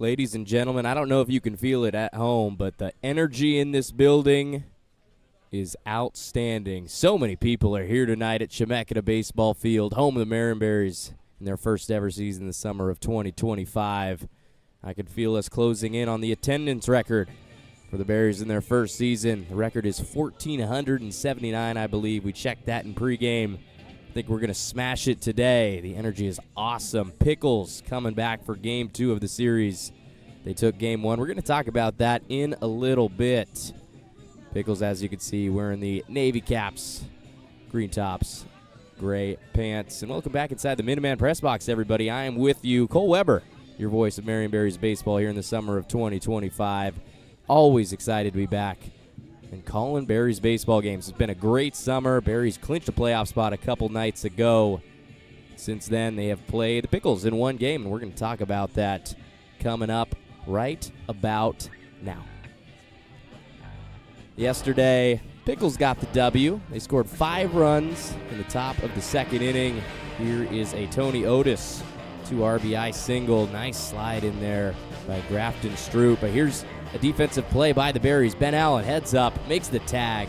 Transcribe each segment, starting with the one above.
Ladies and gentlemen, I don't know if you can feel it at home, but the energy in this building is outstanding. So many people are here tonight at Chemeketa Baseball Field, home of the Marion Berries in their first ever season the summer of 2025. I could feel us closing in on the attendance record for the Berries in their first season. The record is 1,479, I believe. We checked that in pregame. I think we're going to smash it today. The energy is awesome. Pickles coming back for Game 2 of the series. They took Game 1. We're going to talk about that in a little bit. Pickles, as you can see, wearing the navy caps, green tops, gray pants. And welcome back inside the Minuteman Press Box, everybody. I am with you, Cole Weber, your voice of Marion Berries baseball here in the summer of 2025. Always excited to be back and calling Berries baseball games. It's been a great summer. Berries clinched a playoff spot a couple nights ago. Since then, they have played the Pickles in one game, and we're going to talk about that coming up right about now. Yesterday, Pickles got the W. They scored 5 runs in the top of the second inning. Here is a Tony Otis 2 RBI single. Nice slide in there by Grafton Stroop. But here's a defensive play by the Berries. Ben Allen heads up, makes the tag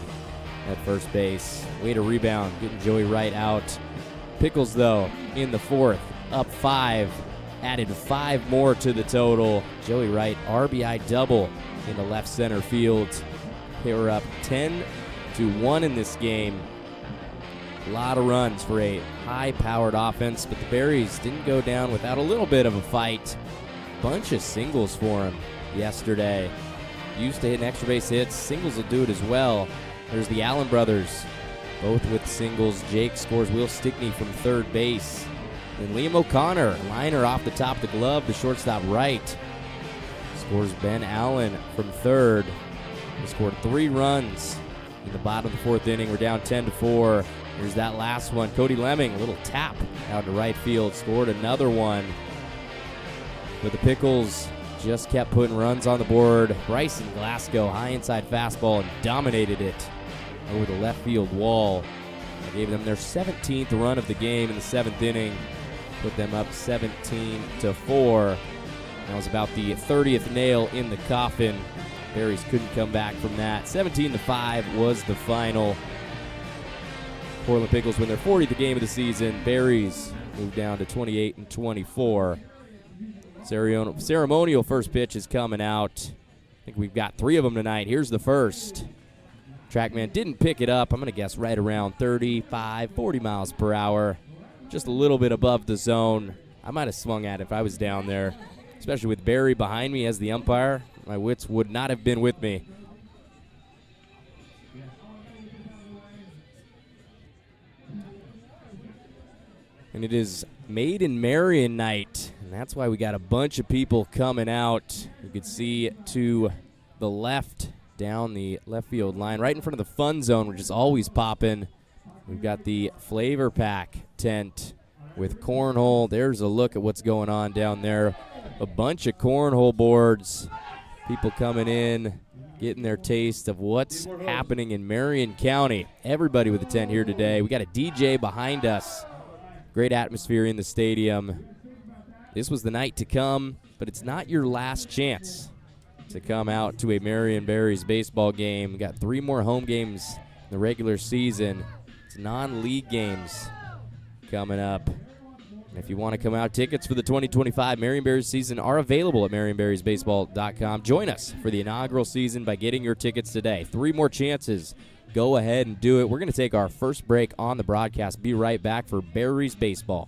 at first base. Way to rebound, getting Joey Wright out. Pickles, though, in the fourth, up 5, added 5 more to the total. Joey Wright, RBI double in the left center field. They were up 10-1 in this game. A lot of runs for a high-powered offense, but the Berries didn't go down without a little bit of a fight. Bunch of singles for him yesterday. Used to hitting extra base hits. Singles will do it as well. There's the Allen brothers, both with singles. Jake scores Will Stickney from third base. And Liam O'Connor, liner off the top of the glove to shortstop right. Scores Ben Allen from third. They scored 3 runs in the bottom of the fourth inning. We're down 10-4. Here's that last one. Cody Lemming, a little tap out to right field. Scored another one. But the Pickles just kept putting runs on the board. Bryson Glasgow, high inside fastball, and dominated it over the left field wall. They gave them their 17th run of the game in the 7th inning. Put them up 17-4. That was about the 30th nail in the coffin. Berries couldn't come back from that. 17-5 was the final. Portland Pickles win their 40th game of the season. Berries move down to 28-24. Ceremonial first pitch is coming out. I think we've got 3 of them tonight. Here's the first. Trackman didn't pick it up. I'm going to guess right around 35, 40 miles per hour. Just a little bit above the zone. I might have swung at it if I was down there, especially with Barry behind me as the umpire. My wits would not have been with me. And it is Made in Marion night, and that's why we got a bunch of people coming out. You can see to the left, down the left field line, right in front of the fun zone, which is always popping. We've got the flavor pack tent with cornhole. There's a look at what's going on down there. A bunch of cornhole boards. People coming in, getting their taste of what's happening in Marion County. Everybody with a tent here today. We got a DJ behind us. Great atmosphere in the stadium. This was the night to come, but it's not your last chance to come out to a Marion Berries baseball game. We got 3 more home games in the regular season. It's non-league games coming up. And if you want to come out, tickets for the 2025 Marion Berries season are available at marionberriesbaseball.com. Join us for the inaugural season by getting your tickets today. 3 more chances. Go ahead and do it. We're going to take our first break on the broadcast. Be right back for Berries Baseball.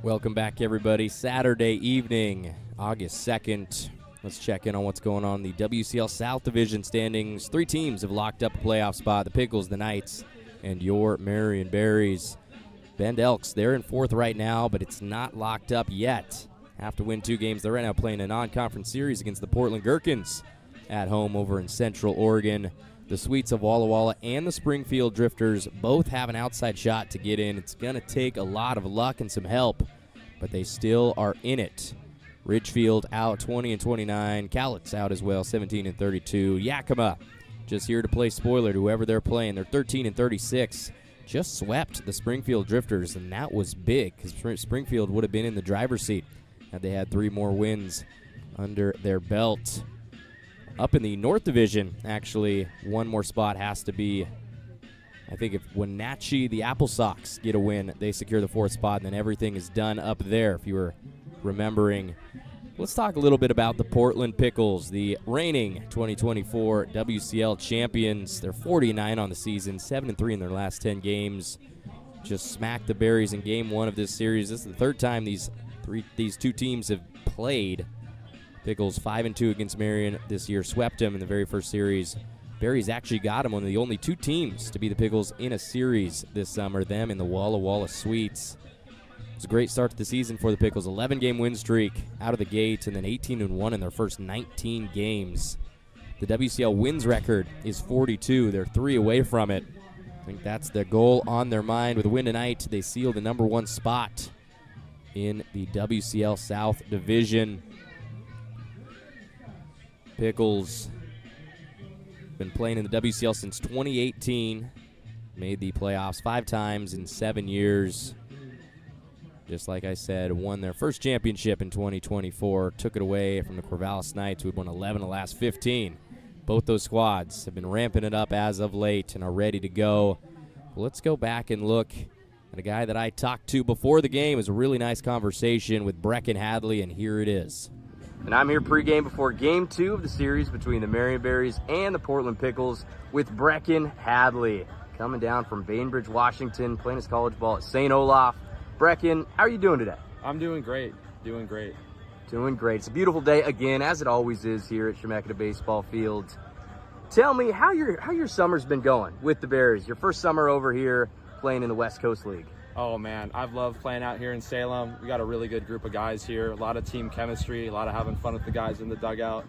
Welcome back, everybody. Saturday evening, August 2nd, Let's check in on what's going on in the WCL South Division standings. 3 teams have locked up a playoff spot: the Pickles, the Knights, and your Marion Berries. Bend Elks, they're in 4th right now, but it's not locked up yet. Have to win 2 games. They're right now playing a non-conference series against the Portland Gherkins at home over in Central Oregon. The Sweets of Walla Walla and the Springfield Drifters both have an outside shot to get in. It's going to take a lot of luck and some help, but they still are in it. Ridgefield out 20-29. Cowlitz out as well, 17-32. Yakima just here to play spoiler to whoever they're playing. They're 13-36. Just swept the Springfield Drifters, and that was big because Springfield would have been in the driver's seat had they had 3 more wins under their belt. Up in the North Division, actually, 1 more spot has to be, I think if Wenatchee, the Apple Sox, get a win, they secure the 4th spot, and then everything is done up there, if you were remembering. Let's talk a little bit about the Portland Pickles, the reigning 2024 WCL champions. They're 49 on the season, 7-3 in their last 10 games. Just smacked the Berries in game 1 of this series. This is the 3rd time these 2 teams have played. Pickles 5-2 against Marion this year, swept them in the very first series. Berries actually got them, one of the only 2 teams to be the Pickles in a series this summer, them and the Walla Walla Sweets. It was a great start to the season for the Pickles, 11-game win streak out of the gate, and then 18-1 in their first 19 games. The WCL wins record is 42. They're 3 away from it. I think that's the goal on their mind. With a win tonight, they seal the number 1 spot in the WCL South Division. Pickles been playing in the WCL since 2018. Made the playoffs 5 times in 7 years. Just like I said, won their first championship in 2024. Took it away from the Corvallis Knights, who had won 11 of the last 15. Both those squads have been ramping it up as of late and are ready to go. Let's go back and look at a guy that I talked to before the game. It was a really nice conversation with Brecken Hadley, and here it is. And I'm here pregame before game 2 of the series between the Marion Berries and the Portland Pickles with Brecken Hadley, coming down from Bainbridge, Washington, playing his college ball at St. Olaf. Brecken, how are you doing today? I'm doing great. Doing great. It's a beautiful day again, as it always is here at Chemeketa Baseball Field. Tell me how your summer's been going with the Berries. Your first summer over here playing in the West Coast League. Oh man, I've loved playing out here in Salem. We got a really good group of guys here, a lot of team chemistry, a lot of having fun with the guys in the dugout.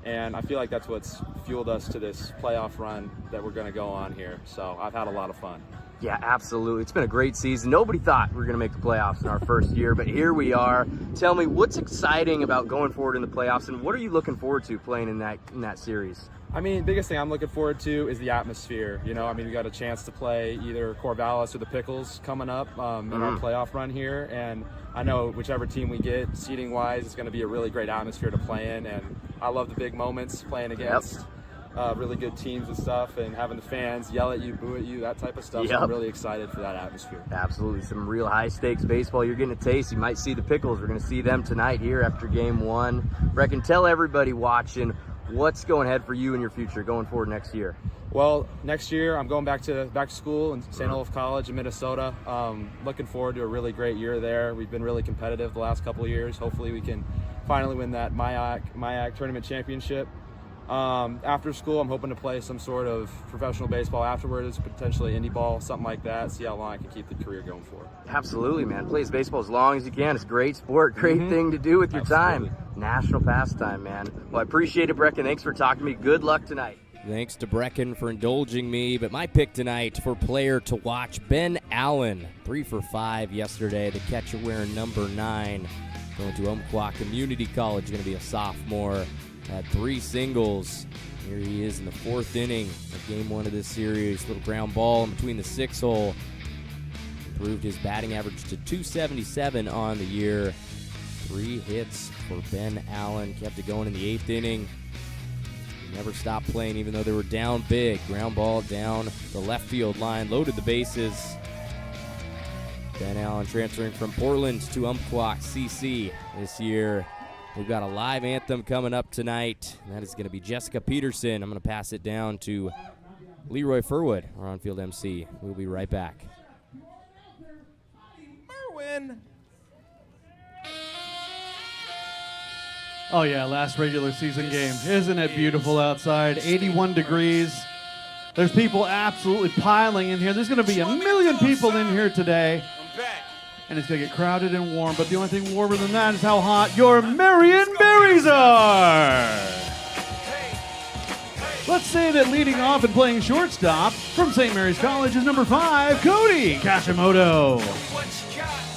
And I feel like that's what's fueled us to this playoff run that we're going to go on here. So I've had a lot of fun. Yeah, absolutely. It's been a great season. Nobody thought we were going to make the playoffs in our first year, but here we are. Tell me, what's exciting about going forward in the playoffs, and what are you looking forward to playing in that series? I mean, biggest thing I'm looking forward to is the atmosphere. You know, I mean, we got a chance to play either Corvallis or the Pickles coming up in our playoff run here, and I know whichever team we get, seating-wise, it's going to be a really great atmosphere to play in, and I love the big moments playing against really good teams and stuff, and having the fans yell at you, boo at you, that type of stuff. So I'm really excited for that atmosphere. Absolutely. Some real high-stakes baseball. You're getting a taste. You might see the Pickles. We're going to see them tonight here after game 1. Brecken, tell everybody watching what's going ahead for you in your future going forward next year. Well, next year I'm going back to school in St. Olaf College in Minnesota. Looking forward to a really great year there. We've been really competitive the last couple of years. Hopefully we can finally win that MIAC tournament championship. After school, I'm hoping to play some sort of professional baseball afterwards, potentially indie ball, something like that, see how long I can keep the career going for. Absolutely, man. Play baseball as long as you can. It's a great sport, great thing to do with your time. National pastime, man. Well, I appreciate it, Brecken. Thanks for talking to me. Good luck tonight. Thanks to Brecken for indulging me, but my pick tonight for player to watch, Ben Allen, 3 for 5 yesterday, the catcher wearing number 9, going to Umpqua Community College, going to be a sophomore. Had 3 singles. Here he is in the 4th inning of game 1 of this series. Little ground ball in between the 6-hole. Improved his batting average to .277 on the year. 3 hits for Ben Allen. Kept it going in the 8th inning. He never stopped playing even though they were down big. Ground ball down the left field line. Loaded the bases. Ben Allen transferring from Portland to Umpqua CC this year. We've got a live anthem coming up tonight, and that is going to be Jessica Peterson. I'm going to pass it down to Leroy Furwood, our on-field MC. We'll be right back. Merwin. Oh yeah, last regular season game. Isn't it beautiful outside? 81 degrees. There's people absolutely piling in here. There's going to be 1 million people in here today. And it's going to get crowded and warm, but the only thing warmer than that is how hot your Marion Berries are. Let's say that leading off and playing shortstop from St. Mary's College is number 5, Cody Kashimoto.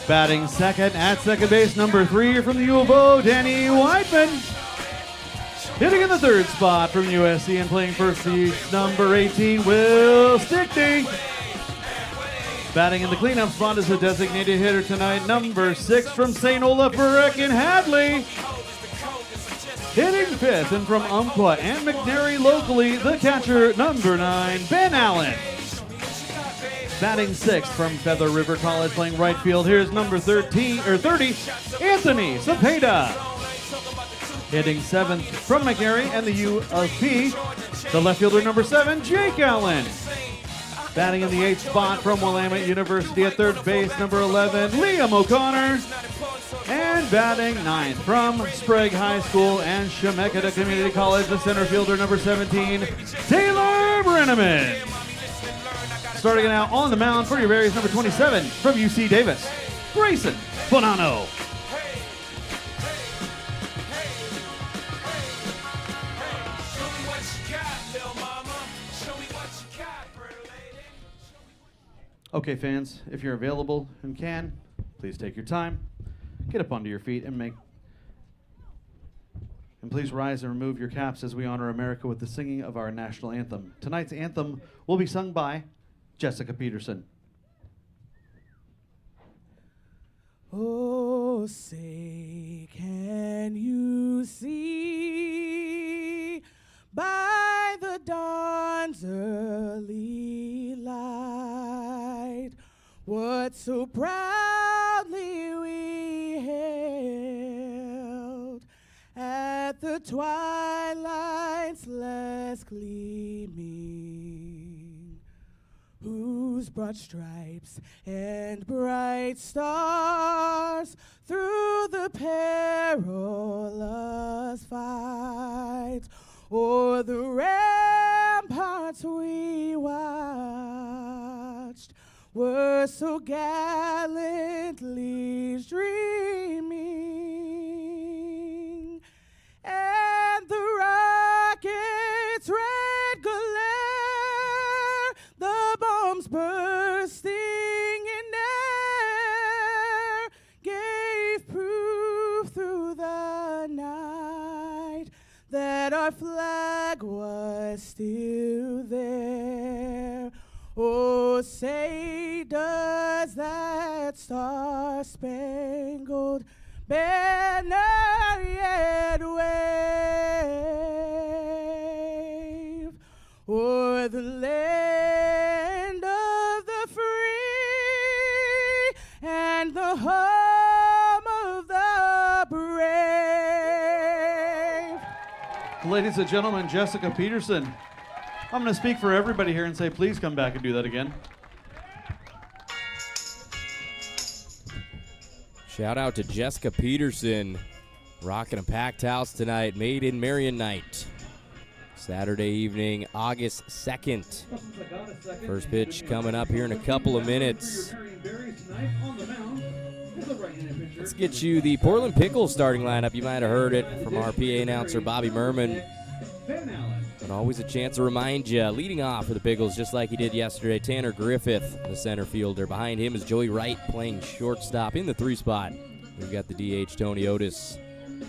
Batting second at second base, number 3 from the U of O, Danny Whiteman. Hitting in the third spot from USC and playing first base, number 18, Will Stickney. Batting in the cleanup spot is a designated hitter tonight, number 6 from St. Olaf, Brecken Hadley. Hitting fifth and from Umpqua and McNary locally, the catcher, number 9, Ben Allen. Batting sixth from Feather River College, playing right field, here's number 30, Anthony Cepeda. Hitting seventh from McNary and the U of P, the left fielder, number 7, Jake Allen. Batting in the 8th spot from Willamette University at third base, number 11, Liam O'Connor. And batting 9th from Sprague High School and Chemeketa Community College, the center fielder, number 17, Taylor Brenneman. Starting it out on the mound for your Berries, number 27 from UC Davis, Grayson Bonanno. Okay, fans, if you're available and can, please take your time, get up onto your feet, and please rise and remove your caps as we honor America with the singing of our national anthem. Tonight's anthem will be sung by Jessica Peterson. Oh, say, can you see by the dawn's early light what so proudly we hailed at the twilight's last gleaming, whose broad stripes and bright stars through the perilous fight o'er the ramparts we watched were so gallantly streaming, and the rocket's red glare, the bombs bursting in air, gave proof through the night that our flag was still there. Oh, say, does that star-spangled banner yet wave o'er the land of the free and the home of the brave? Ladies and gentlemen, Jessica Peterson. I'm going to speak for everybody here and say, please come back and do that again. Shout out to Jessica Peterson, rocking a packed house tonight, made in Marion Night. Saturday evening, August 2nd. First pitch coming up here in a couple of minutes. Let's get you the Portland Pickles starting lineup. You might have heard it from our PA announcer, Bobby Merman. But always a chance to remind you, leading off for the Pickles, just like he did yesterday, Tanner Griffith, the center fielder. Behind him is Joey Wright playing shortstop in the 3 spot. We've got the DH, Tony Otis,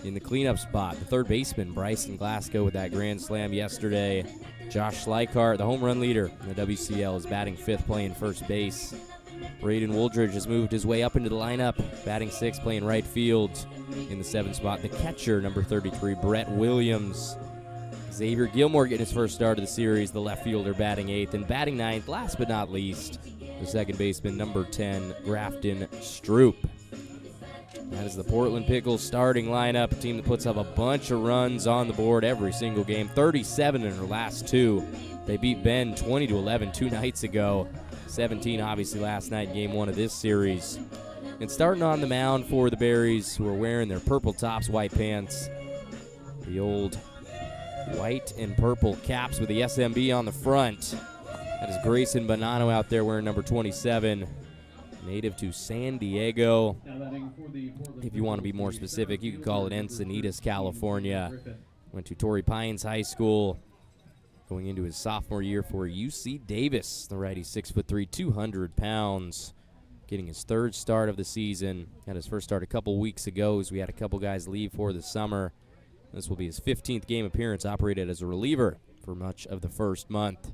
in the cleanup spot. The third baseman, Bryson Glasgow, with that grand slam yesterday. Josh Schleichart, the home run leader in the WCL, is batting 5th, playing first base. Braden Wooldridge has moved his way up into the lineup, batting 6th, playing right field in the 7th spot. The catcher, number 33, Brett Williams. Xavier Gilmore getting his first start of the series, the left fielder batting 8th, and batting 9th, last but not least, the second baseman, number 10, Grafton Stroop. That is the Portland Pickles starting lineup, a team that puts up a bunch of runs on the board every single game, 37 in their last 2. They beat Ben 20-11 2 nights ago, 17 obviously last night in game 1 of this series. And starting on the mound for the Berries, who are wearing their purple tops, white pants, The old white and purple caps with the SMB on the front. That is Grayson Bonanno out there wearing number 27. Native to San Diego. If you want to be more specific, you can call it Encinitas, California. Went to Torrey Pines High School. Going into his sophomore year for UC Davis. The righty, 6'3", 200 pounds. Getting his third start of the season. Had his first start a couple weeks ago as we had a couple guys leave for the summer. This will be his 15th game appearance, operated as a reliever for much of the first month.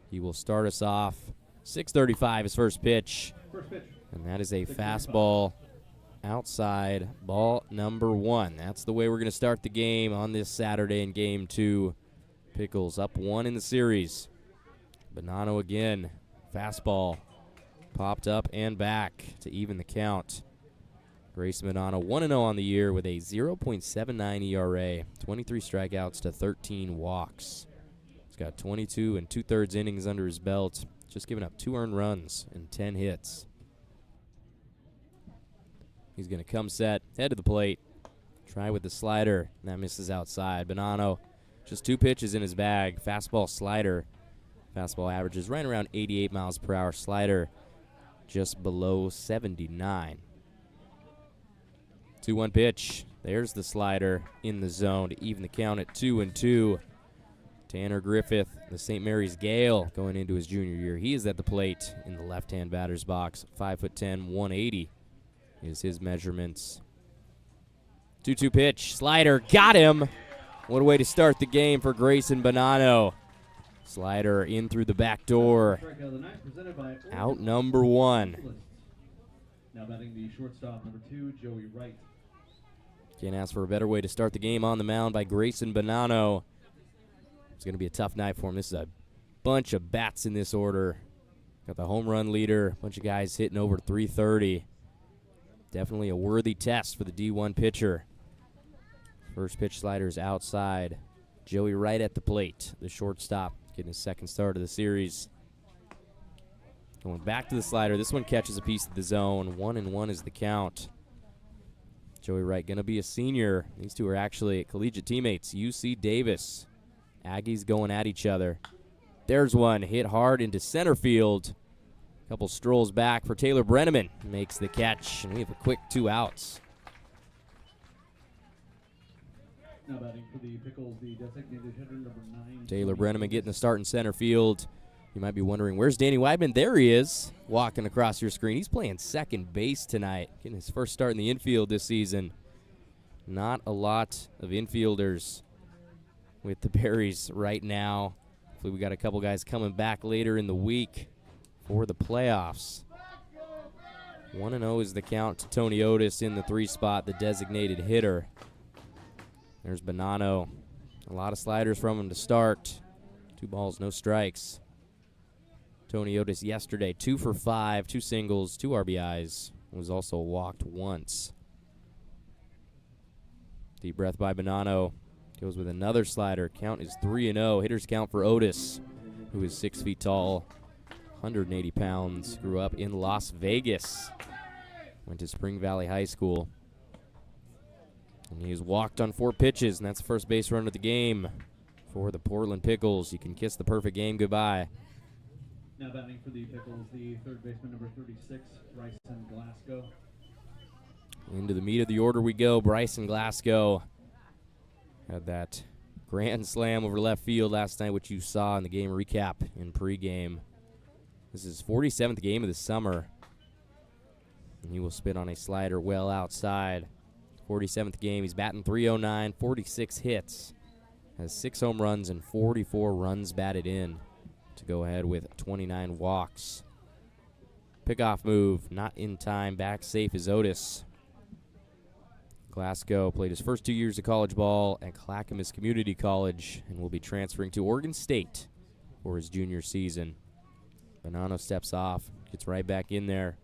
He will start us off. 6:35, his first pitch. And that is a fastball outside, ball number 1. That's the way we're going to start the game on this Saturday in Game 2. Pickles up 1 in the series. Bonanno again, fastball, popped up and back to even the count. Grayson Bonanno 1-0 on the year with a 0.79 ERA, 23 strikeouts to 13 walks. He's got 22 2/3 innings under his belt, just giving up 2 earned runs and 10 hits. He's going to come set, head to the plate, try with the slider, and that misses outside. Bonanno, just 2 pitches in his bag, fastball, slider. Fastball averages right around 88 miles per hour, slider just below 79. 2-1 pitch. There's the slider in the zone to even the count at 2-2. Tanner Griffith, the St. Mary's Gale, going into his junior year. He is at the plate in the left-hand batter's box. 5'10", 180 is his measurements. 2-2 pitch. Slider. Got him. What a way to start the game for Grayson Bonanno. Slider in through the back door. Out number 1. Now batting the shortstop, number 2, Joey Wright. Can't ask for a better way to start the game on the mound by Grayson Bonanno. It's going to be a tough night for him. This is a bunch of bats in this order. Got the home run leader, a bunch of guys hitting over 330. Definitely a worthy test for the D1 pitcher. First pitch slider is outside. Joey Wright at the plate, the shortstop, getting his second start of the series. Going back to the slider. This one catches a piece of the zone. 1-1 is the count. Joey Wright going to be a senior. These two are actually collegiate teammates. UC Davis. Aggies going at each other. There's one hit hard into center field. Couple strolls back for Taylor Brenneman. Makes the catch, and we have a quick 2 outs. Now batting for the Pickles, the designated hitter, number 9. Taylor Brenneman getting the start in center field. You might be wondering, where's Danny Weidman? There he is, walking across your screen. He's playing second base tonight, getting his first start in the infield this season. Not a lot of infielders with the Berries right now. Hopefully we got a couple guys coming back later in the week for the playoffs. 1-0 is the count to Tony Otis in the 3 spot, the designated hitter. There's Bonanno. A lot of sliders from him to start. 2 balls, no strikes. Tony Otis yesterday, 2 for 5, 2 singles, 2 RBIs. Was also walked once. Deep breath by Bonanno. Goes with another slider. Count is 3-0. Hitters count for Otis, who is 6 feet tall, 180 pounds. Grew up in Las Vegas. Went to Spring Valley High School. And he's walked on 4 pitches, and that's the first base run of the game for the Portland Pickles. You can kiss the perfect game goodbye. Now batting for the Pickles, the third baseman, number 36, Bryson Glasgow. Into the meat of the order we go. Bryson Glasgow had that grand slam over left field last night, which you saw in the game recap in pregame. This is his 47th game of the summer. And he will spit on a slider well outside. 47th game. He's batting .309, 46 hits. Has 6 home runs and 44 runs batted in to go ahead with 29 walks. Pickoff move, not in time. Back safe is Otis. Glasgow played his first 2 years of college ball at Clackamas Community College and will be transferring to Oregon State for his junior season. Bonanno steps off, gets right back in there.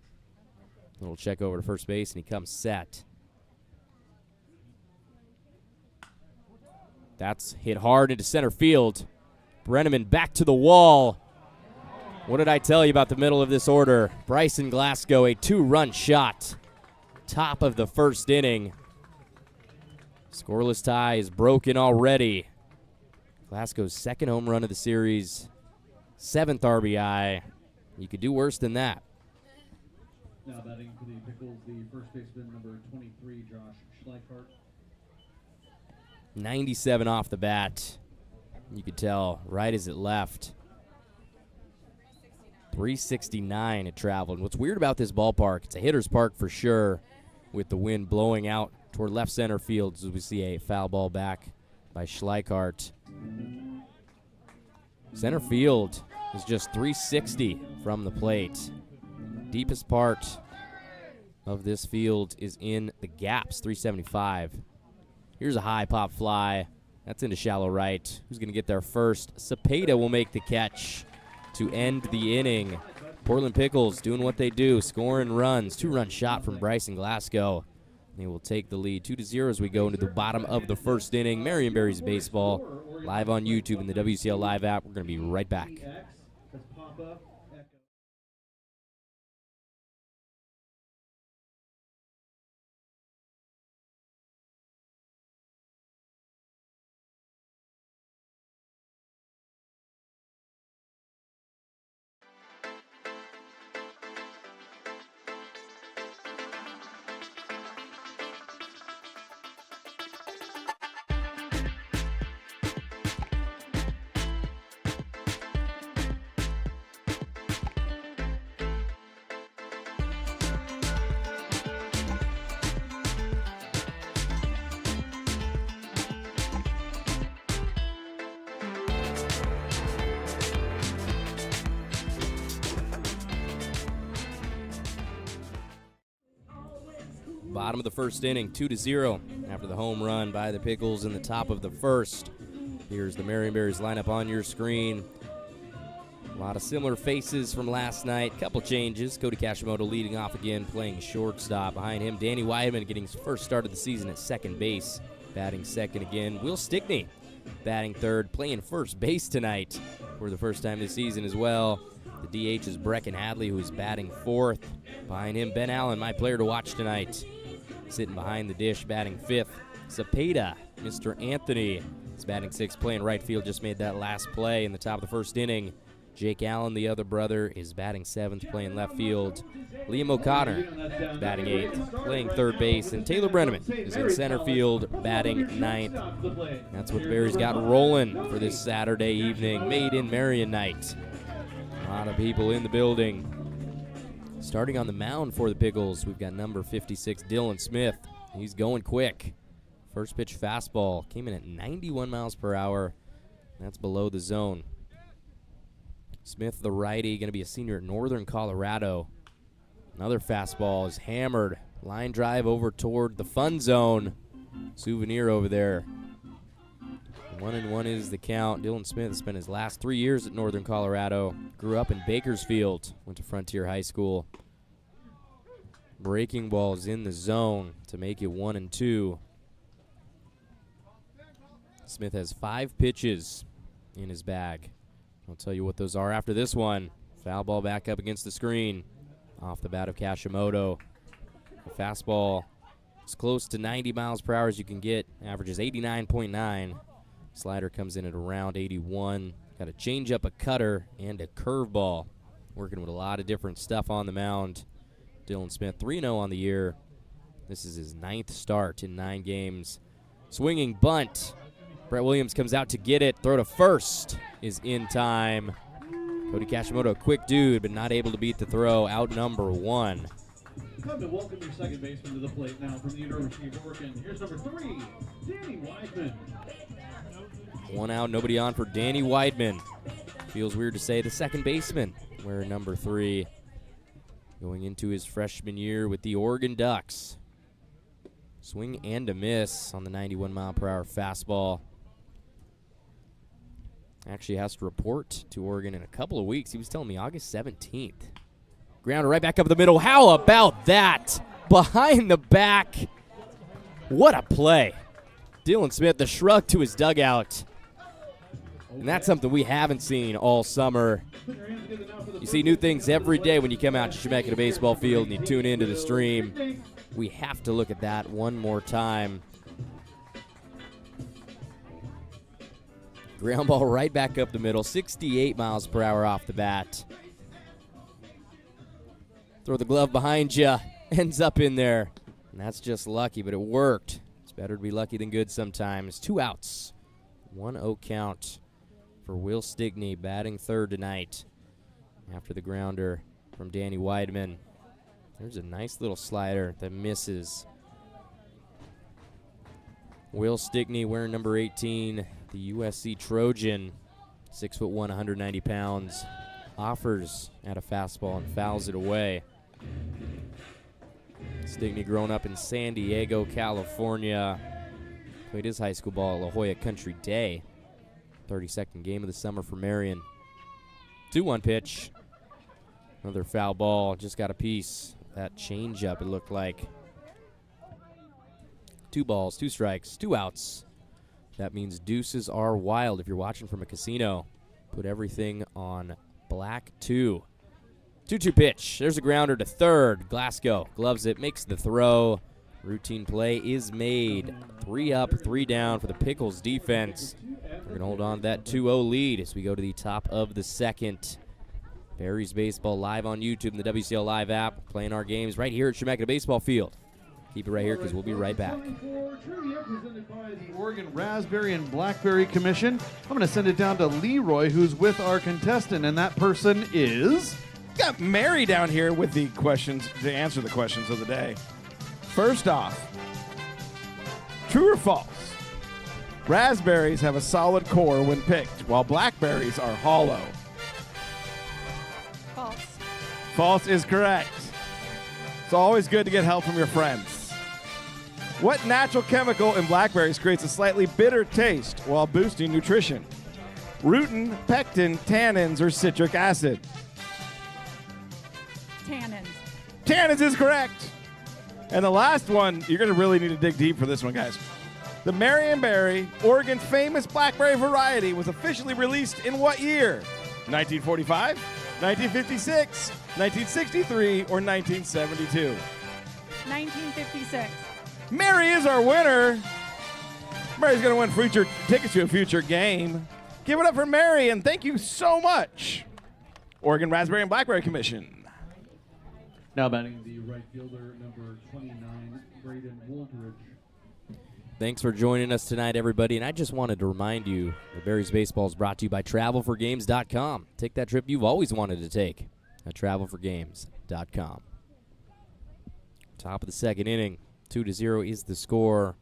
Little check over to first base, and he comes set. That's hit hard into center field. Brenneman back to the wall. What did I tell you about the middle of this order? Bryson Glasgow, a 2-run shot. Top of the first inning. Scoreless tie is broken already. Glasgow's second home run of the series, 7th RBI. You could do worse than that. Now batting for the Pickles, the first baseman, number 23, Josh Schleichart. 97 off the bat. You could tell right as it left. 369 it traveled. What's weird about this ballpark, it's a hitter's park for sure, with the wind blowing out toward left center field as we see a foul ball back by Schleichart. Center field is just 360 from the plate. Deepest part of this field is in the gaps, 375. Here's a high pop fly. That's into shallow right. Who's going to get there first? Cepeda will make the catch to end the inning. Portland Pickles doing what they do, scoring runs. 2-run shot from Bryson Glasgow. They will take the lead 2-0 as we go into the bottom of the first inning. Marion Berries baseball live on YouTube and the WCL Live app. We're going to be right back. Bottom of the first inning, 2-0 after the home run by the Pickles in the top of the first. Here's the Marion Berries lineup on your screen. A lot of similar faces from last night. Couple changes. Cody Kashimoto leading off again, playing shortstop. Behind him, Danny Weidman getting his first start of the season at second base. Batting second again. Will Stickney batting third, playing first base tonight for the first time this season as well. The DH is Brecken Hadley, who is batting fourth. Behind him, Ben Allen, my player to watch tonight. Sitting behind the dish, batting fifth. Cepeda, Mr. Anthony, is batting sixth, playing right field. Just made that last play in the top of the first inning. Jake Allen, the other brother, is batting seventh, playing left field. Liam O'Connor is batting eighth, playing third base. And Taylor Brenneman is in center field, batting ninth. That's what the Berries got rolling for this Saturday evening, made in Marion Night. A lot of people in the building. Starting on the mound for the Pickles, we've got number 56, Dylan Smith. He's going quick. First pitch fastball came in at 91 miles per hour. That's below the zone. Smith, the righty, going to be a senior at Northern Colorado. Another fastball is hammered. Line drive over toward the fun zone. Souvenir over there. 1-1 is the count. Dylan Smith spent his last 3 years at Northern Colorado. Grew up in Bakersfield. Went to Frontier High School. Breaking balls in the zone to make it 1-2. Smith has 5 pitches in his bag. I'll tell you what those are after this one. Foul ball back up against the screen. Off the bat of Kashimoto. The fastball is close to 90 miles per hour as you can get. Averages 89.9. Slider comes in at around 81. Got a changeup, a cutter, and a curveball. Working with a lot of different stuff on the mound. Dylan Smith, 3-0 on the year. This is his 9th start in 9 games. Swinging bunt. Brett Williams comes out to get it. Throw to first is in time. Cody Kashimoto, a quick dude, but not able to beat the throw. Out number 1. Time to welcome your second baseman to the plate now from the University of Oregon. Here's number 3, Danny Weidman. 1 out, nobody on for Danny Weidman. Feels weird to say the second baseman, wearing number 3. Going into his freshman year with the Oregon Ducks. Swing and a miss on the 91 mile per hour fastball. Actually has to report to Oregon in a couple of weeks. He was telling me August 17th. Grounder right back up the middle. How about that? Behind the back. What a play. Dylan Smith, the shrug to his dugout. And that's something we haven't seen all summer. You see new things every day when you come out to Chemeketa baseball field and you tune into the stream. We have to look at that one more time. Ground ball right back up the middle, 68 miles per hour off the bat. Throw the glove behind you, ends up in there. And that's just lucky, but it worked. It's better to be lucky than good sometimes. 2 outs, 1-0 count for Will Stickney, batting third tonight after the grounder from Danny Weidman. There's a nice little slider that misses. Will Stickney wearing number 18, the USC Trojan, 6'1", 190 pounds, offers at a fastball and fouls it away. Stickney grown up in San Diego, California. Played his high school ball at La Jolla Country Day. 32nd game of the summer for Marion. 2-1 pitch. Another foul ball. Just got a piece. That changeup, it looked like. 2 balls, 2 strikes, 2 outs. That means deuces are wild. If you're watching from a casino, put everything on black 2. 2-2 pitch. There's a grounder to third. Glasgow gloves it, makes the throw. Routine play is made. 3 up, 3 down for the Pickles defense. We're going to hold on to that 2-0 lead as we go to the top of the second. Berries Baseball live on YouTube and the WCL Live app. Playing our games right here at Chemeketa Baseball Field. Keep it right here because we'll be right back. Presented by the Oregon Raspberry and Blackberry Commission. I'm going to send it down to Leroy, who's with our contestant, and that person is... Got Mary down here with the questions to answer the questions of the day. First off, true or false? Raspberries have a solid core when picked, while blackberries are hollow. False. False is correct. It's always good to get help from your friends. What natural chemical in blackberries creates a slightly bitter taste while boosting nutrition? Rutin, pectin, tannins, or citric acid? Tannins. Tannins is correct. And the last one, you're going to really need to dig deep for this one, guys. The Marion Berry, Oregon's famous blackberry variety, was officially released in what year? 1945, 1956, 1963, or 1972? 1956. Mary is our winner. Mary's going to win future tickets to a future game. Give it up for Mary, and thank you so much. Oregon Raspberry and Blackberry Commission. Now batting the right fielder, number 29, Braden Woldridge. Thanks for joining us tonight, everybody. And I just wanted to remind you that Berries Baseball is brought to you by TravelForGames.com. Take that trip you've always wanted to take at TravelForGames.com. Top of the second inning, 2-0 is the score.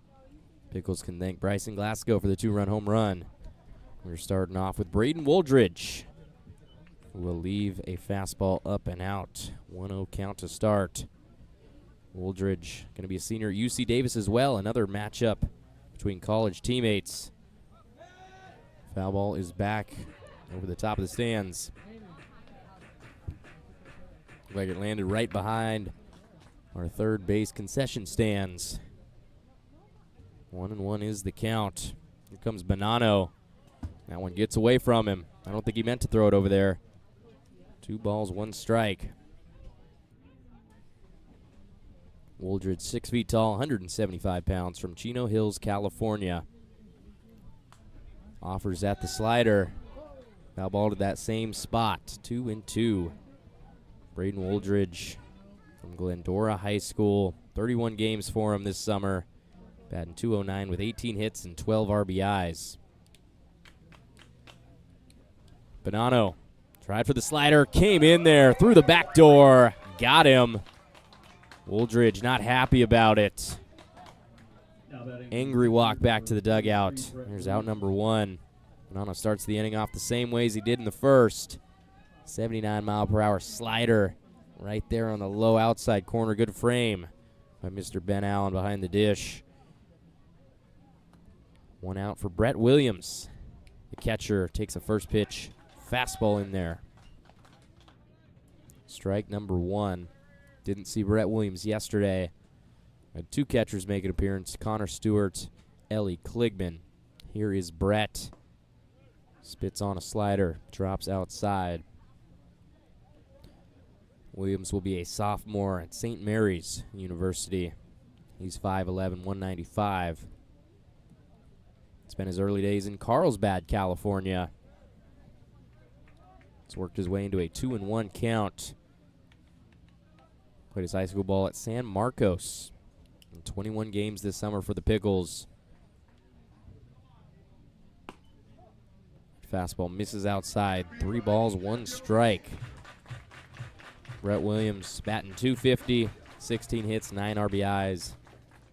Pickles can thank Bryson Glasgow for the 2-run home run. We're starting off with Braden Woldridge, who will leave a fastball up and out. 1-0 count to start. Woldridge going to be a senior at UC Davis as well. Another matchup between college teammates. Foul ball is back over the top of the stands. Looks like it landed right behind our third base concession stands. 1-1 is the count. Here comes Bonanno. That one gets away from him. I don't think he meant to throw it over there. 2 balls, 1 strike. Woldridge, 6 feet tall, 175 pounds, from Chino Hills, California. Offers at the slider. Foul ball to that same spot. 2-2. Braden Woldridge from Glendora High School. 31 games for him this summer. Batting .209 with 18 hits and 12 RBIs. Bonanno tried for the slider, came in there, through the back door, got him. Woldridge not happy about it. Angry walk back to the dugout. There's out number 1. Bonanno starts the inning off the same way as he did in the first. 79-mile-per-hour slider right there on the low outside corner. Good frame by Mr. Ben Allen behind the dish. 1 out for Brett Williams. The catcher takes a first pitch. Fastball in there. Strike number 1. Didn't see Brett Williams yesterday. Had 2 catchers make an appearance. Connor Stewart, Ellie Kligman. Here is Brett. Spits on a slider. Drops outside. Williams will be a sophomore at St. Mary's University. He's 5'11", 195. Spent his early days in Carlsbad, California. He's worked his way into a 2-1 count. Played his high school ball at San Marcos. In 21 games this summer for the Pickles. Fastball misses outside. 3 balls, 1 strike. Brett Williams batting .250, 16 hits, 9 RBIs,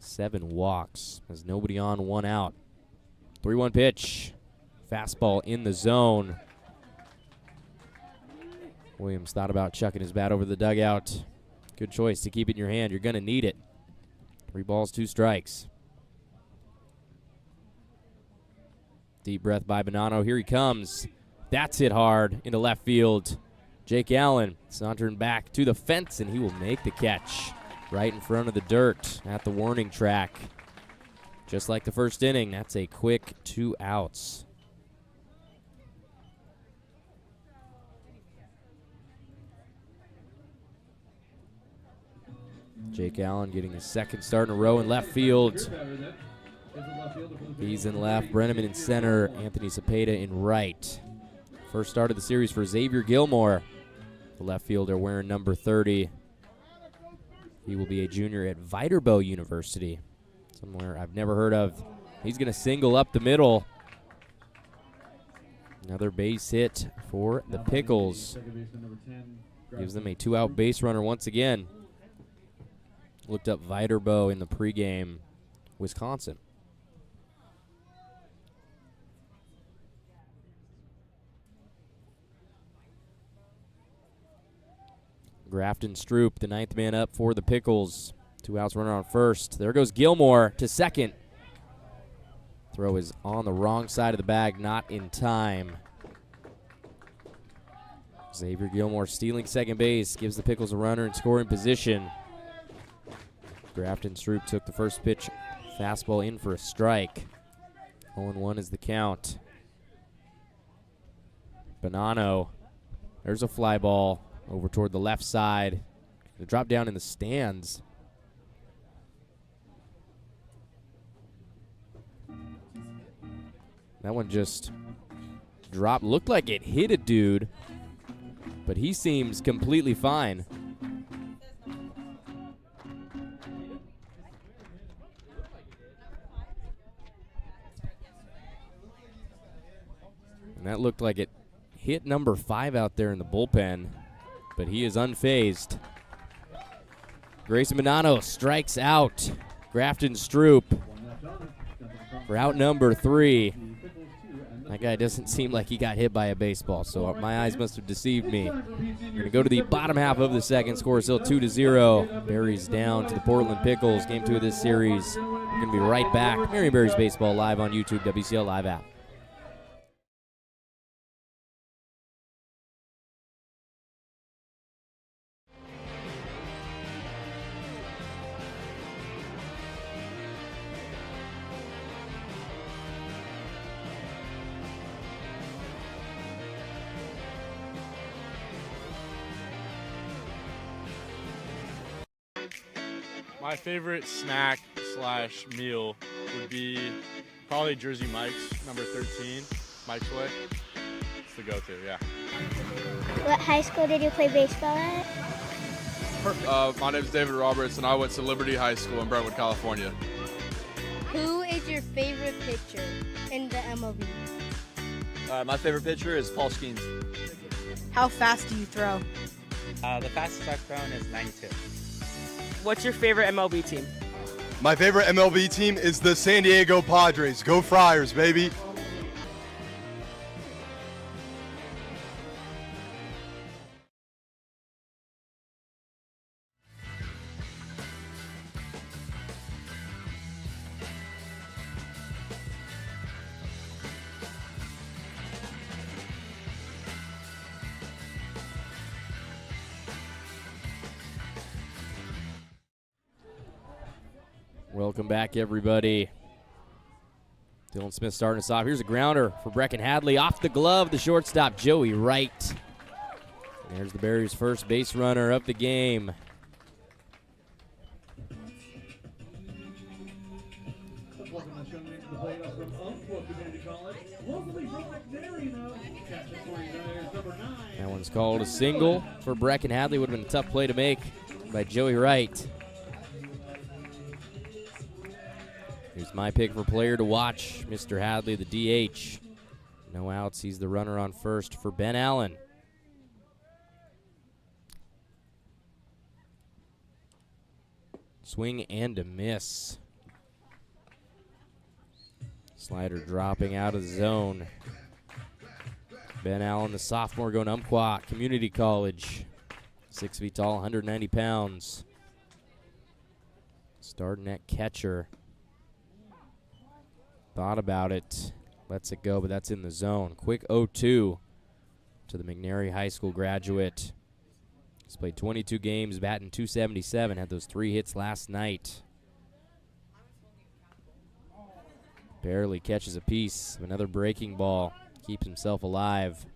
7 walks. Has nobody on, 1 out. 3-1 pitch. Fastball in the zone. Williams thought about chucking his bat over the dugout. Good choice to keep it in your hand. You're going to need it. 3 balls, 2 strikes. Deep breath by Bonanno. Here he comes. That's hit hard into left field. Jake Allen sauntering back to the fence, and he will make the catch right in front of the dirt at the warning track. Just like the first inning, that's a quick 2 outs. Jake Allen getting his 2nd start in a row in left field. He's in left, Brenneman in center, Anthony Cepeda in right. First start of the series for Xavier Gilmore, the left fielder wearing number 30. He will be a junior at Viterbo University, somewhere I've never heard of. He's going to single up the middle. Another base hit for the Pickles. Gives them a 2-out base runner once again. Looked up Viterbo in the pregame, Wisconsin. Grafton Stroop, the 9th man up for the Pickles. 2 outs, runner on first. There goes Gilmore to second. Throw is on the wrong side of the bag, not in time. Xavier Gilmore stealing second base, gives the Pickles a runner in scoring position. Grafton Stroop took the first pitch, fastball in for a strike. 0-1 is the count. Bonanno, there's a fly ball over toward the left side. Gonna drop down in the stands. That one just dropped. Looked like it hit a dude, but he seems completely fine. And that looked like it hit number 5 out there in the bullpen, but he is unfazed. Grayson Bonanno strikes out Grafton Stroop for out number 3. That guy doesn't seem like he got hit by a baseball, so my eyes must have deceived me. We're going to go to the bottom half of the second. Score is still 2-0. Berries down to the Portland Pickles. Game 2 of this series. We're going to be right back. Marion Berries Baseball live on YouTube, WCL Live app. My favorite snack / meal would be probably Jersey Mike's, number 13, Mike's Way. It's the go-to, yeah. What high school did you play baseball at? My name is David Roberts, and I went to Liberty High School in Brentwood, California. Who is your favorite pitcher in the MLB? My favorite pitcher is Paul Skeens. How fast do you throw? The fastest I've thrown is 92. What's your favorite MLB team? My favorite MLB team is the San Diego Padres. Go Friars, baby. Welcome back, everybody. Dylan Smith starting us off. Here's a grounder for Brecken Hadley. Off the glove, the shortstop, Joey Wright. And there's the Berries' first base runner of the game. coming into the plate from Umpqua Community College. Locally from McNary, though. Catching for you there is number 9. That one's called a single for Brecken Hadley. Would have been a tough play to make by Joey Wright. Here's my pick for player to watch, Mr. Hadley, the DH. No outs. He's the runner on first for Ben Allen. Swing and a miss. Slider dropping out of the zone. Ben Allen, the sophomore, going to Umpqua Community College. 6 feet tall, 190 pounds. Starting at catcher. Thought about it. Lets it go, but that's in the zone. Quick 0-2 to the McNary High School graduate. He's played 22 games, batting .277, had those 3 hits last night. Barely catches a piece of another breaking ball. Keeps himself alive.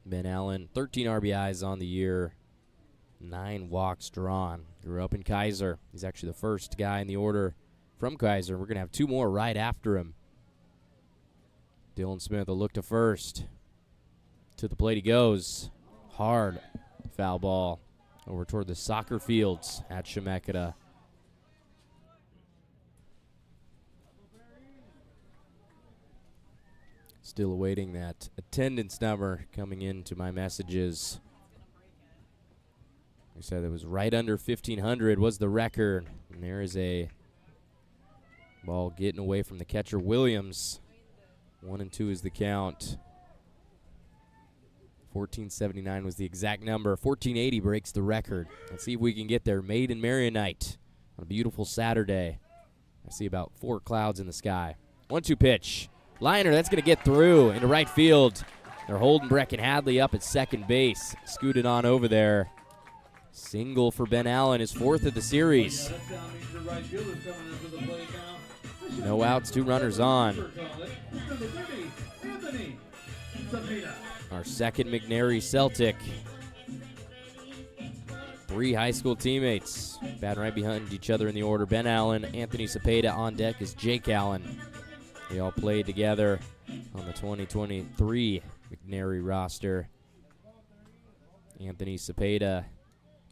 Ben Allen, 13 RBIs on the year, 9 walks drawn. Grew up in Kaiser. He's actually the first guy in the order from Kaiser. We're going to have 2 more right after him. Dylan Smith will look to first. To the plate he goes. Hard foul ball over toward the soccer fields at Chemeketa. Still awaiting that attendance number coming into my messages. I said it was right under 1,500 was the record. And there is a ball getting away from the catcher, Williams. 1-2 is the count. 1479 was the exact number. 1480 breaks the record. Let's see if we can get there. Made in Marion Night on a beautiful Saturday. I see about 4 clouds in the sky. 1-2 pitch. Liner, that's going to get through into right field. They're holding Brecken Hadley up at second base. Scooted on over there. Single for Ben Allen, his 4th of the series. No outs, 2 runners on. Our second McNary Celtic. 3 high school teammates batting right behind each other in the order. Ben Allen, Anthony Cepeda. On deck is Jake Allen. They all played together on the 2023 McNary roster. Anthony Cepeda,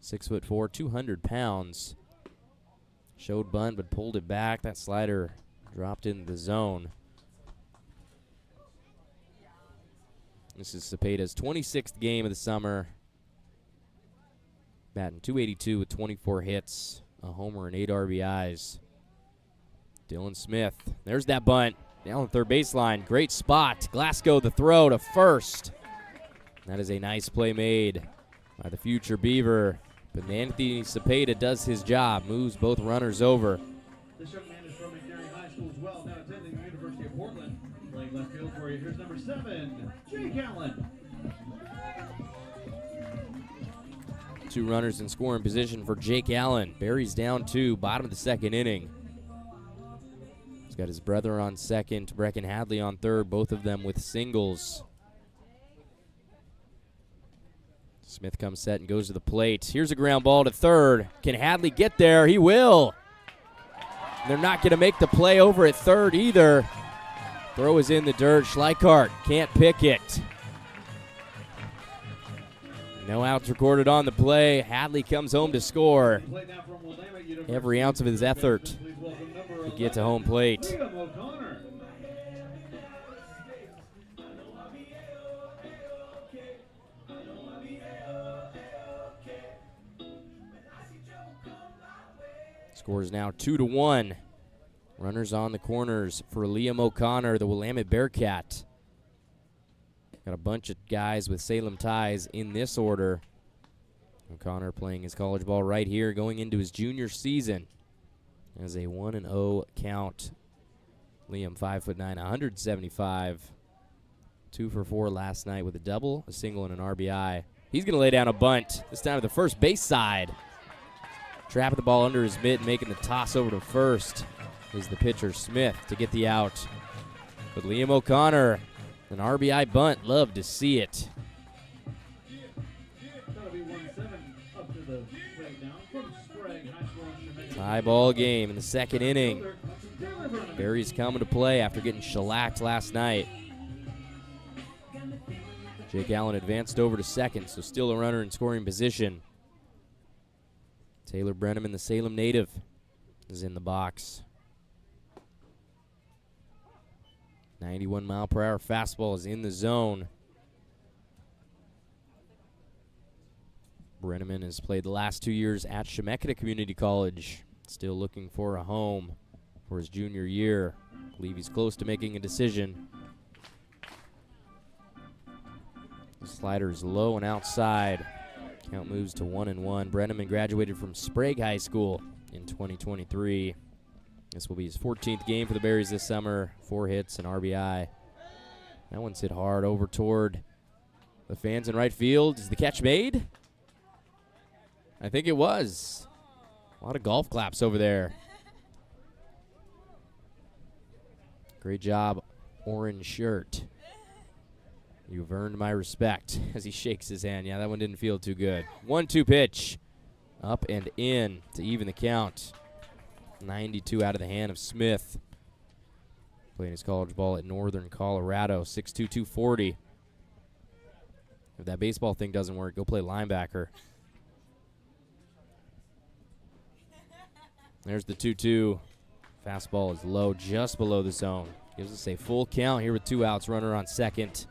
6'4", 200 pounds. Showed bunt but pulled it back. That slider dropped into the zone. This is Cepeda's 26th game of the summer. Batting .282 with 24 hits, a homer and 8 RBIs. Dylan Smith, there's that bunt. Down the third baseline, great spot. Glasgow the throw to first. That is a nice play made by the future Beaver. But Anthony Cepeda does his job, moves both runners over. This young man is from McNary High School as well, now attending the University of Portland. Playing left field for you, here's number 7, Jake Allen. 2 runners in scoring position for Jake Allen. Berries down 2, bottom of the second inning. He's got his brother on second, Brecken Hadley on third, both of them with singles. Smith comes set and goes to the plate. Here's a ground ball to third. Can Hadley get there? He will. They're not going to make the play over at third either. Throw is in the dirt. Schleichart can't pick it. No outs recorded on the play. Hadley comes home to score. Every ounce of his effort to get to home plate. Score is now 2-1. Runners on the corners for Liam O'Connor, the Willamette Bearcat. Got a bunch of guys with Salem ties in this order. O'Connor playing his college ball right here, going into his junior season as a 1-0 count. Liam, 5'9", 175. 2 for 4 last night with a double, a single, and an RBI. He's going to lay down a bunt, this time to the first base side. Trapping the ball under his mitt, making the toss over to first is the pitcher, Smith, to get the out. But Liam O'Connor, an RBI bunt, love to see it. That'll be 1-7 up to Tie ball game in the second inning. Berries coming to play after getting shellacked last night. Jake Allen advanced over to second, so still a runner in scoring position. Taylor Brenneman, the Salem native, is in the box. 91-mile-per-hour fastball is in the zone. Brenneman has played the last 2 years at Chemeketa Community College. Still looking for a home for his junior year. I believe he's close to making a decision. The slider is low and outside. Count moves to 1-1. Brenneman graduated from Sprague High School in 2023. This will be his 14th game for the Berries this summer. 4 hits and RBI. That one's hit hard over toward the fans in right field. Is the catch made? I think it was. A lot of golf claps over there. Great job, orange shirt. You've earned my respect as he shakes his hand. Yeah, that one didn't feel too good. 1-2 pitch. Up and in to even the count. 92 out of the hand of Smith. Playing his college ball at Northern Colorado. 6'2", 240. If that baseball thing doesn't work, go play linebacker. There's the 2-2. Fastball is low, just below the zone. Gives us a full count here with 2 outs. Runner on second.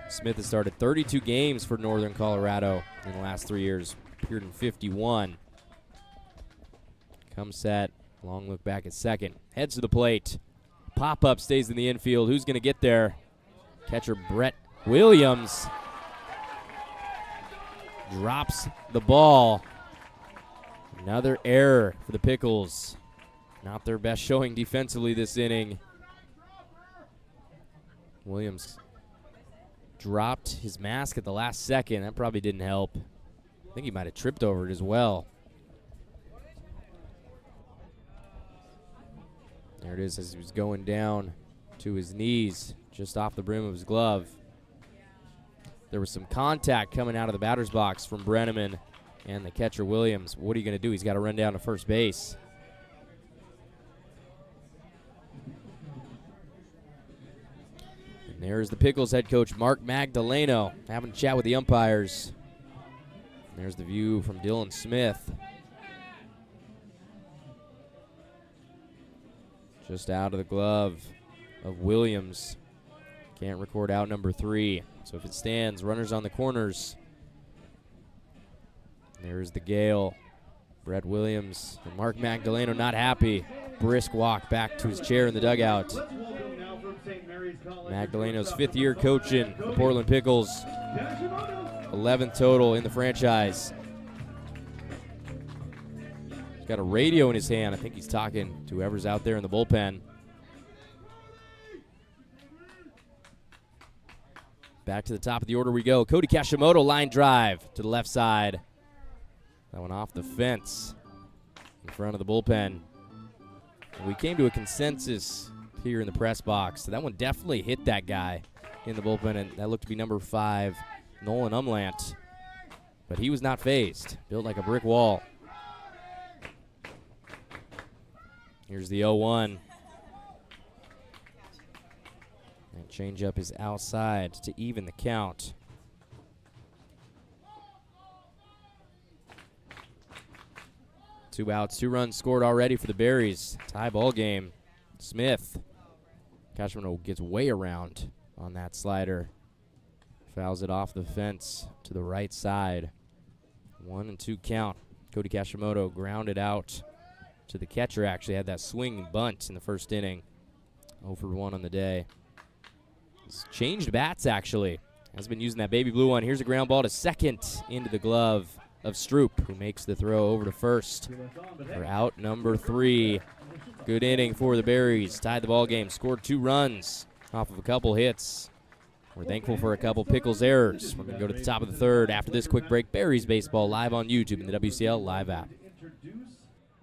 Smith has started 32 games for Northern Colorado in the last 3 years. Appeared in 51. Comes set. Long look back at second. Heads to the plate. Pop-up stays in the infield. Who's going to get there? Catcher Brett Williams drops the ball. Another error for the Pickles. Not their best showing defensively this inning. Williams dropped his mask at the last second. That probably didn't help. I think he might have tripped over it as well. There it is as he was going down to his knees, just off the brim of his glove. There was some contact coming out of the batter's box from Brenneman and the catcher Williams. What are you going to do? He's got to run down to first base. And there's the Pickles head coach, Mark Magdaleno, having a chat with the umpires. And there's the view from Dylan Smith. Just out of the glove of Williams. Can't record out number 3. So if it stands, runners on the corners. There's the Gale. Brett Williams and Mark Magdaleno not happy. Brisk walk back to his chair in the dugout. Magdaleno's 5th year coaching the Portland Pickles. 11th total in the franchise. He's got a radio in his hand. I think he's talking to whoever's out there in the bullpen. Back to the top of the order we go. Cody Kashimoto, line drive to the left side. That one off the fence in front of the bullpen. And we came to a consensus here in the press box. So that one definitely hit that guy in the bullpen, and that looked to be number 5, Nolan Umlant. But he was not phased. Built like a brick wall. Here's the 0-1. And changeup is outside to even the count. Two outs, 2 runs scored already for the Berries. Tie ball game. Smith. Cashman gets way around on that slider. Fouls it off the fence to the right side. 1-2 count. Cody Kashimoto grounded out to the catcher. Actually had that swing bunt in the first inning. 0 for 1 on the day. He's changed bats, actually. Has been using that baby blue one. Here's a ground ball to second into the glove of Stroop, who makes the throw over to first for out number 3. Good inning for the Berries. Tied the ball game. Scored 2 runs off of a couple hits. We're thankful for a couple Pickles errors. We're going to go to the top of the 3rd after this quick break. Berries baseball live on YouTube and the WCL live app.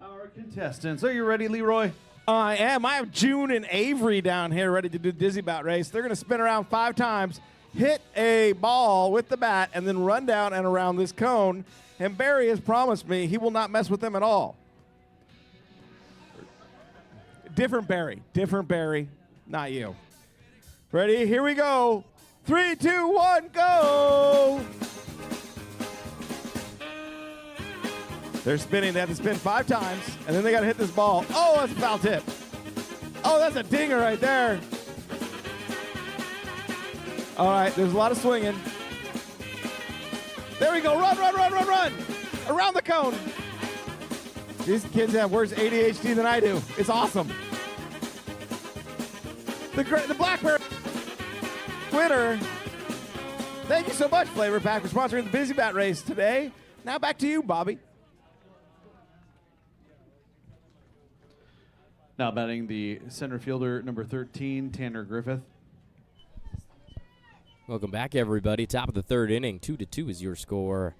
Our contestants. Are you ready, Leroy? I am. I have June and Avery down here ready to do the Dizzy Bout race. They're going to spin around 5 times. hit a ball with the bat and then run down and around this cone. And Barry has promised me he will not mess with them at all. Different Barry, not you. Ready? Here we go. 3, 2, 1, go! They're spinning. They have to spin 5 times, and then they got to hit this ball. Oh, that's a foul tip. Oh, that's a dinger right there. All right, there's a lot of swinging. There we go. Run. Around the cone. These kids have worse ADHD than I do. It's awesome. The Blackberry winner. Thank you so much, Flavor Pack, for sponsoring the Busy Bat race today. Now back to you, Bobby. Now batting the center fielder, number 13, Tanner Griffith. Welcome back, everybody. Top of the third inning. 2-2 is your score.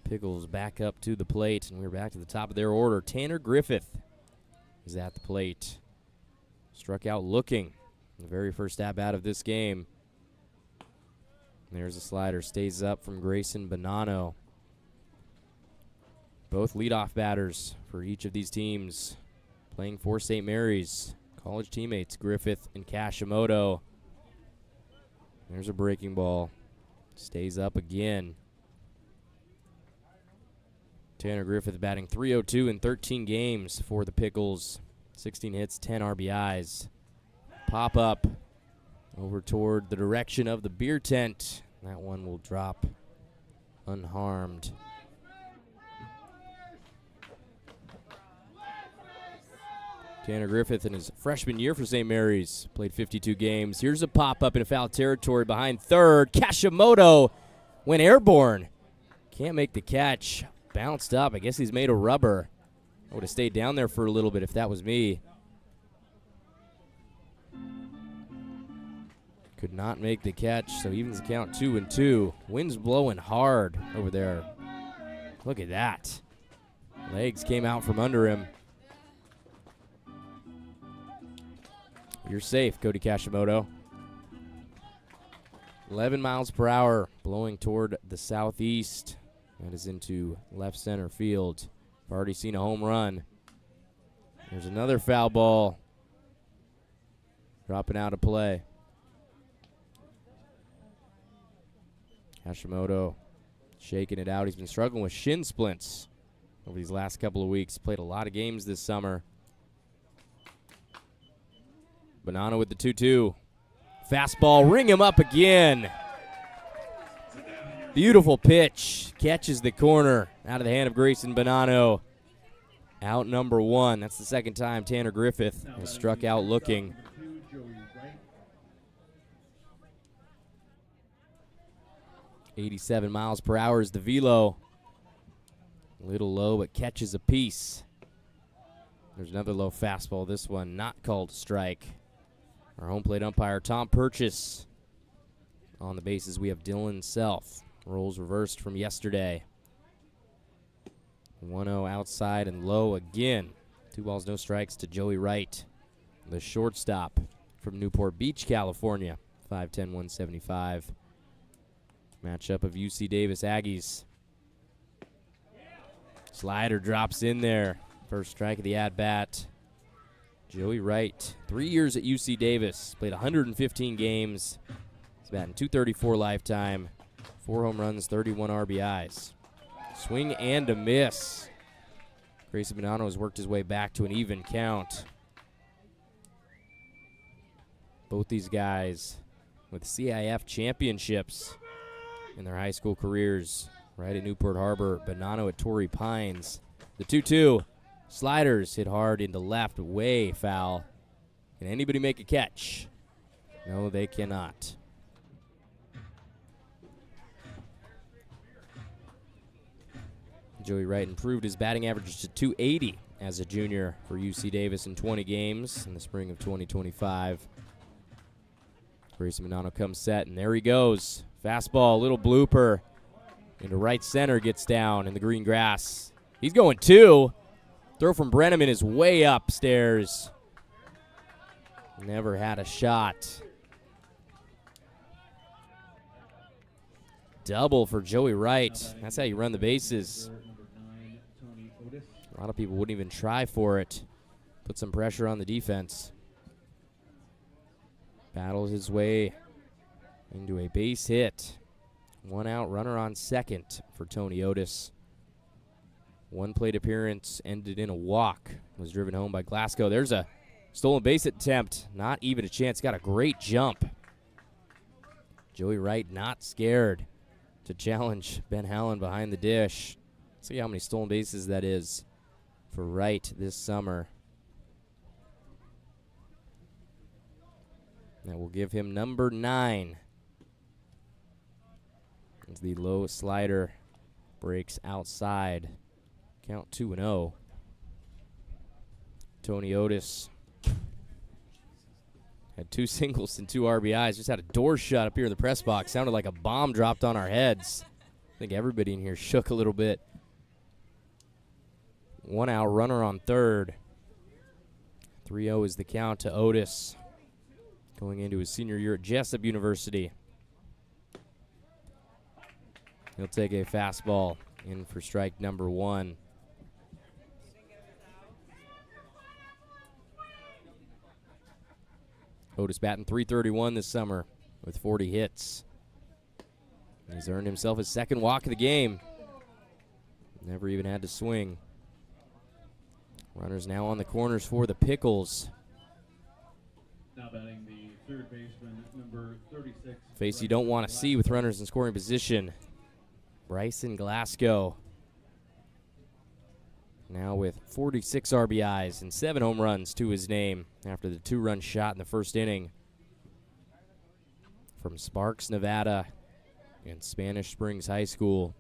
Pickles back up to the plate, and we're back to the top of their order. Tanner Griffith is at the plate. Struck out looking. The very first at-bat of this game. There's a slider. Stays up from Grayson Bonanno. Both leadoff batters for each of these teams. Playing for St. Mary's. College teammates Griffith and Kashimoto. There's a breaking ball. Stays up again. Tanner Griffith batting .302 in 13 games for the Pickles. 16 hits, 10 RBIs. Pop up over toward the direction of the beer tent. That one will drop unharmed. Tanner Griffith in his freshman year for St. Mary's played 52 games. Here's a pop-up in foul territory behind third. Kashimoto went airborne. Can't make the catch. Bounced up. I guess he's made of rubber. I would have stayed down there for a little bit if that was me. Could not make the catch, so evens the count 2-2. Wind's blowing hard over there. Look at that. Legs came out from under him. You're safe, Cody Kashimoto. 11 miles per hour, blowing toward the southeast. That is into left center field. I've already seen a home run. There's another foul ball. Dropping out of play. Kashimoto shaking it out. He's been struggling with shin splints over these last couple of weeks. Played a lot of games this summer. Bonanno with the 2-2. Fastball, ring him up again. Beautiful pitch. Catches the corner out of the hand of Grayson Bonanno. Out number 1. That's the second time Tanner Griffith has struck out looking. .87 miles per hour is the velo. A little low, but catches a piece. There's another low fastball. This one not called a strike. Our home plate umpire, Tom Purchase. On the bases, we have Dylan Self. Roles reversed from yesterday. 1-0 outside and low again. 2 balls, no strikes to Joey Wright, the shortstop from Newport Beach, California. 5'10", 175. Matchup of UC Davis Aggies. Slider drops in there. First strike of the at-bat. Joey Wright, 3 years at UC Davis. Played 115 games. He's batting .234 lifetime. 4 home runs, 31 RBIs. Swing and a miss. Grayson Bonanno has worked his way back to an even count. Both these guys with CIF championships in their high school careers. Right at Newport Harbor, Bonanno at Torrey Pines. The 2-2. Sliders hit hard into left, way foul. Can anybody make a catch? No, they cannot. Joey Wright improved his batting average to .280 as a junior for UC Davis in 20 games in the spring of 2025. Grayson Bonanno comes set, and there he goes. Fastball, little blooper into right center, gets down in the green grass. He's going 2. Throw from Brenneman is way upstairs. Never had a shot. double for Joey Wright. That's how you run the bases. A lot of people wouldn't even try for it. Put some pressure on the defense. Battles his way into a base hit. 1 out, runner on second for Tony Otis. 1 plate appearance ended in a walk. Was driven home by Glasgow. There's a stolen base attempt. Not even a chance. Got a great jump. Joey Wright not scared to challenge Ben Hallen behind the dish. See how many stolen bases that is for Wright this summer. That will give him number 9. As the low slider breaks outside. Count 2-0. Tony Otis had 2 singles and 2 RBIs. Just had a door shut up here in the press box. Sounded like a bomb dropped on our heads. I think everybody in here shook a little bit. 1 out, runner on third. 3-0 is the count to Otis. Going into his senior year at Jessup University. He'll take a fastball in for strike number 1. Otis batting .331 this summer with 40 hits. He's earned himself his 2nd walk of the game. Never even had to swing. Runners now on the corners for the Pickles. Now batting the 3rd baseman, number 36. Face you don't want to see with runners in scoring position. Bryson Glasgow. Now with 46 RBIs and 7 home runs to his name after the 2-run shot in the 1st inning from Sparks, Nevada and Spanish Springs High School.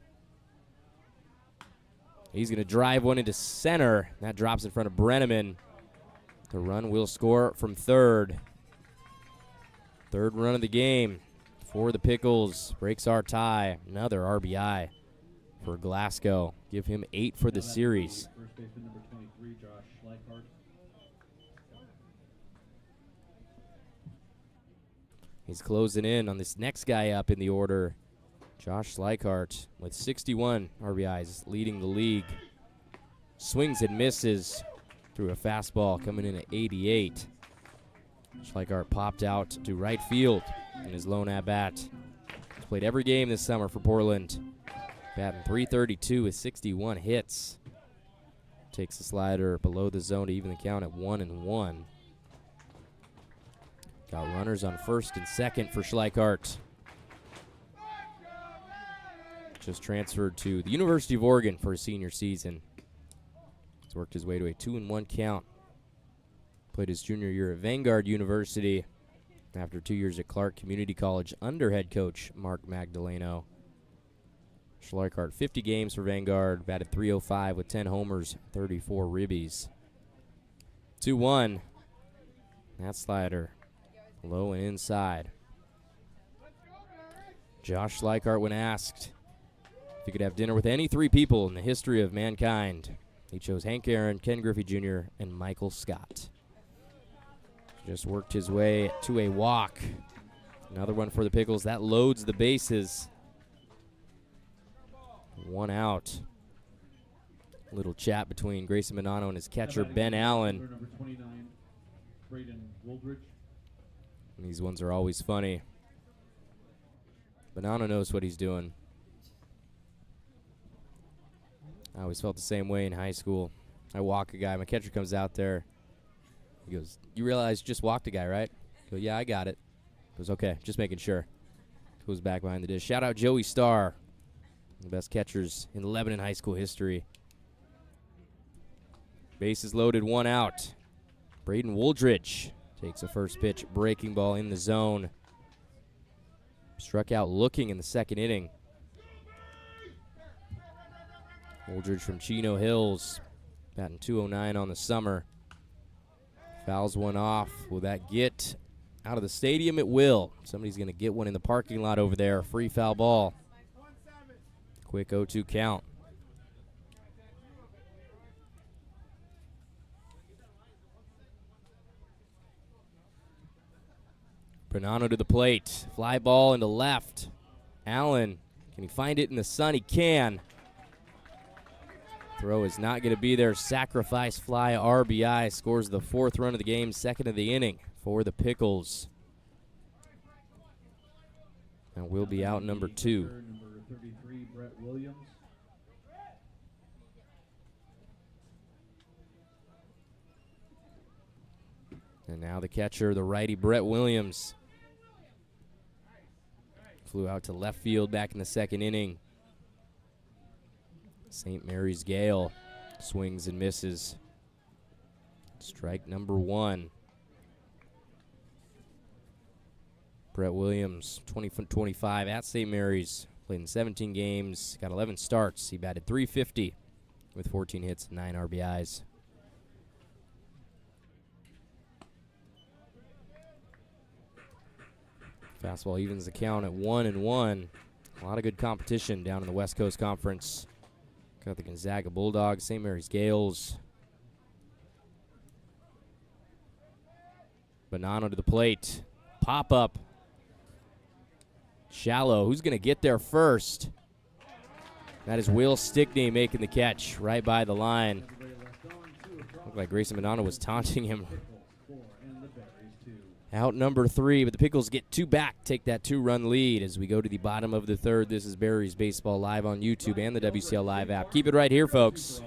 He's going to drive one into center. That drops in front of Brenneman. The run will score from third. 3rd run of the game for the Pickles. Breaks our tie. Another RBI for Glasgow. Give him 8 for the series. First baseman, number 23, Josh Schleichart. He's closing in on this next guy up in the order. Josh Schleichart with 61 RBIs, leading the league. Swings and misses through a fastball coming in at 88. Schleichart popped out to right field in his lone at-bat. He's played every game this summer for Portland. Batting .332 with 61 hits. Takes the slider below the zone to even the count at 1-1. Got runners on first and second for Schleichart. Just transferred to the University of Oregon for his senior season. He's worked his way to a 2-1 count. Played his junior year at Vanguard University after 2 years at Clark Community College under head coach Mark Magdaleno. Schleichart, 50 games for Vanguard, batted .305 with 10 homers, 34 ribbies. 2-1. That slider low and inside. Josh Schleichart, when asked if he could have dinner with any 3 people in the history of mankind, he chose Hank Aaron, Ken Griffey Jr., and Michael Scott. Just worked his way to a walk. Another one for the Pickles. That loads the bases. 1 out. Little chat between Grayson Bonanno and his catcher, Ben Allen. Number 29, Braden Woldridge. And these ones are always funny. Bonanno knows what he's doing. I always felt the same way in high school. I walk a guy, my catcher comes out there. He goes, "You realize you just walked a guy, right?" I go, "Yeah, I got it." He goes, "Okay, just making sure." Goes back behind the dish. Shout out Joey Starr, the best catchers in Lebanon high school history. Bases loaded, 1 out. Braden Woldridge takes a first pitch breaking ball in the zone. Struck out looking in the 2nd inning. Woldridge from Chino Hills, batting .209 on the summer. Fouls one off. Will that get out of the stadium? It will. Somebody's going to get one in the parking lot over there. Free foul ball. Quick 0-2 count. Bonanno to the plate. Fly ball into left. Allen Can he find it in the sun? He can. Throw is not going to be there. Sacrifice fly RBI. Scores the 4th run of the game, 2nd of the inning for the Pickles. And we'll be out number 2. Number 33, Brett Williams. And now the catcher, the righty Brett Williams. Flew out to left field back in the 2nd inning. St. Mary's Gale swings and misses. Strike number 1. Brett Williams, 20-25 at St. Mary's. Played in 17 games, got 11 starts. He batted .350 with 14 hits and 9 RBIs. Fastball evens the count at 1-1. A lot of good competition down in the West Coast Conference. Got the Gonzaga Bulldogs, St. Mary's Gales. Bonanno to the plate. Pop up. Shallow. Who's going to get there first? That is Will Stickney making the catch right by the line. Looked like Grayson Bonanno was taunting him. Out number 3, but the Pickles get 2 back, take that 2-run lead as we go to the bottom of the 3rd. This is Berries Baseball live on YouTube and the WCL Live app. Keep it right here, folks.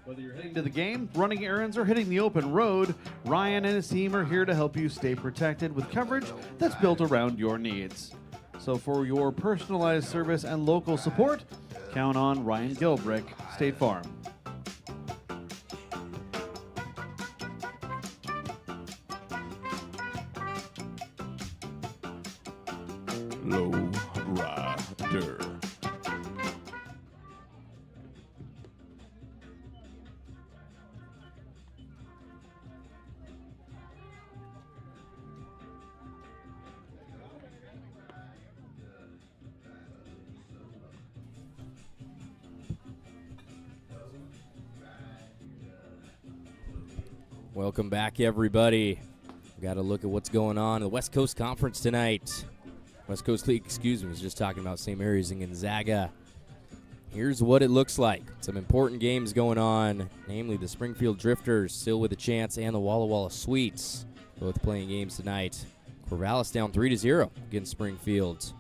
Whether you're heading to the game, running errands, or hitting the open road, Ryan and his team are here to help you stay protected with coverage that's built around your needs. So for your personalized service and local support, count on Ryan Gilbrick, State Farm. Low rider. Welcome back, everybody. Got to look at what's going on in the West Coast Conference tonight. West Coast League, was just talking about St. Mary's and Gonzaga. Here's what it looks like. Some important games going on, namely the Springfield Drifters still with a chance and the Walla Walla Sweets both playing games tonight. Corvallis down 3-0 against Springfield.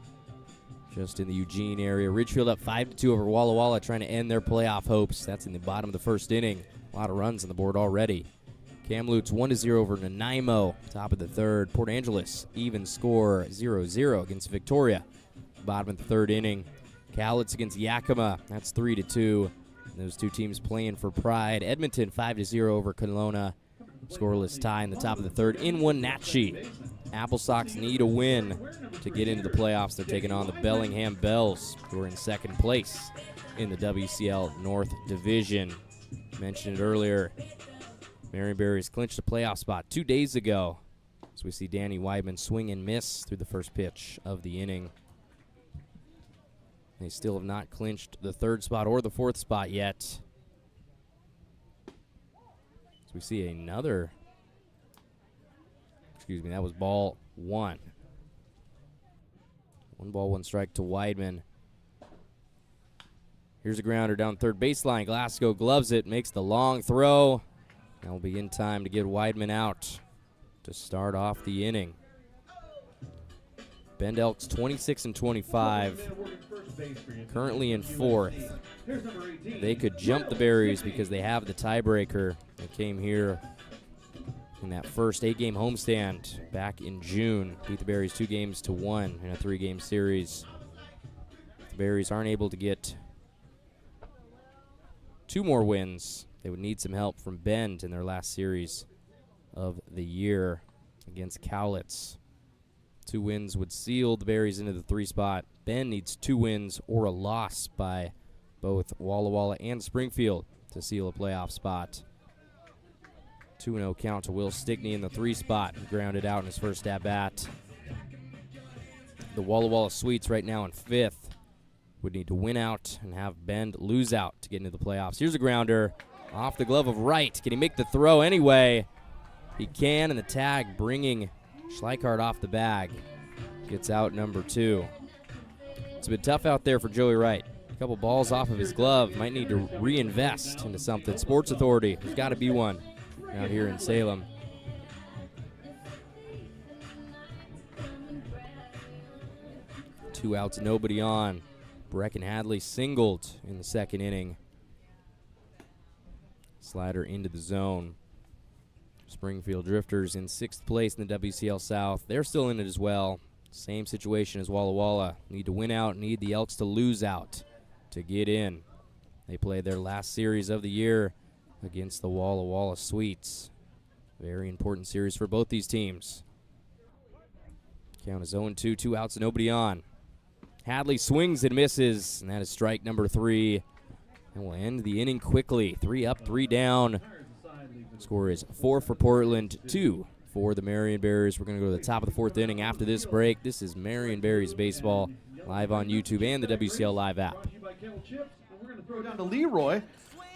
Just in the Eugene area. Ridgefield up 5-2 over Walla Walla, trying to end their playoff hopes. That's in the bottom of the 1st inning. A lot of runs on the board already. Kamloops 1-0 over Nanaimo, top of the 3rd. Port Angeles even score 0-0 against Victoria, bottom of the 3rd inning. Cowlitz against Yakima, that's 3-2. Those two teams playing for pride. Edmonton 5-0 over Kelowna, scoreless tie in the top of the 3rd. In Wenatchee, Apple Sox need a win to get into the playoffs. They're taking on the Bellingham Bells, who are in 2nd place in the WCL North Division. Mentioned it earlier. Marion Berries clinched a playoff spot 2 days ago. So we see Danny Weidman swing and miss through the first pitch of the inning. They still have not clinched the 3rd spot or the 4th spot yet. So we see another, that was ball 1. 1 ball, 1 strike to Weidman. Here's a grounder down 3rd baseline. Glasgow gloves it, makes the long throw. That'll be in time to get Weidman out to start off the inning. Bend Elks 26-25, currently in 4th. They could jump the Berries because they have the tiebreaker. They came here in that first 8-game homestand back in June. Beat the Berries 2-1 in a 3-game series. The Berries aren't able to get 2 more wins. They would need some help from Bend in their last series of the year against Cowlitz. 2 wins would seal the Berries into the 3 spot. Bend needs 2 wins or a loss by both Walla Walla and Springfield to seal a playoff spot. 2-0 count to Will Stickney in the 3 spot. He grounded out in his first at-bat. The Walla Walla Sweets right now in 5th would need to win out and have Bend lose out to get into the playoffs. Here's a grounder off the glove of Wright. Can he make the throw anyway? He can, and the tag bringing Schleichhardt off the bag. Gets out number 2. It's been tough out there for Joey Wright. A couple balls off of his glove. Might need to reinvest into something. Sports Authority, there's got to be one out here in Salem. Two outs, nobody on. Brecken Hadley singled in the second inning. Slider into the zone. Springfield Drifters in 6th place in the WCL South. They're still in it as well. Same situation as Walla Walla. Need to win out, need the Elks to lose out to get in. They played their last series of the year against the Walla Walla Sweets. Very important series for both these teams. Count is 0-2, 2 outs, nobody on. Hadley swings and misses, and that is strike number 3. And we'll end the inning quickly. 3 up, 3 down. Score is 4 for Portland, 2 for the Marion Berries. We're going to go to the top of the 4th inning after this break. This is Marion Berries Baseball, live on YouTube and the WCL Live app. We're going to throw it down to Leroy,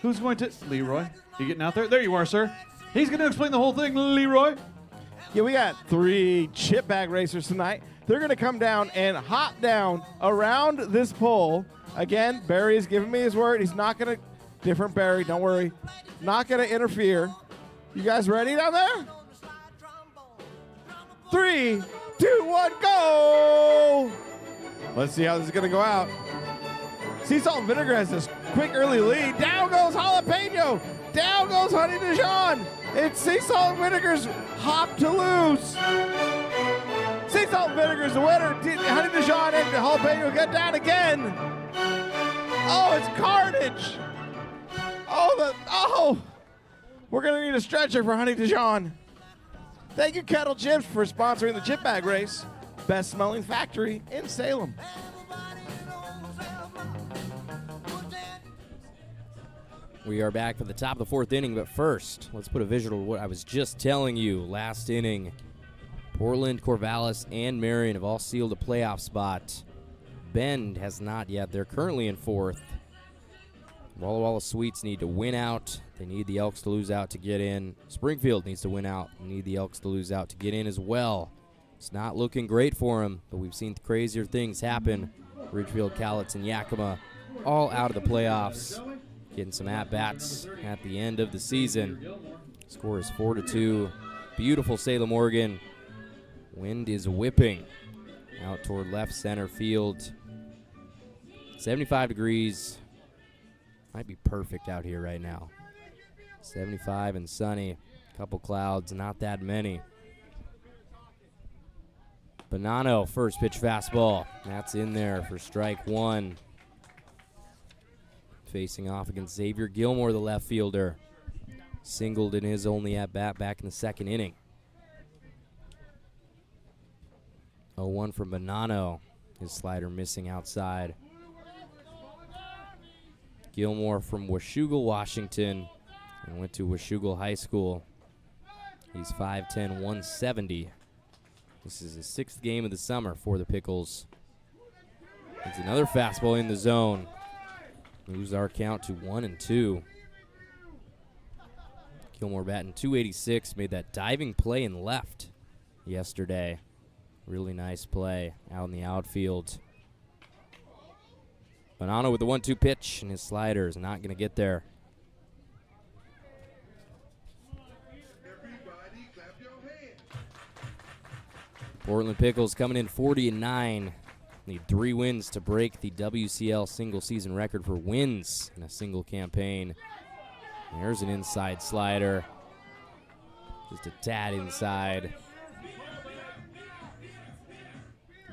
who's going to... Leroy, you getting out there? There you are, sir. He's going to explain the whole thing, Leroy. Yeah, we got 3 chip bag racers tonight. They're going to come down and hop down around this pole. Again, Barry's giving me his word. He's not going to... Different Barry, don't worry. Not going to interfere. You guys ready down there? 3, 2, 1, go! Let's see how this is going to go out. Sea Salt and Vinegar has this quick early lead. Down goes Jalapeno. Down goes Honey Dijon. It's Sea Salt and Vinegar's hop to lose. Sea Salt and Vinegar's the winner. Honey Dijon and Jalapeno get down again. Oh, it's carnage. We're going to need a stretcher for Honey Dijon. Thank you, Kettle Chips, for sponsoring the chip bag race. Best smelling factory in Salem. We are back for the top of the 4th inning, but first, let's put a visual to what I was just telling you. Last inning, Portland, Corvallis, and Marion have all sealed a playoff spot. Bend has not yet. They're currently in 4th. Walla Walla Sweets need to win out. They need the Elks to lose out to get in. Springfield needs to win out. They need the Elks to lose out to get in as well. It's not looking great for them, but we've seen crazier things happen. Ridgefield, Cowlitz, and Yakima all out of the playoffs. Getting some at-bats at the end of the season. Score is 4-2. Beautiful Salem, Oregon. Wind is whipping out toward left center field. 75 degrees. Might be perfect out here right now. 75 and sunny. Couple clouds, not that many. Bonanno, first pitch fastball. That's in there for strike 1. Facing off against Xavier Gilmore, the left fielder. Singled in his only at-bat back in the 2nd inning. 0-1 from Bonanno. His slider missing outside. Gilmore from Washougal, Washington, and went to Washougal High School. He's 5'10", 170. This is his 6th game of the summer for the Pickles. It's another fastball in the zone. Moves our count to 1-2. Gilmore batting .286, made that diving play in left yesterday. Really nice play out in the outfield. Bonanno with the 1-2 pitch, and his slider is not going to get there. Portland Pickles coming in 40-9. Need 3 wins to break the WCL single-season record for wins in a single campaign. There's an inside slider. Just a tad inside.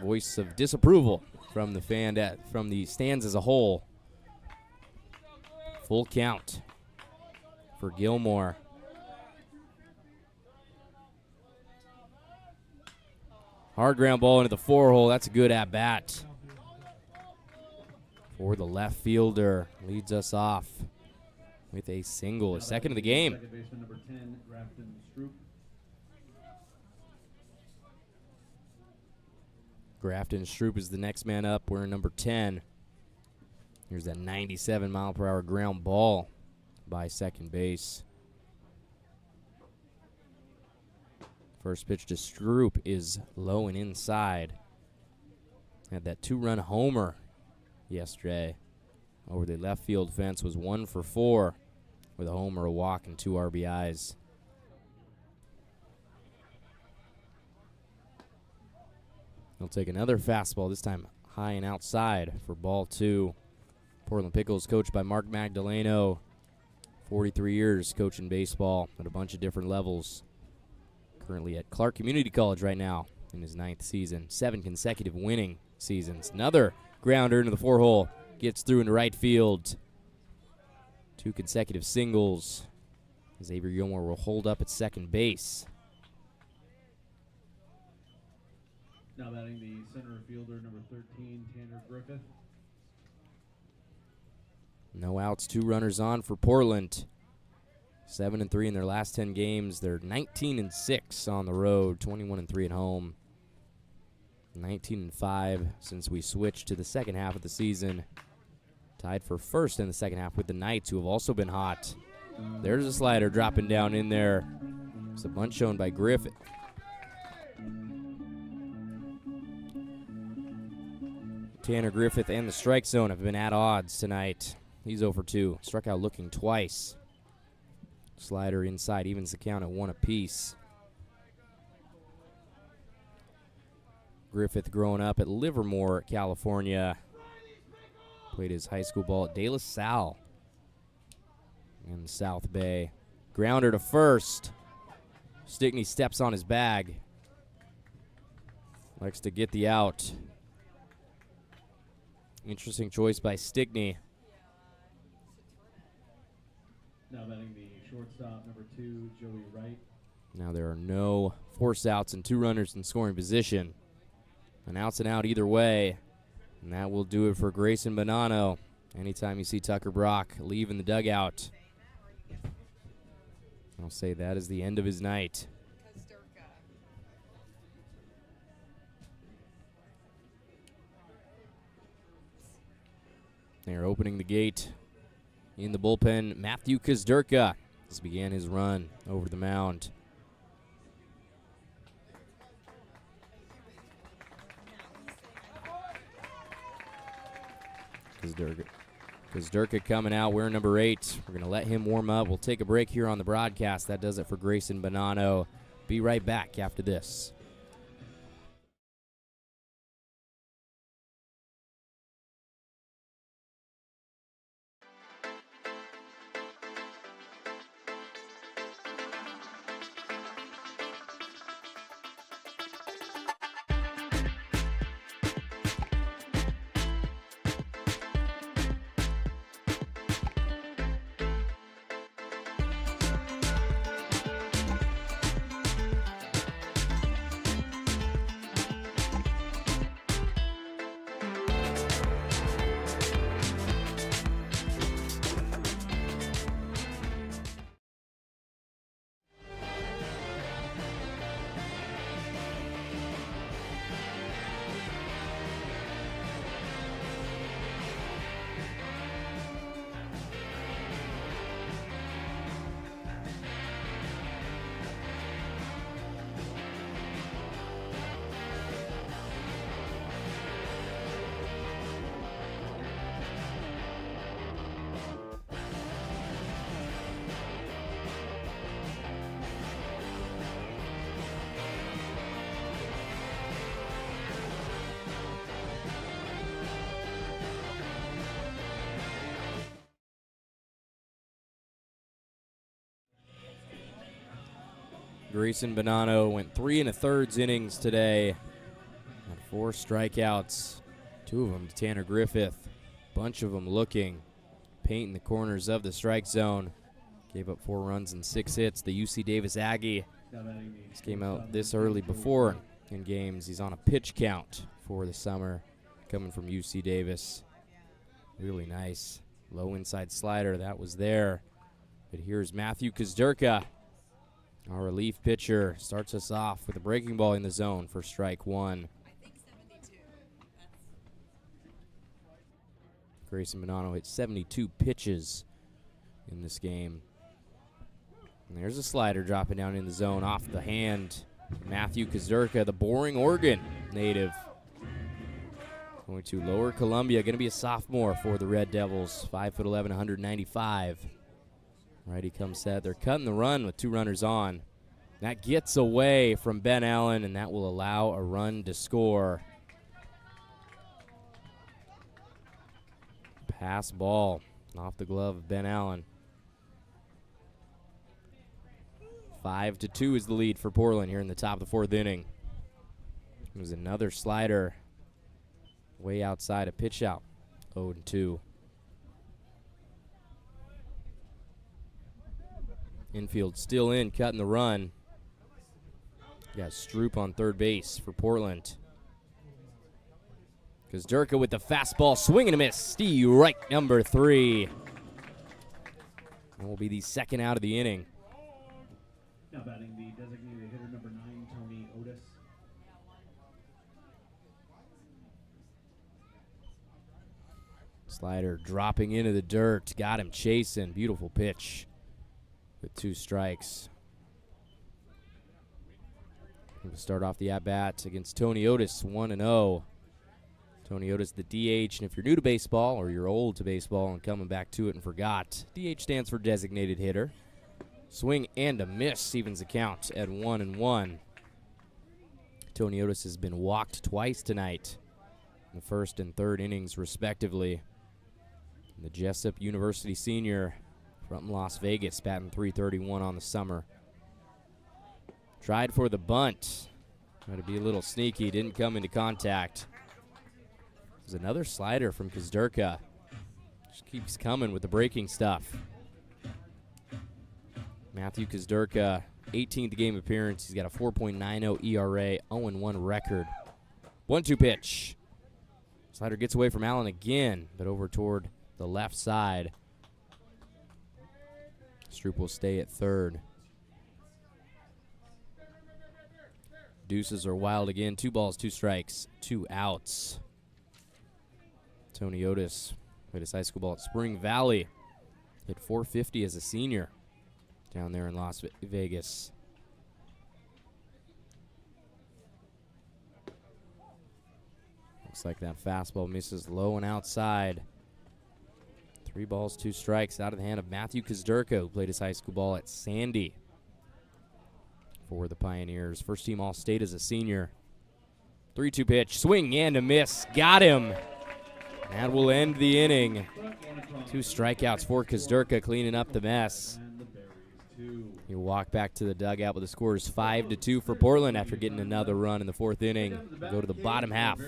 Voice of disapproval from the from the stands as a whole. Full count for Gilmore. Hard ground ball into the 4-hole. That's a good at-bat for the left fielder. Leads us off with a single, his 2nd of the game. Second baseman number 10, Grafton Stroop. Grafton Stroop is the next man up. We're in number 10. Here's that 97-mile-per-hour ground ball by second base. First pitch to Stroop is low and inside. Had that 2-run homer yesterday over the left field fence, was 1 for 4 with a homer, a walk, and 2 RBIs. He'll take another fastball, this time high and outside for ball 2. Portland Pickles, coached by Mark Magdaleno. 43 years coaching baseball at a bunch of different levels. Currently at Clark Community College right now in his 9th season. 7 consecutive winning seasons. Another grounder into the 4-hole. Gets through into right field. 2 consecutive singles. Xavier Gilmore will hold up at second base. Now batting the center fielder, number 13, Tanner Griffith. No outs, 2 runners on for Portland. 7-3 in their last 10 games. They're 19-6 on the road, 21-3 at home. 19-5 since we switched to the second half of the season. Tied for first in the second half with the Knights, who have also been hot. There's a slider dropping down in there. It's a bunt shown by Griffith. Tanner Griffith and the strike zone have been at odds tonight. He's 0 for 2. Struck out looking twice. Slider inside, evens the count at 1 apiece. Griffith growing up at Livermore, California. Played his high school ball at De La Salle in South Bay. Grounder to first. Stickney steps on his bag. Likes to get the out. Interesting choice by Stickney. Now batting the shortstop, number 2, Joey Wright. Now there are no force outs and 2 runners in scoring position. An outs and out either way. And that will do it for Grayson Bonanno. Anytime you see Tucker Brock leaving the dugout, I'll say that is the end of his night. They're opening the gate in the bullpen. Matthew Kazdurka has began his run over the mound. Kazdurka coming out wearing number 8. We're going to let him warm up. We'll take a break here on the broadcast. That does it for Grayson Bonanno. Be right back after this. Grayson Bonanno went 3 1/3 innings today. Had 4 strikeouts, 2 of them to Tanner Griffith. Bunch of them looking, painting the corners of the strike zone. Gave up 4 runs and 6 hits. The UC Davis Aggie just came out this early before in games. He's on a pitch count for the summer, coming from UC Davis. Really nice low inside slider that was there. But here's Matthew Kazdurka. Our relief pitcher starts us off with a breaking ball in the zone for strike 1. Grayson Bonanno hit 72 pitches in this game. And there's a slider dropping down in the zone off the hand. Matthew Kazdurka, the Boring, Oregon native. Going to Lower Columbia, going to be a sophomore for the Red Devils. 5'11", 195. Righty comes set. They're cutting the run with 2 runners on. That gets away from Ben Allen, and that will allow a run to score. Pass ball off the glove of Ben Allen. 5-2 is the lead for Portland here in the top of the 4th inning. There's another slider way outside, a pitch out. 0-2. Infield still in, cutting the run. You got Stroop on third base for Portland. Kuzdurka with the fastball, swing and a miss. Steve Wright, number 3. That will be the second out of the inning. Now batting the designated hitter, number 9, Tony Otis. Slider dropping into the dirt. Got him chasing. Beautiful pitch with 2 strikes. We'll start off the at-bat against Tony Otis, 1-0. Tony Otis, the DH, and if you're new to baseball or you're old to baseball and coming back to it and forgot, DH stands for designated hitter. Swing and a miss evens the count at 1-1. Tony Otis has been walked twice tonight in the 1st and 3rd innings, respectively. The Jessup University senior from Las Vegas, batting .331 on the summer. Tried for the bunt. Tried to be a little sneaky, didn't come into contact. There's another slider from Kuzdurka. Just keeps coming with the breaking stuff. Matthew Kuzdurka, 18th game appearance. He's got a 4.90 ERA, 0-1 record. 1-2 pitch. Slider gets away from Allen again, but over toward the left side. Stroop will stay at third. Deuces are wild again. 2 balls, 2 strikes, 2 outs. Tony Otis played his high school ball at Spring Valley. Hit .450 as a senior down there in Las Vegas. Looks like that fastball misses low and outside. 3 balls, 2 strikes out of the hand of Matthew Kuzdurka, who played his high school ball at Sandy for the Pioneers. First team All-State as a senior. 3-2 pitch, swing and a miss. Got him. That will end the inning. 2 strikeouts for Kuzdurka, cleaning up the mess. He'll walk back to the dugout, but the score is 5-2 for Portland after getting another run in the 4th inning. We'll go to the bottom half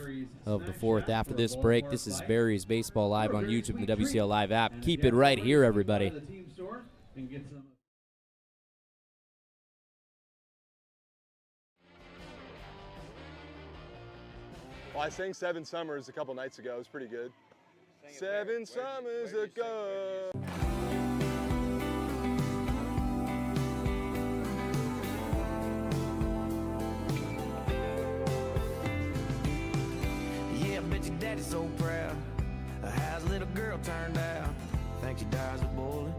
of the 4th after this break. This is Berries Baseball live on YouTube and the WCL Live app. Keep it right here, everybody. Well, I sang 7 Summers a couple nights ago. It was pretty good. 7 summers ago. Yeah, I bet your daddy's so proud of how his little girl turned out. Think she dies of boiling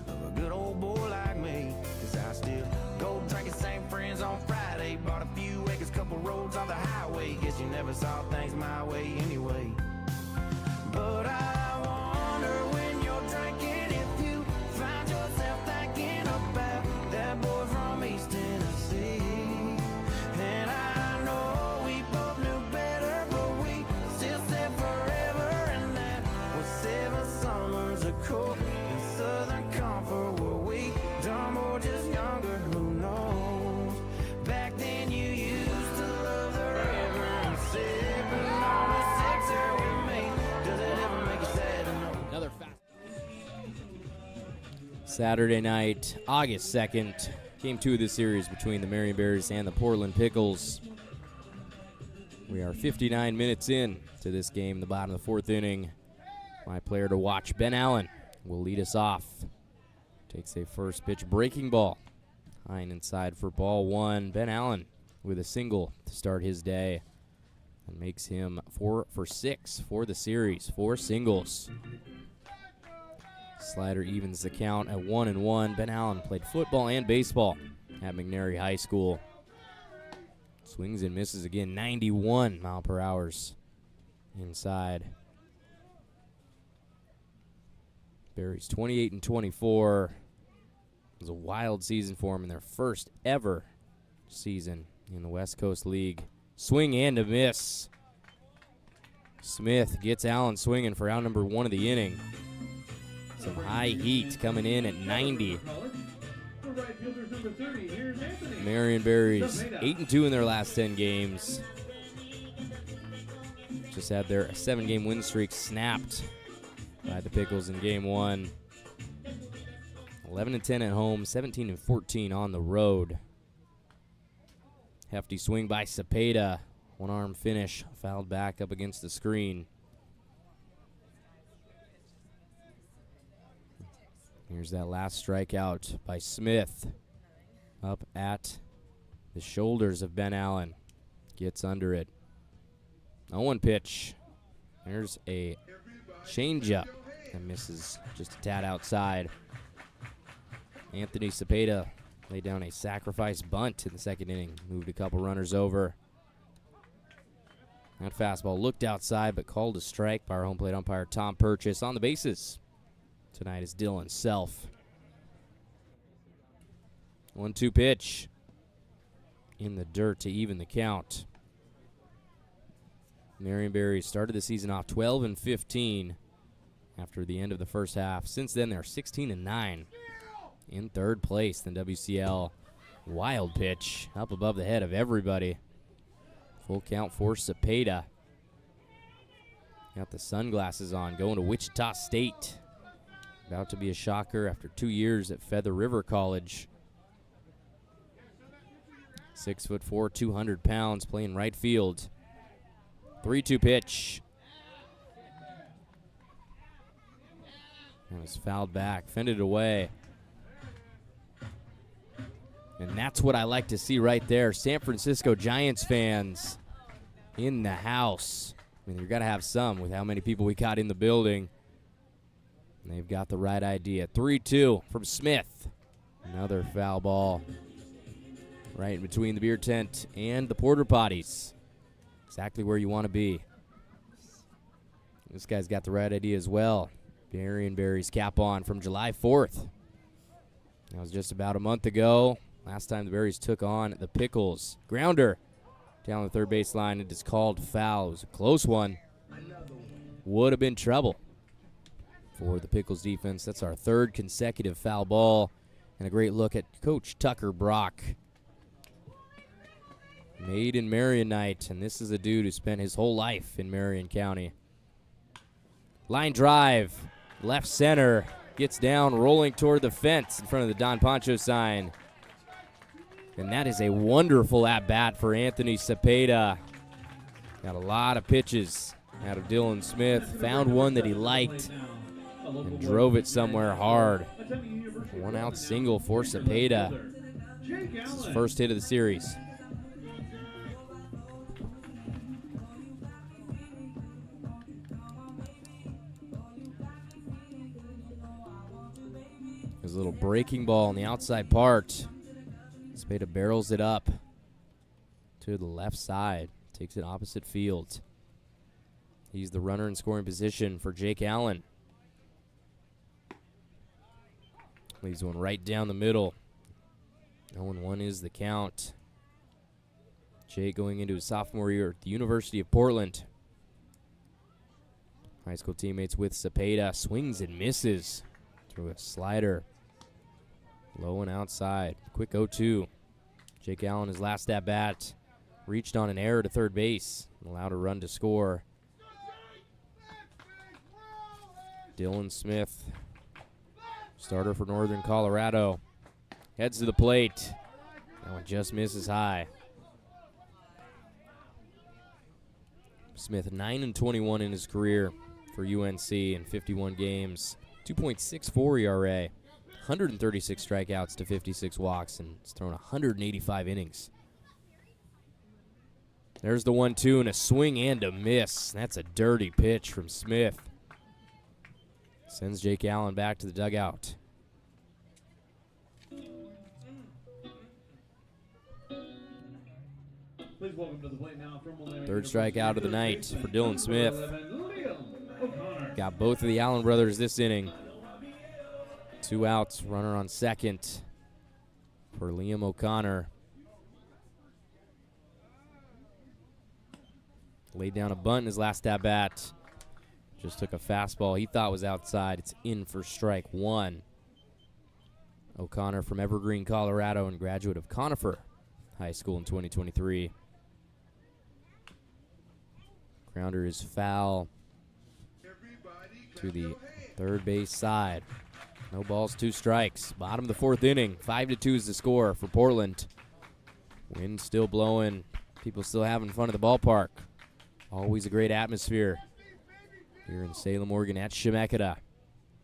of a good old boy like me. 'Cause I still go drinking, same friends on Friday. Bought a few acres, couple roads on the highway. Guess you never saw things my way anyway. But I wonder when you're drinking if you find yourself thinking about that boy from East Tennessee. And I know we both knew better, but we still said forever. And that was 7 summers ago in Southern Comfort, where we dumb or just younger, who knows? Back then you used to love the river and sipping on a sixer with me. Does it ever make you sad to know? Another Saturday night, August 2nd, game 2 of the series between the Marion Berries and the Portland Pickles. We are 59 minutes in to this game, the bottom of the 4th inning. My player to watch, Ben Allen, will lead us off. Takes a first pitch breaking ball. High and inside for ball 1. Ben Allen with a single to start his day. And makes him 4 for 6 for the series. 4 singles. Slider evens the count at 1-1. Ben Allen played football and baseball at McNary High School. Swings and misses again, 91 mile per hour inside. Berries 28-24. It was a wild season for them in their first ever season in the West Coast League. Swing and a miss. Smith gets Allen swinging for out number 1 of the inning. Some high heat coming in at 90. Marion Berries 8-2 in their last 10 games. Just had their 7-game win streak snapped by the Pickles in game 1. 11-10 at home, 17-14 on the road. Hefty swing by Cepeda. One-arm finish, fouled back up against the screen. Here's that last strikeout by Smith. Up at the shoulders of Ben Allen. Gets under it. 0-1 pitch. There's a changeup that misses just a tad outside. Anthony Cepeda laid down a sacrifice bunt in the second inning. Moved a couple runners over. That fastball looked outside but called a strike by our home plate umpire Tom Purchase. On the bases tonight is Dylan Self. 1-2 pitch in the dirt to even the count. Marion Berries started the season off 12-15 after the end of the first half. Since then, they're 16-9 in third place in WCL. Wild pitch up above the head of everybody. Full count for Cepeda. Got the sunglasses on, going to Wichita State. About to be a shocker after 2 years at Feather River College. 6'4", 200 pounds, playing right field. 3-2 pitch. And was fouled back, fended away. And that's what I like to see right there. San Francisco Giants fans in the house. I mean, you've got to have some with how many people we got in the building. And they've got the right idea. 3-2 from Smith. Another foul ball right in between the beer tent and the porta potties. Exactly where you want to be. This guy's got the right idea as well. Marion Berries cap on from July 4th. That was just about a month ago. Last time the Berries took on the Pickles. Grounder down the third base line. It is called foul. It was a close one. Would have been trouble for the Pickles defense. That's our third consecutive foul ball. And a great look at Coach Tucker Brock. Made in Marion Night, and this is a dude who spent his whole life in Marion County. Line drive, left center, gets down, rolling toward the fence in front of the Don Pancho sign. And that is a wonderful at-bat for Anthony Cepeda. Got a lot of pitches out of Dylan Smith. Found one that he liked and drove it somewhere hard. 1-out single for Cepeda. It's his first hit of the series. There's a little breaking ball on the outside part. Cepeda barrels it up to the left side. Takes it opposite field. He's the runner in scoring position for Jake Allen. Leaves one right down the middle. 0-1 is the count. Jake going into his sophomore year at the University of Portland. High school teammates with Cepeda. Swings and misses through a slider. Low and outside. Quick 0-2. Jake Allen, his last at bat, reached on an error to third base and allowed a run to score. Dylan Smith, starter for Northern Colorado, heads to the plate. That one just misses high. Smith 9-21 in his career for UNC in 51 games. 2.64 ERA. 136 strikeouts to 56 walks, and he's thrown 185 innings. There's the 1-2 and a swing and a miss. That's a dirty pitch from Smith. Sends Jake Allen back to the dugout. Please Third strikeout of the night for Dylan Smith. Got both of the Allen brothers this inning. 2 outs, runner on second for Liam O'Connor. Laid down a bunt in his last at-bat. Just took a fastball he thought was outside. It's in for strike one. O'Connor from Evergreen, Colorado, and graduate of Conifer High School in 2023. Grounder is foul to the third base side. No balls, 2 strikes. Bottom of the 4th inning. 5-2 is the score for Portland. Wind still blowing. People still having fun at the ballpark. Always a great atmosphere here in Salem, Oregon at Chemeketa.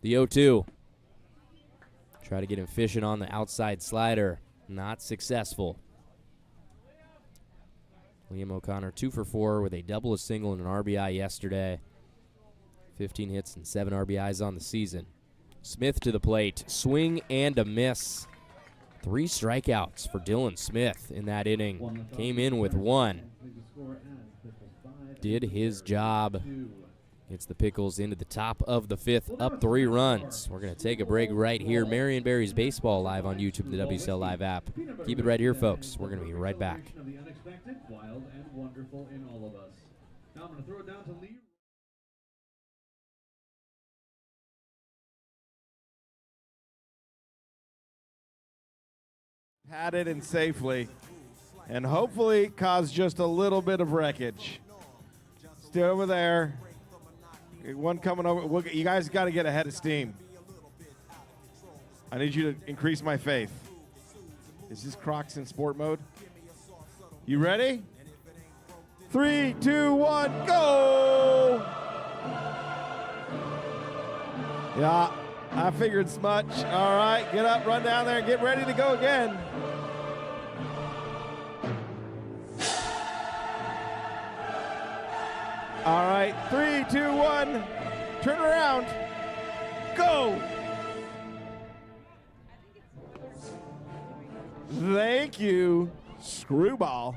The 0-2. Try to get him fishing on the outside slider. Not successful. Liam O'Connor 2 for 4 with a double, a single, and an RBI yesterday. 15 hits and 7 RBIs on the season. Smith to the plate. Swing and a miss. 3 strikeouts for Dylan Smith in that inning. Came in with 1. Did his job. Gets the Pickles into the top of the 5th, up 3 runs. We're going to take a break right here. Marion Berries Baseball live on YouTube, the WCL Live app. Keep it right here, folks. We're going to be right back. The unexpected, wild, and wonderful in all of us. Now I'm going to throw it down to Lee. Had it in safely, and hopefully cause just a little bit of wreckage. Stay over there. One coming over. You guys got to get ahead of steam. I need you to increase my faith. Is this Crocs in sport mode? You ready? 3, 2, 1, go! Yeah, I figured as much. All right, get up, run down there, and get ready to go again. All right, 3, 2, 1, turn around, go! Thank you, screwball.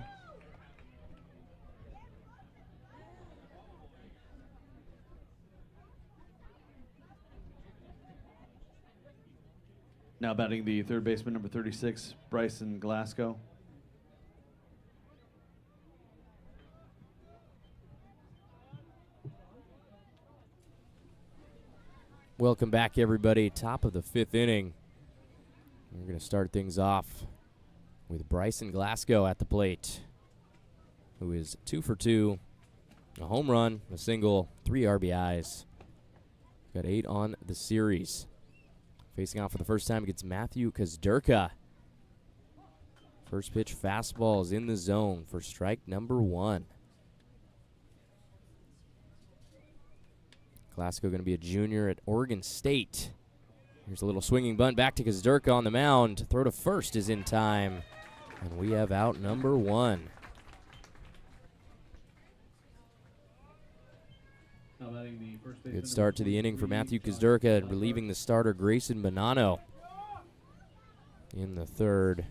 Now batting the third baseman, number 36, Bryson Glasgow. Welcome back, everybody. Top of the 5th inning. We're going to start things off with Bryson Glasgow at the plate, who is 2 for 2, a home run, a single, 3 RBIs. Got 8 on the series. Facing off for the first time against Matthew Kazdurka. First pitch fastball is in the zone for strike number 1. Glasgow going to be a junior at Oregon State. Here's a little swinging bunt back to Kazdurka on the mound. Throw to first is in time. And we have out number 1. Good start to the inning for Matthew Kazdurka, relieving the starter Grayson Bonanno in the 3rd.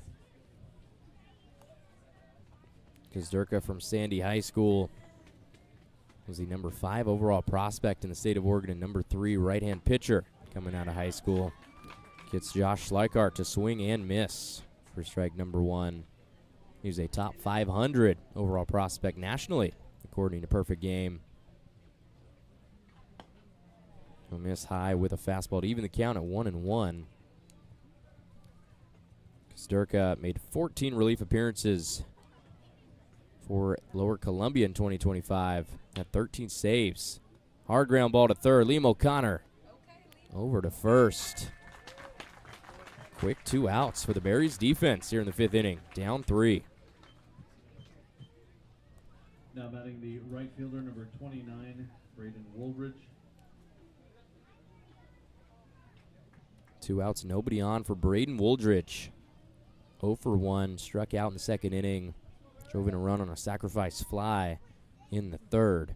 Kazdurka from Sandy High School was the number 5 overall prospect in the state of Oregon and number 3 right-hand pitcher coming out of high school. Gets Josh Schleichart to swing and miss for strike number 1. He's a top 500 overall prospect nationally, according to Perfect Game. A miss high with a fastball to even the count at 1-1. Kazdurka made 14 relief appearances for Lower Columbia in 2025. Had 13 saves. Hard ground ball to third. Liam O'Connor over to first. Quick 2 outs for the Berries defense here in the 5th inning. Down 3. Now batting the right fielder, number 29, Braden Woolridge. 2 outs, nobody on for Braden Woolridge. 0 for 1, struck out in the 2nd inning. Drove in a run on a sacrifice fly in the 3rd.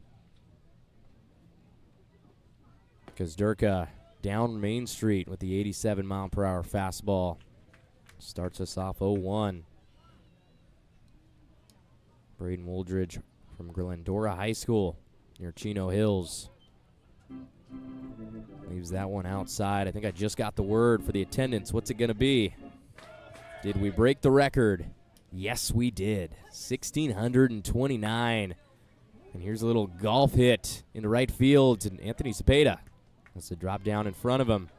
Kazdurka down Main Street with the 87-mile-per-hour fastball. Starts us off 0-1. Braden Wooldridge from Glendora High School near Chino Hills. Leaves that one outside. I think I just got the word for the attendance. What's it going to be? Did we break the record? Yes, we did. 1,629. And here's a little golf hit into right field, and Anthony Cepeda has to drop down in front of him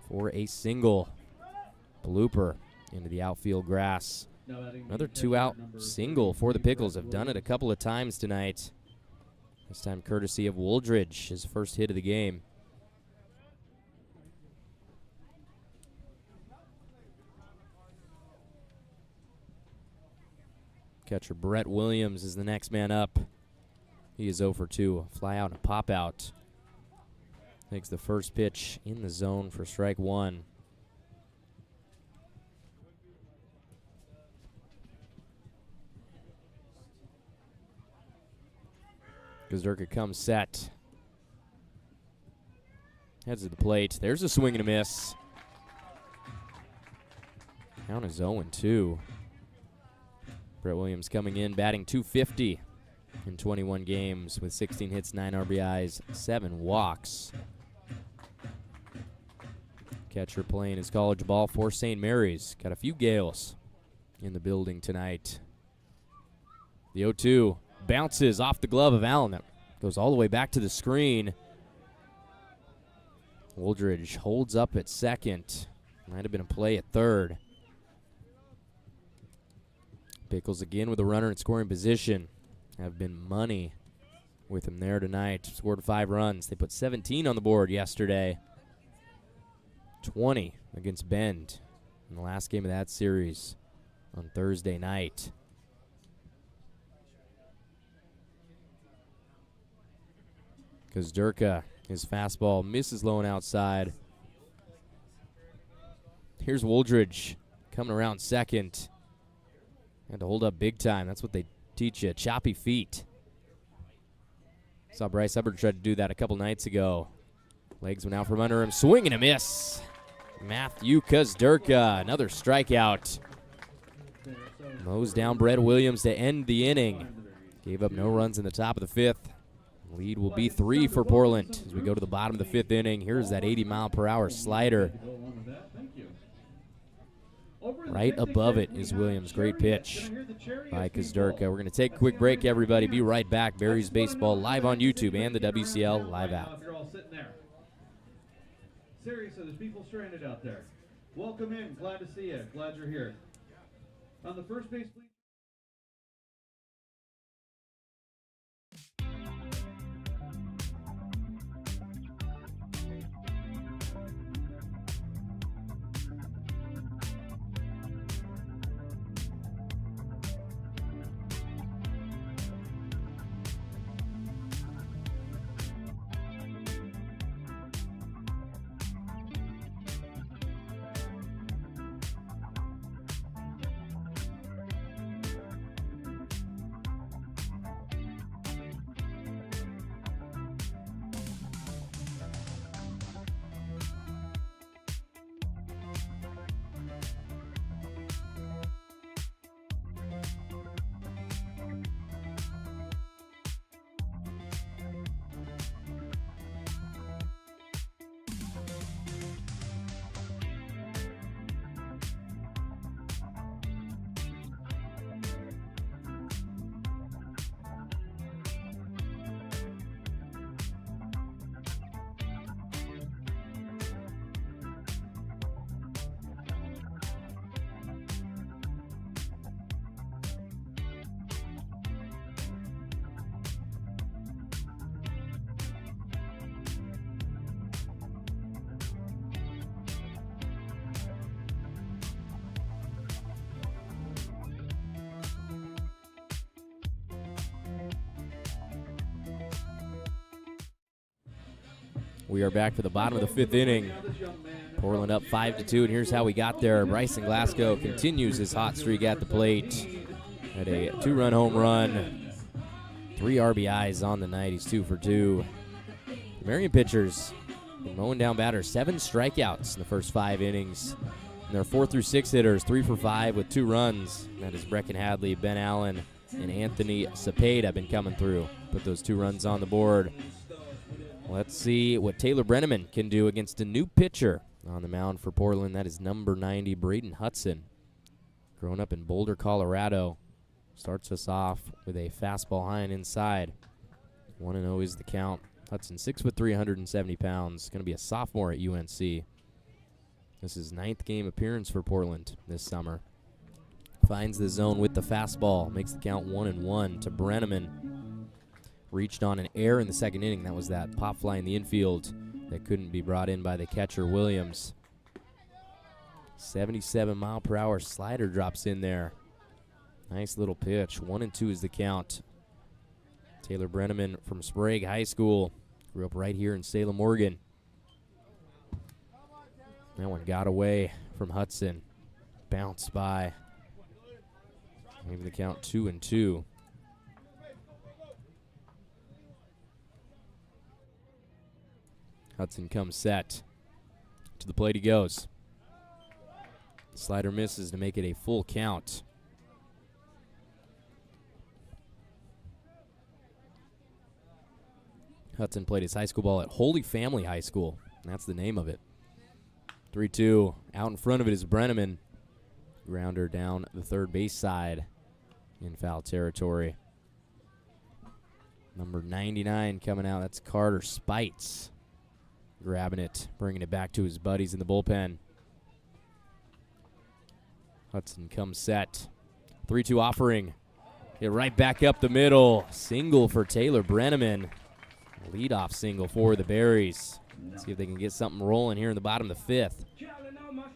for a single. Blooper into the outfield grass. Another two-out single for the Pickles. Have done it a couple of times tonight. This time courtesy of Wooldridge, his first hit of the game. Catcher Brett Williams is the next man up. He is 0 for 2. Fly out and pop out. Takes the first pitch in the zone for strike one. Gazurka comes set. Heads to the plate. There's a swing and a miss. Count is 0-2. Brett Williams coming in, batting .250 in 21 games with 16 hits, 9 RBIs, 7 walks. Catcher playing his college ball for St. Mary's. Got a few Gales in the building tonight. The 0-2 bounces off the glove of Allen. That goes all the way back to the screen. Wooldridge holds up at second. Might have been a play at third. Pickles again with a runner in scoring position. Have been money with him there tonight. Scored 5 runs. They put 17 on the board yesterday. 20 against Bend in the last game of that series on Thursday night. Kazdurka, his fastball misses low and outside. Here's Wooldridge coming around second. Had to hold up big time. That's what they teach you, choppy feet. Saw Bryce Hubbard try to do that a couple nights ago. Legs went out from under him. Swing and a miss. Matthew Kazdurka, another strikeout. Mows down Brett Williams to end the inning. Gave up no runs in the top of the 5th. Lead will be 3 for Portland as we go to the bottom of the 5th inning. Here's that 80-mile-per-hour slider. Right above it is Williams. Great pitch by Kazdurka. We're going to take a quick break, everybody. Be right back. Berries Baseball live on YouTube and the WCL live app. You're all sitting there. Seriously, there's people stranded out there. Welcome in. Glad to see you. Glad you're here. On the first base, please. We are back for the bottom of the 5th inning. Portland up 5-2, and here's how we got there. Bryson Glasgow continues his hot streak at the plate. Had a 2-run home run, 3 RBIs on the night. He's 2 for 2. The Marion pitchers been mowing down batters. 7 strikeouts in the first 5 innings. And their 4 through 6 hitters, 3 for 5 with 2 runs. That is Brecken Hadley, Ben Allen, and Anthony Cepeda been coming through. Put those 2 runs on the board. Let's see what Taylor Brenneman can do against a new pitcher on the mound for Portland. That is number 90, Braden Hudson. Growing up in Boulder, Colorado. Starts us off with a fastball high and inside. 1-0 is the count. Hudson, 6'3", 170 pounds. Going to be a sophomore at UNC. This is 9th game appearance for Portland this summer. Finds the zone with the fastball. Makes the count 1-1 to Brenneman. Reached on an error in the second inning. That was that pop fly in the infield that couldn't be brought in by the catcher, Williams. 77-mile-per-hour slider drops in there. Nice little pitch. 1-2 is the count. Taylor Brenneman from Sprague High School. Grew up right here in Salem, Oregon. That one got away from Hudson. Bounced by. Maybe the count 2-2. Hudson comes set. To the plate he goes. Slider misses to make it a full count. Hudson played his high school ball at Holy Family High School. That's the name of it. 3-2. Out in front of it is Brenneman. Grounder down the third base side in foul territory. Number 99 coming out. That's Carter Spites. Grabbing it, bringing it back to his buddies in the bullpen. Hudson comes set. 3-2 offering. Get right back up the middle. Single for Taylor Brenneman. Leadoff single for the Berries. Let's see if they can get something rolling here in the bottom of the 5th.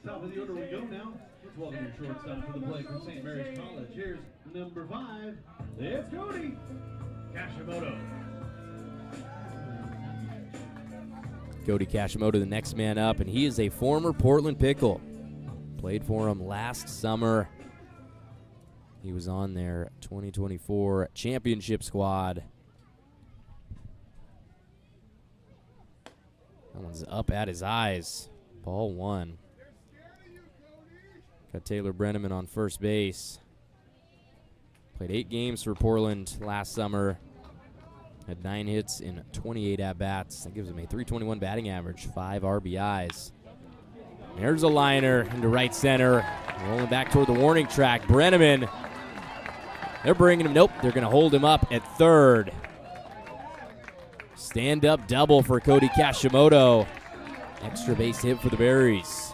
Top of the order we go now. Let's welcome your shortstop to the plate from St. Mary's College. Here's number 5. It's Cody Kashimoto. Cody Kashimoto, the next man up, and he is a former Portland Pickle. Played for him last summer. He was on their 2024 championship squad. That one's up at his eyes. Ball 1. Got Taylor Brenneman on first base. Played 8 games for Portland last summer. Had 9 hits in 28 at-bats. That gives him a .321 batting average, 5 RBIs. There's a liner into right center. Rolling back toward the warning track. Brenneman. They're bringing him. Nope, they're going to hold him up at third. Stand-up double for Cody Kashimoto. Extra base hit for the Berries.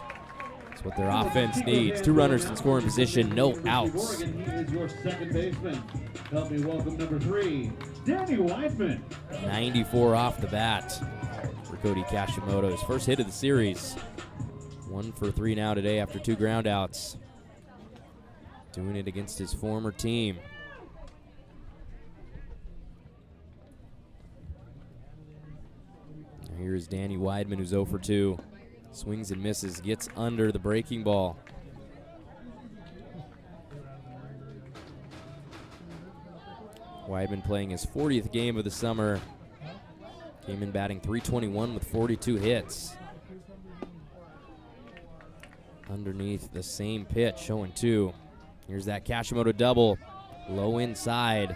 That's what their offense needs. 2 runners in scoring position, no outs. He is your second baseman. Help me welcome number 3, Danny Weidman. 94 off the bat for Cody Kashimoto. His first hit of the series. 1 for 3 now today after 2 groundouts. Doing it against his former team. Here's Danny Weidman, who's 0 for 2. Swings and misses, gets under the breaking ball. Weidman playing his 40th game of the summer. Came in batting .321 with 42 hits. Underneath the same pitch, 0-2. Here's that Kashimoto double. Low inside.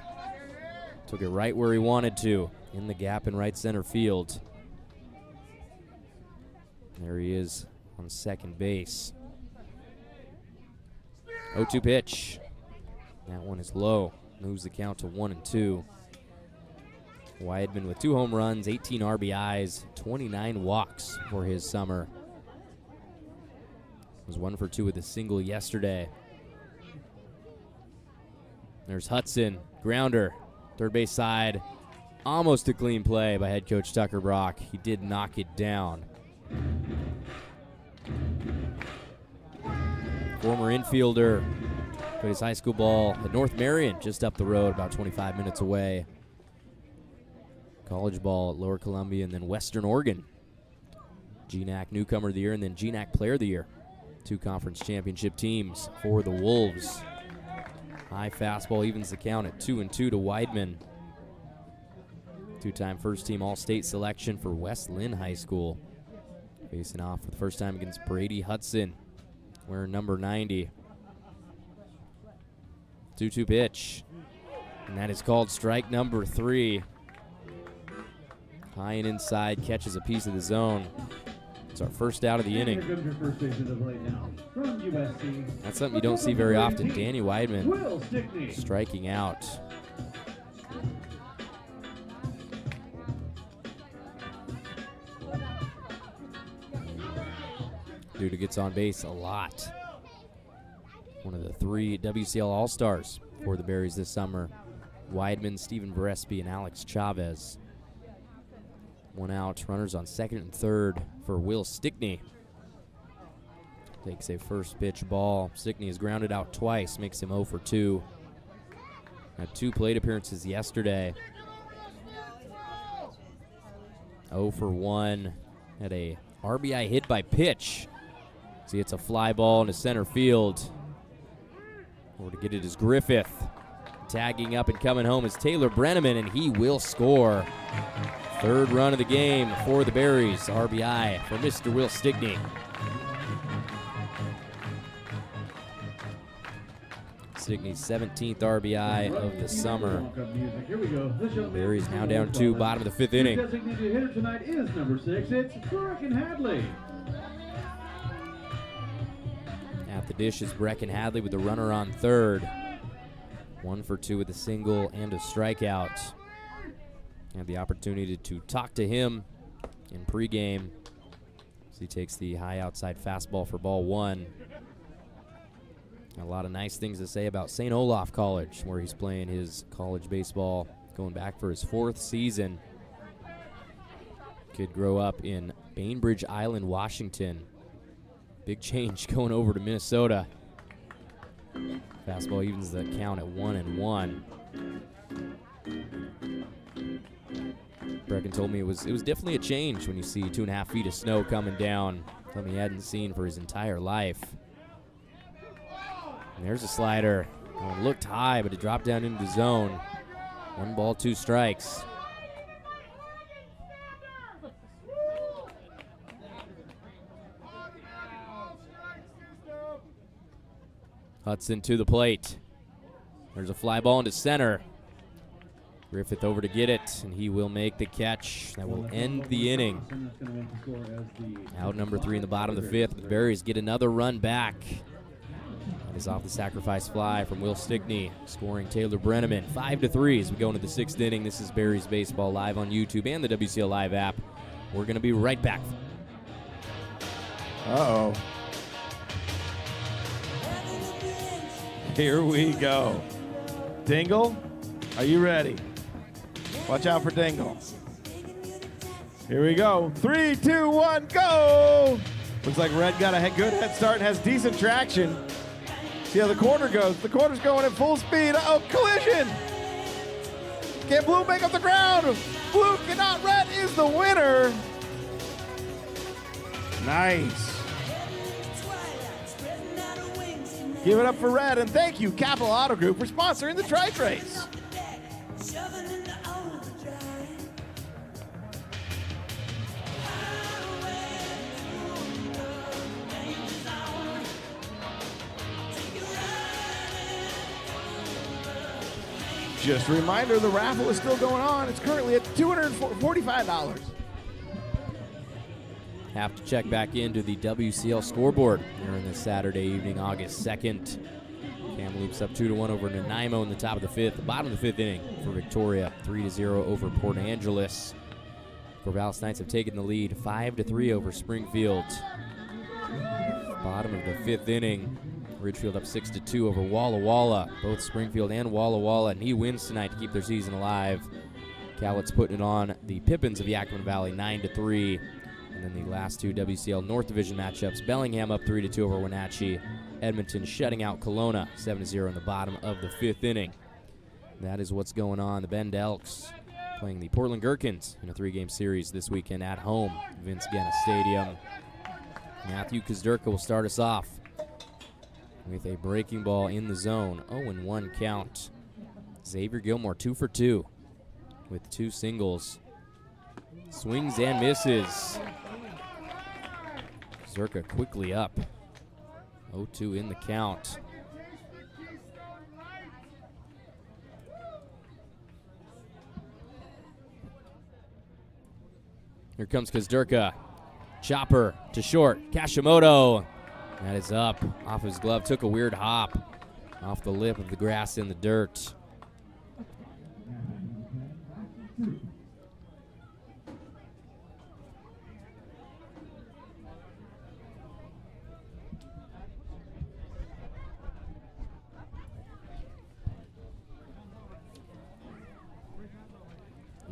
Took it right where he wanted to. In the gap in right center field. There he is on second base. 0-2 pitch. That one is low. Moves the count to 1-2. Weidman with 2 home runs, 18 RBIs, 29 walks for his summer. Was 1 for 2 with a single yesterday. There's Hudson, grounder, third base side. Almost a clean play by head coach Tucker Brock. He did knock it down. Former infielder, played his high school ball at North Marion, just up the road, about 25 minutes away. College ball at Lower Columbia and then Western Oregon. GNAC Newcomer of the Year and then GNAC Player of the Year. 2 conference championship teams for the Wolves. High fastball evens the count at 2-2 to Weidman. 2-time first-team All-State selection for West Lynn High School. Facing off for the first time against Brady Hudson, wearing number 90. 2-2 pitch. And that is called strike number 3. High and inside, catches a piece of the zone. It's our first out of the inning. That's something you don't see very often. Danny Weidman striking out. Dude who gets on base a lot. One of the 3 WCL All-Stars for the Berries this summer. Weidman, Stephen Varespi, and Alex Chavez. 1 out, runners on second and third for Will Stickney. Takes a first pitch ball. Stickney is grounded out twice, makes him 0 for 2. Had 2 plate appearances yesterday. 0 for 1. Had a RBI hit by pitch. See, it's a fly ball into center field. Or to get it is Griffith. Tagging up and coming home is Taylor Brenneman, and he will score. 3rd run of the game for the Berries. RBI for Mr. Will Stickney. Stickney's 17th RBI of the summer. Berries now down 2, bottom of the 5th inning. Designated hitter tonight is number 6. It's Brecken Hadley. At the dish is Brecken Hadley with the runner on third. 1 for 2 with a single and a strikeout. Had the opportunity to talk to him in pregame as he takes the high outside fastball for ball 1. A lot of nice things to say about St. Olaf College, where he's playing his college baseball, going back for his 4th season. Kid grew up in Bainbridge Island, Washington. Big change going over to Minnesota. Fastball evens the count at 1-1. Brecken told me it was definitely a change when you see 2.5 feet of snow coming down. Something he hadn't seen for his entire life. And there's a slider. Oh, it looked high, but it dropped down into the zone. 1 ball, 2 strikes. Hudson to the plate. There's a fly ball into center. Griffith over to get it, and he will make the catch. That will end the inning. Out number 3 in the bottom of the 5th. The Berries get another run back. That is off the sacrifice fly from Will Stickney, scoring Taylor Brenneman. 5-3 as we go into the 6th inning. This is Berries Baseball live on YouTube and the WCL Live app. We're going to be right back. Uh-oh. Here we go. Dingle, are you ready? Watch out for Dingle. Here we go. 3, 2, 1, go! Looks like Red got a good head start and has decent traction. See how the corner goes. The corner's going at full speed. Uh-oh, collision! Can Blue make up the ground? Blue cannot. Red is the winner. Nice. Give it up for Red, and thank you, Capital Auto Group, for sponsoring the Tri Trace. Just a reminder, the raffle is still going on. It's currently at $245. Have to check back into the WCL scoreboard here in this Saturday evening, August 2nd. Kamloops up 2-1 over Nanaimo in the top of the 5th. The bottom of the 5th inning for Victoria, 3-0 over Port Angeles. Corvallis Knights have taken the lead, 5-3 over Springfield. Bottom of the 5th inning, Ridgefield up 6-2 over Walla Walla. Both Springfield and Walla Walla need wins tonight to keep their season alive. Cowlitz putting it on the Pippins of Yakima Valley, 9-3. And then the last 2 WCL North Division matchups, Bellingham up 3-2 over Wenatchee. Edmonton shutting out Kelowna, 7-0 in the bottom of the 5th inning. That is what's going on. The Bend Elks playing the Portland Gherkins in a 3-game series this weekend at home, Vince Guenna Stadium. Matthew Kazdurka will start us off with a breaking ball in the zone. 0-1 count. Xavier Gilmore 2 for 2 with 2 singles. Swings and misses. Zerka quickly up. 0-2 in the count. Here comes Kazdurka. Chopper to short. Kashimoto. That is up off his glove. Took a weird hop off the lip of the grass in the dirt.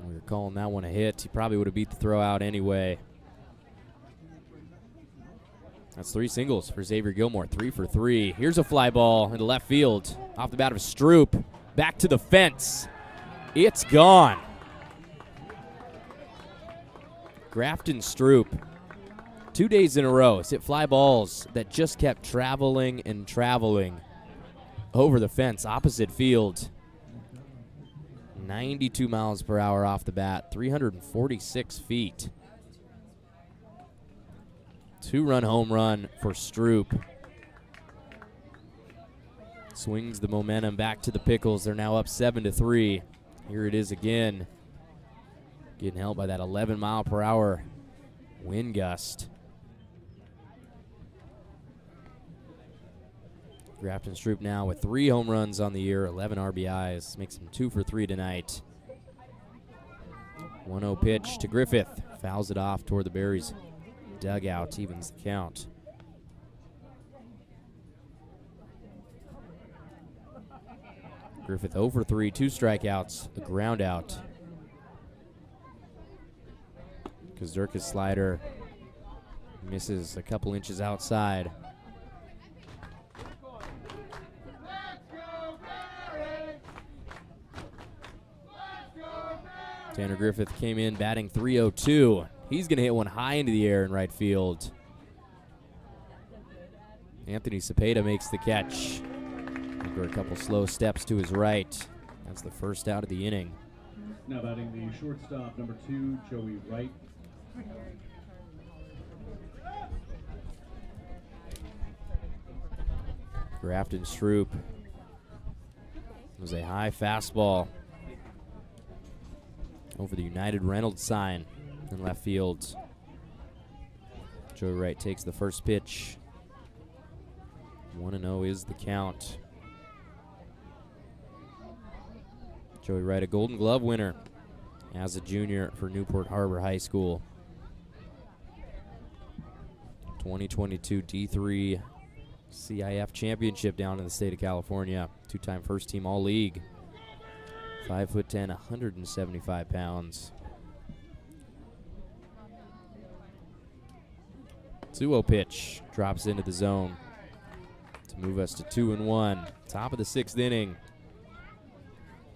We were calling that one a hit. He probably would have beat the throw out anyway. That's 3 singles for Xavier Gilmore, 3 for 3. Here's a fly ball into left field. Off the bat of Stroop. Back to the fence. It's gone. Grafton Stroop, 2 days in a row, has hit fly balls that just kept traveling and traveling over the fence, opposite field. 92 miles per hour off the bat, 346 feet. 2-run home run for Stroop. Swings the momentum back to the Pickles. They're now up 7-3. Here it is again. Getting helped by that 11-mile-per-hour wind gust. Grafton Stroop now with 3 home runs on the year, 11 RBIs. Makes him 2 for 3 tonight. 1-0 pitch to Griffith. Fouls it off toward the Berries dugout, evens the count. Griffith 0 for 3, 2 strikeouts, a ground out. Kazdurka's slider misses a couple inches outside. Tanner Griffith came in batting .302. He's going to hit one high into the air in right field. Anthony Cepeda makes the catch. After a couple slow steps to his right. That's the first out of the inning. Now batting the shortstop, number 2, Joey Wright. Grafton Stroop. It was a high fastball over the United Reynolds sign in left field. Joey Wright takes the first pitch. 1-0 is the count. Joey Wright, a Golden Glove winner as a junior for Newport Harbor High School. 2022 D3 CIF championship down in the state of California. 2-time first team All-League. 5'10", 175 pounds. 2-0 pitch drops into the zone to move us to 2-1. Top of the 6th inning.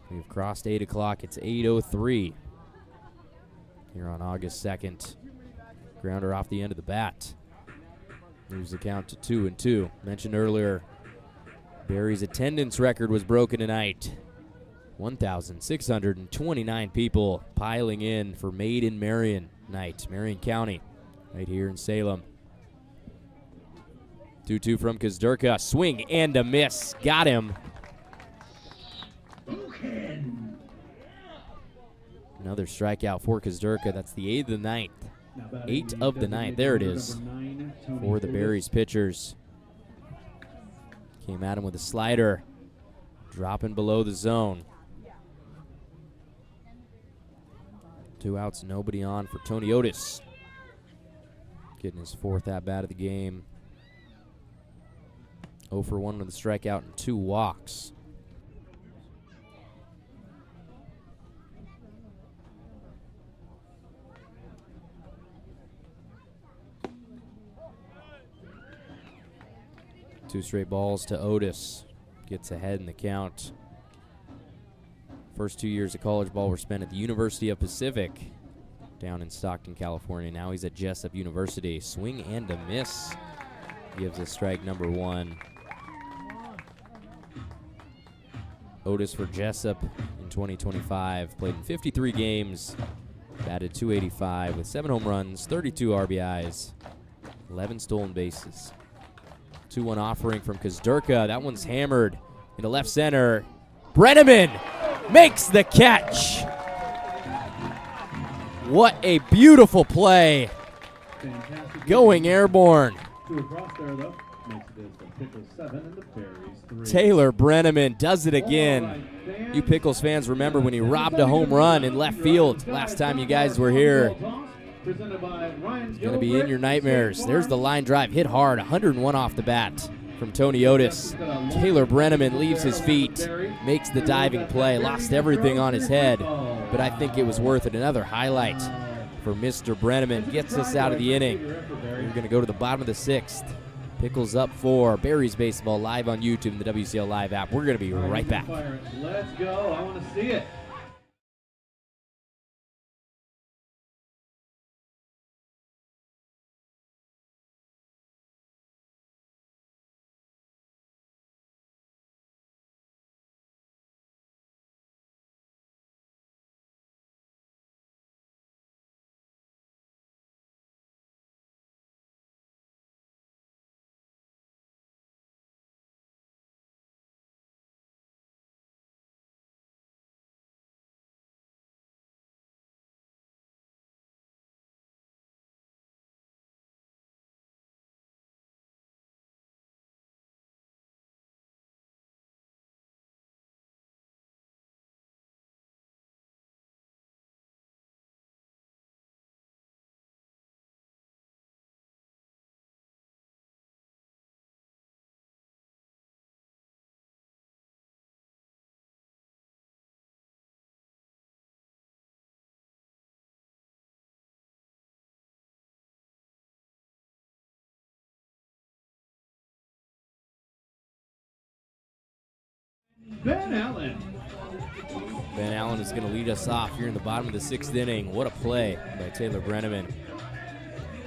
We've crossed 8 o'clock. It's 8:03 here on August 2nd. Grounder off the end of the bat. Moves the count to 2-2. Mentioned earlier, Berry's attendance record was broken tonight. 1,629 people piling in for Made in Marion Night, Marion County, right here in Salem. 2-2 from Kazdurka. Swing and a miss. Got him. Another strikeout for Kazdurka. That's the 8th of the ninth. 8 of the 9th. There it is for the Berries pitchers. Came at him with a slider. Dropping below the zone. 2 outs, nobody on for Tony Otis. Getting his 4th at-bat of the game. 0 for 1 with a strikeout and 2 walks. Two straight balls to Otis. Gets ahead in the count. First 2 years of college ball were spent at the University of Pacific down in Stockton, California. Now he's at Jessup University. Swing and a miss. Gives us strike number 1. Otis for Jessup in 2025. Played in 53 games. Batted .285 with 7 home runs, 32 RBIs, 11 stolen bases. 2-1 offering from Kazdurka. That one's hammered into left center. Brenneman makes the catch. What a beautiful play. Fantastic. Going airborne. 2 across there, though. Makes it the Pickles 7 and the Berries 3. Taylor Brenneman does it All again. right, fans. You Pickles fans remember when he robbed a home run in left field last time you guys were here. Presented by Ryan Going to be in your nightmares. There's the line drive, hit hard, 101 off the bat from Tony Otis. Taylor Brenneman leaves his feet, makes the diving play, lost everything on his head, but I think it was worth it. Another highlight for Mr. Brenneman. Gets us out of the inning. We're going to go to the bottom of the 6th. Pickles up 4. Berries Baseball live on YouTube and the WCL Live app. We're going to be right back. Let's go. I want to see it. Ben Allen. Ben Allen is going to lead us off here in the bottom of the 6th inning. What a play by Taylor Brenneman.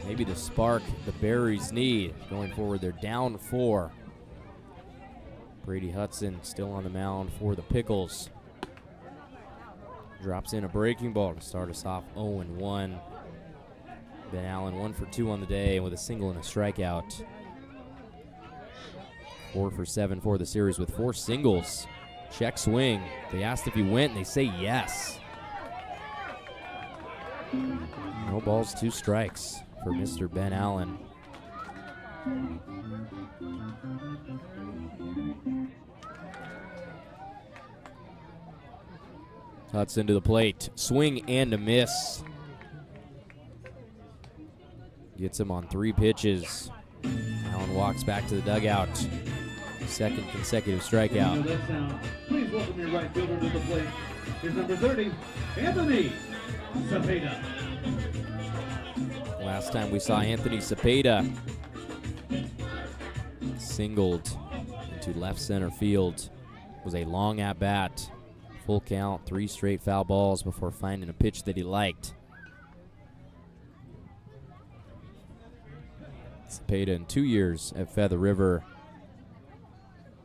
Maybe the spark the Berries need. Going forward, they're down 4. Brady Hudson still on the mound for the Pickles. Drops in a breaking ball to start us off 0-1. Ben Allen 1 for 2 on the day with a single and a strikeout. 4 for 7 for the series with 4 singles. Check swing. They asked if he went, and they say yes. No balls, 2 strikes for Mr. Ben Allen. Hudson to the plate. Swing and a miss. Gets him on 3 pitches. Allen walks back to the dugout. 2nd consecutive strikeout. Please welcome your right fielder to the plate. Here's number 30, Anthony Cepeda. Last time we saw Anthony Cepeda singled into left center field was a long at bat. Full count, 3 straight foul balls before finding a pitch that he liked. Cepeda in 2 years at Feather River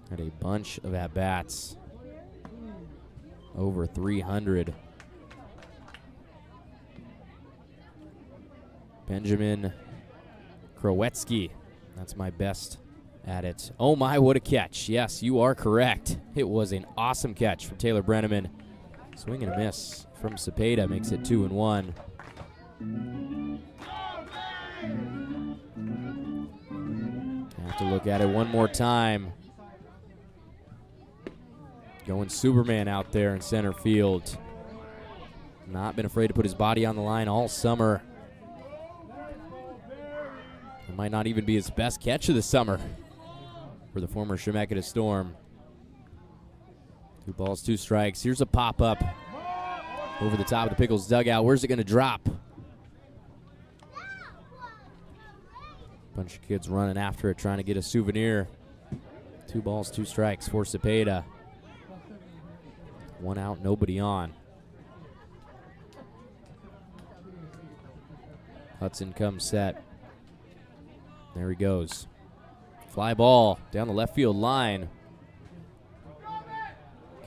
had a bunch of at-bats, over 300. Benjamin Krowetsky, that's my best at it. Oh my, what a catch. Yes, you are correct. It was an awesome catch from Taylor Brenneman. Swing and a miss from Cepeda makes it 2-1. Have to look at it one more time. Going Superman out there in center field. Not been afraid to put his body on the line all summer. It might not even be his best catch of the summer for the former Chemeketa Storm. 2 balls, 2 strikes. Here's a pop-up over the top of the Pickles dugout. Where's it going to drop? Bunch of kids running after it, trying to get a souvenir. 2 balls, 2 strikes for Cepeda. 1 out, nobody on. Hudson comes set. There he goes. Fly ball down the left field line.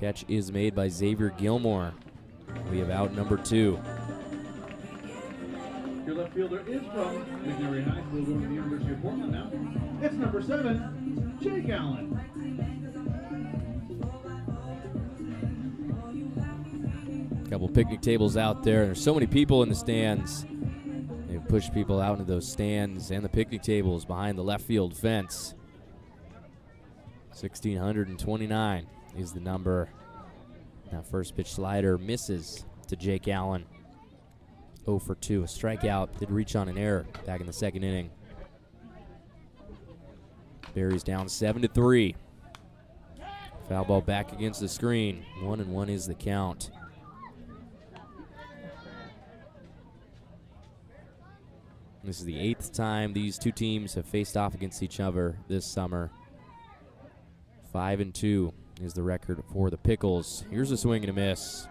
Catch is made by Xavier Gilmore. We have out number 2. Your left fielder is from McNary High School, going to the University of Portland now. It's number 7, Jake Allen. Couple picnic tables out there. There's so many people in the stands. They push people out into those stands and the picnic tables behind the left field fence. 1,629 is the number. That first pitch slider misses to Jake Allen. 0 for 2. A strikeout did reach on an error back in the second inning. Berries down 7-3. Foul ball back against the screen. 1-1 is the count. This is the 8th time these two teams have faced off against each other this summer. 5-2 is the record for the Pickles. Here's a swing and a miss.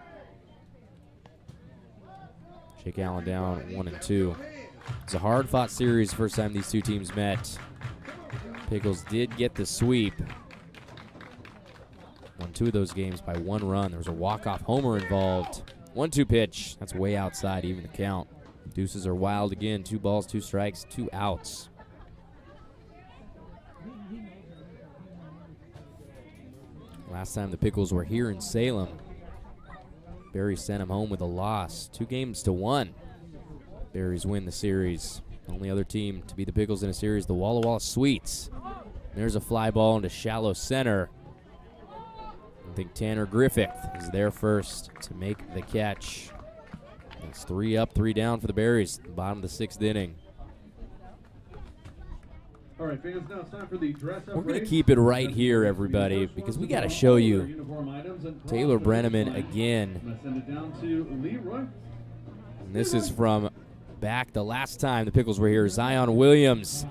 Jake Allen down 1-2. It's a hard-fought series the first time these two teams met. Pickles did get the sweep. Won 2 of those games by 1 run. There was a walk-off homer involved. 1-2 pitch. That's way outside, even the count. Deuces are wild again. 2 balls, 2 strikes, 2 outs. Last time the Pickles were here in Salem, Berries sent him home with a loss, 2-1. Berries win the series. Only other team to beat the Pickles in a series, the Walla Walla Sweets. There's a fly ball into shallow center. I think Tanner Griffith is there first to make the catch. It's 3 up, 3 down for the Berries, bottom of the 6th inning. All right, fans, now it's time for the dress-up. We're going to keep it right here, everybody, because we got to show you Taylor Brenneman again. I'm going to send it down to Leroy. And this is from back the last time the Pickles were here. Zion Williams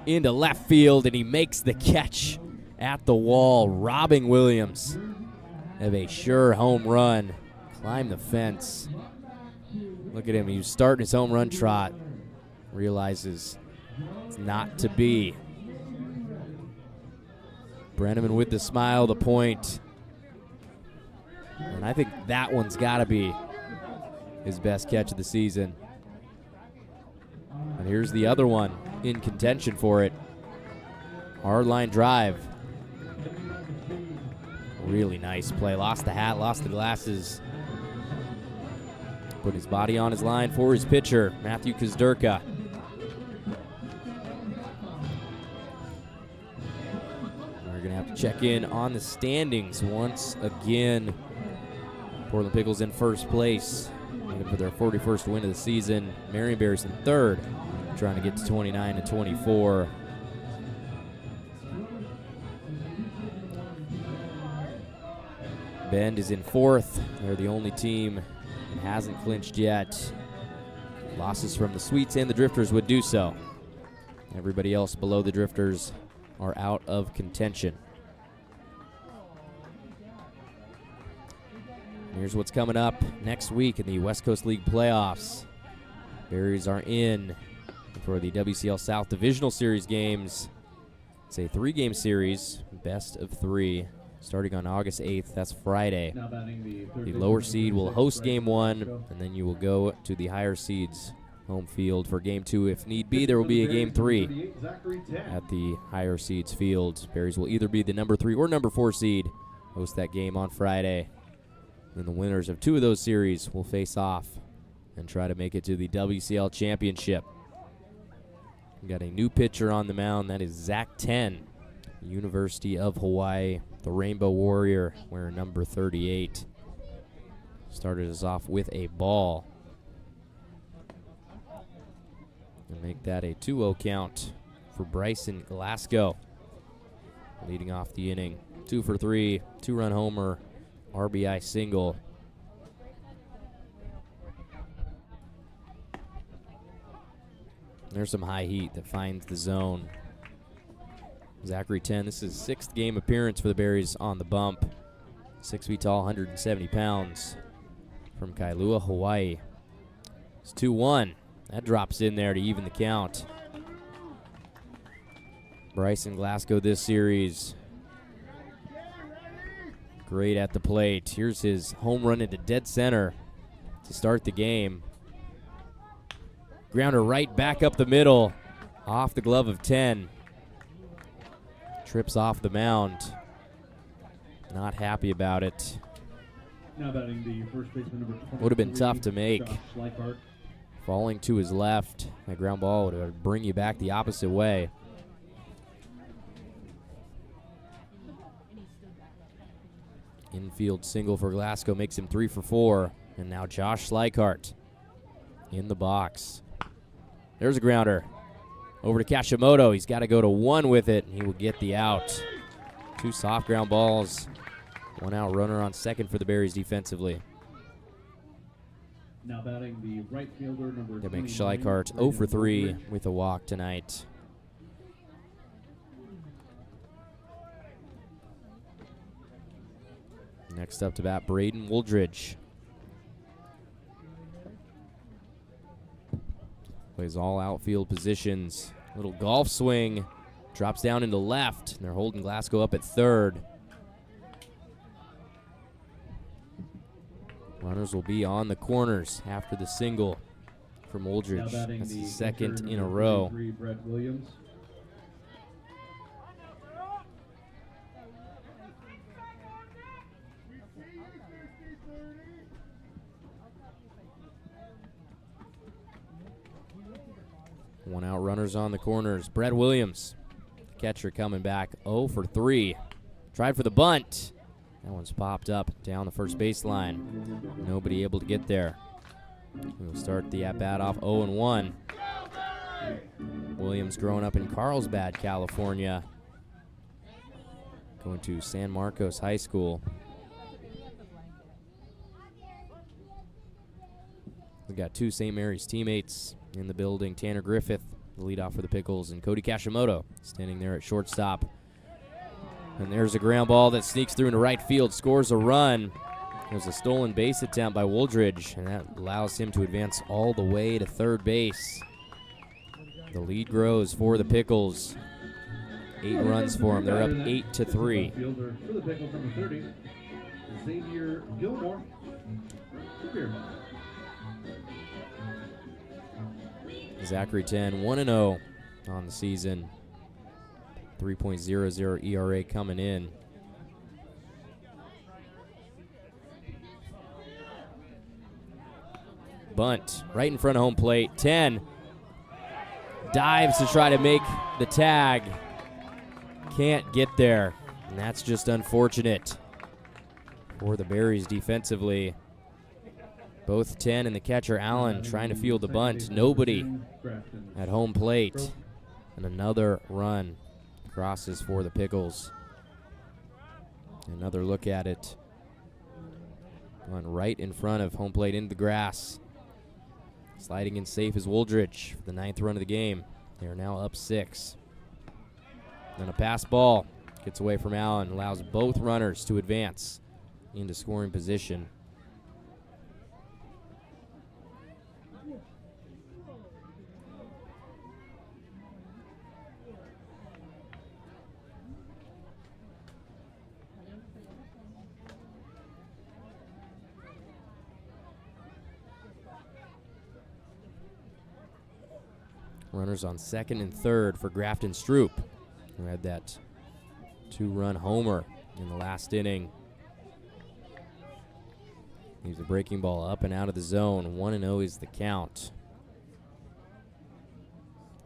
into left field, and he makes the catch at the wall, robbing Williams of a sure home run. Climb the fence. Look at him. He was starting his home run trot. Realizes it's not to be. Brenneman with the smile, the point. And I think that one's got to be his best catch of the season. And here's the other one in contention for it. Hard line drive. Really nice play. Lost the hat, lost the glasses. Put his body on his line for his pitcher, Matthew Kazdurka. We're going to have to check in on the standings once again. Portland Pickles in first place, looking for their 41st win of the season. Marion Berries in third, trying to get to 29 and 24. Bend is in fourth. They're the only team that hasn't clinched yet. Losses from the Sweets and the Drifters would do so. Everybody else below the Drifters are out of contention. Here's what's coming up next week in the West Coast League playoffs. Berries are in for the WCL South Divisional Series games. It's a 3-game series, best of 3, starting on August 8th. That's Friday. The lower seed will host Game 1, and then you will go to the higher seeds home field for Game 2. If need be, there will be a Game 3 at the higher seeds field. Berries will either be the number 3 or number 4 seed, host that game on Friday. Then the winners of 2 of those series will face off and try to make it to the WCL Championship. We got a new pitcher on the mound. That is Zach Ten, University of Hawaii, the Rainbow Warrior, wearing number 38. Started us off with a ball. And make that a 2-0 count for Bryson Glasgow. Leading off the inning. 2 for 3, 2-run homer, RBI single. There's some high heat that finds the zone. Zachary Ten, this is his 6th game appearance for the Berries on the bump. 6 feet tall, 170 pounds. From Kailua, Hawaii. It's 2-1. That drops in there to even the count. Bryson Glasgow this series. Great at the plate. Here's his home run into dead center to start the game. Grounder right back up the middle. Off the glove of 10. Trips off the mound. Not happy about it. Now batting the first baseman, number 23, Would have been tough to make. Josh Leichhardt. Falling to his left. That ground ball would bring you back the opposite way. Infield single for Glasgow makes him 3 for 4. And now Josh Leichhardt in the box. There's a grounder. Over to Kashimoto. He's got to go to 1 with it, and he will get the out. 2 soft ground balls. 1 out runner on second for the Berries defensively. Now batting the right fielder, number That 29, makes Leichhardt 0 for 3 with a walk tonight. Next up to bat, Braden Wooldridge. Plays all outfield positions. Little golf swing. Drops down into left. And they're holding Glasgow up at third. Runners will be on the corners after the single from Wooldridge. That's the second in a row. Brett Williams. One out runners on the corners. Brett Williams, catcher coming back 0 for 3. Tried for the bunt. That one's popped up down the first baseline. Nobody able to get there. We'll start the at-bat off 0-1. Williams growing up in Carlsbad, California. Going to San Marcos High School. We've got 2 St. Mary's teammates in the building. Tanner Griffith, the leadoff for the Pickles, and Cody Kashimoto standing there at shortstop. And there's a ground ball that sneaks through into right field, scores a run. There's a stolen base attempt by Wooldridge, and that allows him to advance all the way to third base. The lead grows for the Pickles. 8 runs for them. They're up 8 to 3. Fielder for the Pickles, number 30, Xavier Gilmore. Zachary 10, 1-0 on the season. 3.00 ERA coming in. Bunt right in front of home plate. 10 dives to try to make the tag. Can't get there, and that's just unfortunate for the Berries defensively. Both 10 and the catcher Allen trying to field the bunt. Nobody at home plate. And another run crosses for the Pickles. Another look at it. One right in front of home plate into the grass. Sliding in safe is Wooldridge for the 9th run of the game. They are now up 6. Then a pass ball gets away from Allen, allows both runners to advance into scoring position. Runners on second and third for Grafton Stroop, who had that 2-run homer in the last inning. Leaves the breaking ball up and out of the zone. 1-0 is the count.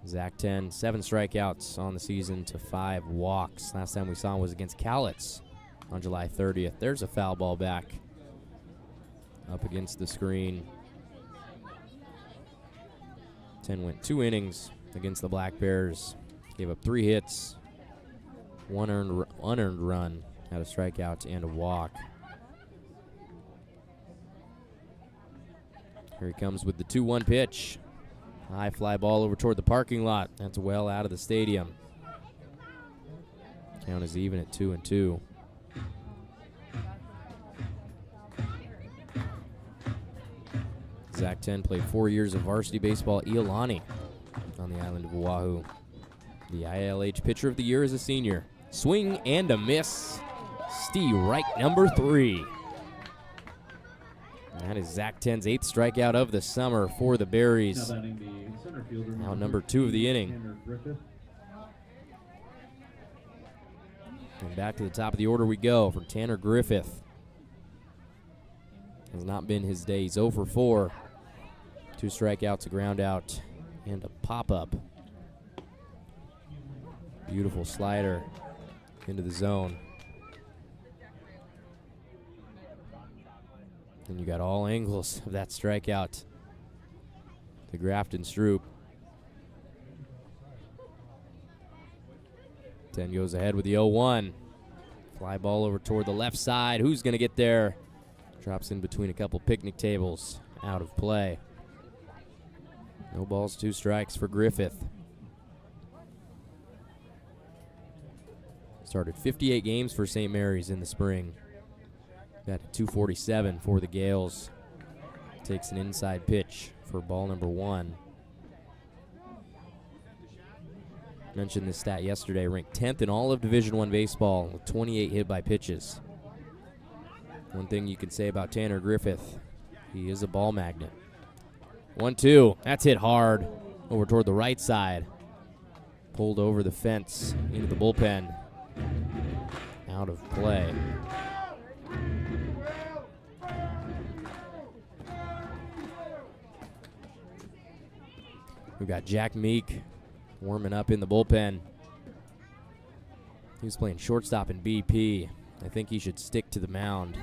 Zach 10, 7 strikeouts on the season to 5 walks. Last time we saw him was against Cowlitz on July 30th. There's a foul ball back up against the screen. 10 went 2 innings against the Black Bears. Gave up 3 hits, 1 unearned run, had a strikeout and a walk. Here he comes with the 2-1 pitch. High fly ball over toward the parking lot. That's well out of the stadium. Count is even at 2-2. Zach 10 played 4 years of varsity baseball at Iolani on the island of Oahu. The ILH Pitcher of the Year is a senior. Swing and a miss. Steve Wright, number 3. That is Zach 10's 8th strikeout of the summer for the Berries. Now number 2 of the inning. And back to the top of the order we go for Tanner Griffith. Has not been his day. He's 0 for 4. 2 strikeouts, a ground out, and a pop-up. Beautiful slider into the zone. And you got all angles of that strikeout to Grafton Stroop. 10 goes ahead with the 0-1. Fly ball over toward the left side. Who's going to get there? Drops in between a couple picnic tables. Out of play. No balls, 2 strikes for Griffith. Started 58 games for St. Mary's in the spring. Got a 247 for the Gales. Takes an inside pitch for ball number 1. Mentioned this stat yesterday, ranked 10th in all of Division I baseball with 28 hit by pitches. One thing you can say about Tanner Griffith, he is a ball magnet. 1-2, that's hit hard over toward the right side. Pulled over the fence into the bullpen. Out of play. We've got Jack Meek warming up in the bullpen. He was playing shortstop in BP. I think he should stick to the mound.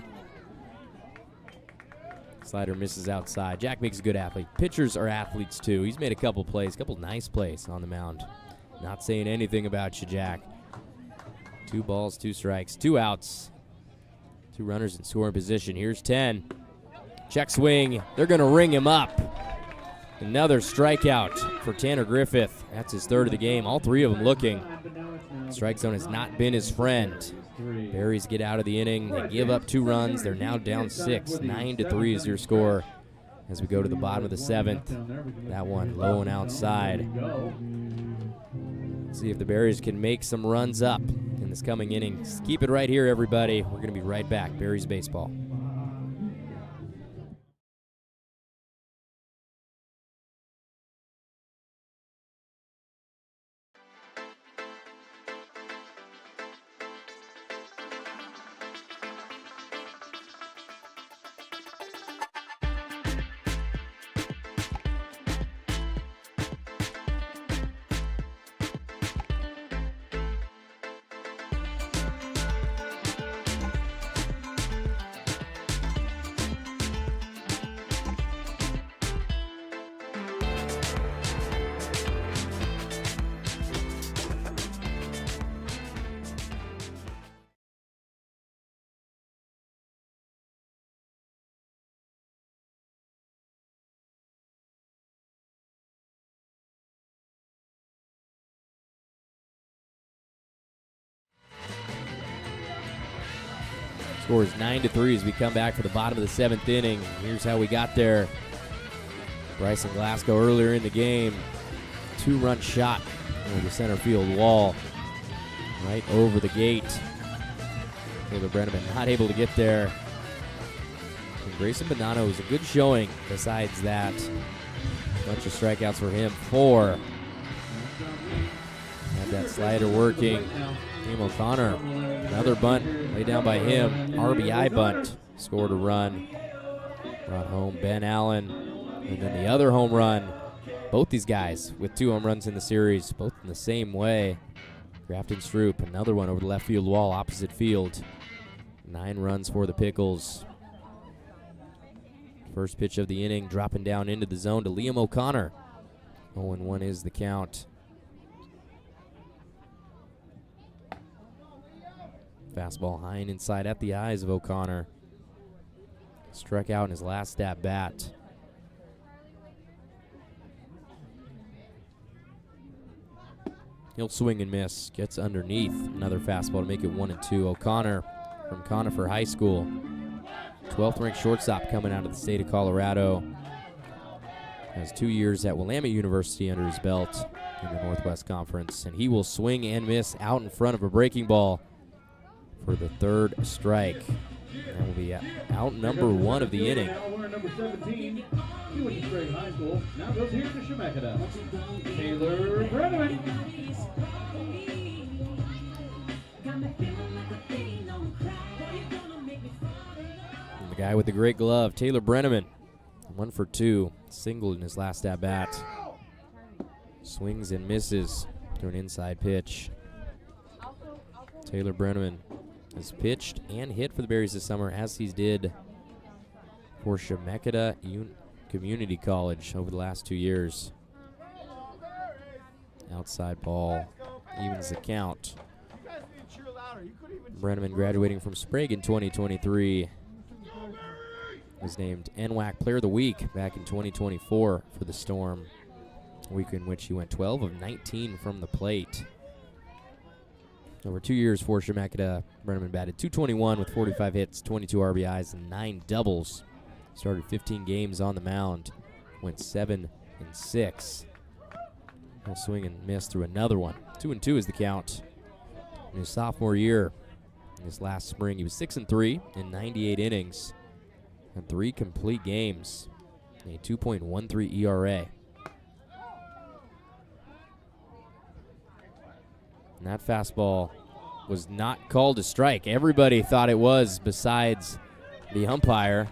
Slider misses outside. Jack Meek's a good athlete. Pitchers are athletes too. He's made a couple plays, a couple nice plays on the mound. Not saying anything about you, Jack. 2 balls, 2 strikes, 2 outs. 2 runners in scoring position. Here's 10. Check swing. They're going to ring him up. Another strikeout for Tanner Griffith. That's his 3rd of the game. All 3 of them looking. Strike zone has not been his friend. Berries get out of the inning. They give up 2 runs. They're now down 6. 9-3 is your score as we go to the bottom of the 7th. That one low and outside. See if the Berries can make some runs up in this coming inning. Keep it right here, everybody. We're going to be right back. Berries baseball. Score is 9-3 as we come back for the bottom of the 7th inning. Here's how we got there. Bryson Glasgow earlier in the game. 2-run shot over the center field wall. Right over the gate. Taylor Brenneman not able to get there. And Grayson Bonanno was a good showing besides that. A bunch of strikeouts for him. 4. Had that slider working. Tim O'Connor, another bunt laid down by him. RBI bunt, scored a run. Brought home Ben Allen. And then the other home run. Both these guys with 2 home runs in the series, both in the same way. Grafton Stroop, another one over the left field wall, opposite field. 9 runs for the Pickles. First pitch of the inning, dropping down into the zone to Liam O'Connor. 0-1 is the count. Fastball high and inside at the eyes of O'Connor. Struck out in his last at bat. He'll swing and miss. Gets underneath. Another fastball to make it 1-2. O'Connor from Conifer High School. 12th ranked shortstop coming out of the state of Colorado. Has 2 years at Willamette University under his belt in the Northwest Conference. And he will swing and miss out in front of a breaking ball for the 3rd strike. That will be out number 1 of the inning. Number 17, High School. Now goes here to Shemeketa. Taylor Brenneman. And the Guy with the great glove, Taylor Brenneman. 1 for 2, single in his last at-bat. Swings and misses to an inside pitch. Taylor Brenneman has pitched and hit for the Berries this summer, as he did for Chemeketa Community College over the last 2 years. Outside ball evens the count. Brenneman, graduating from Sprague in 2023, was named NWAC Player of the Week back in 2024 for the Storm, a week in which he went 12 of 19 from the plate. Over 2 years for Chemeketa, Brenneman batted .221 with 45 hits, 22 RBIs, and 9 doubles. Started 15 games on the mound, went 7-6. He'll swing and miss through another one. 2-2 is the count. In his sophomore year, in his last spring, he was 6-3 in 98 innings and 3 complete games, a 2.13 ERA. And that fastball was not called a strike. Everybody thought it was, besides the umpire.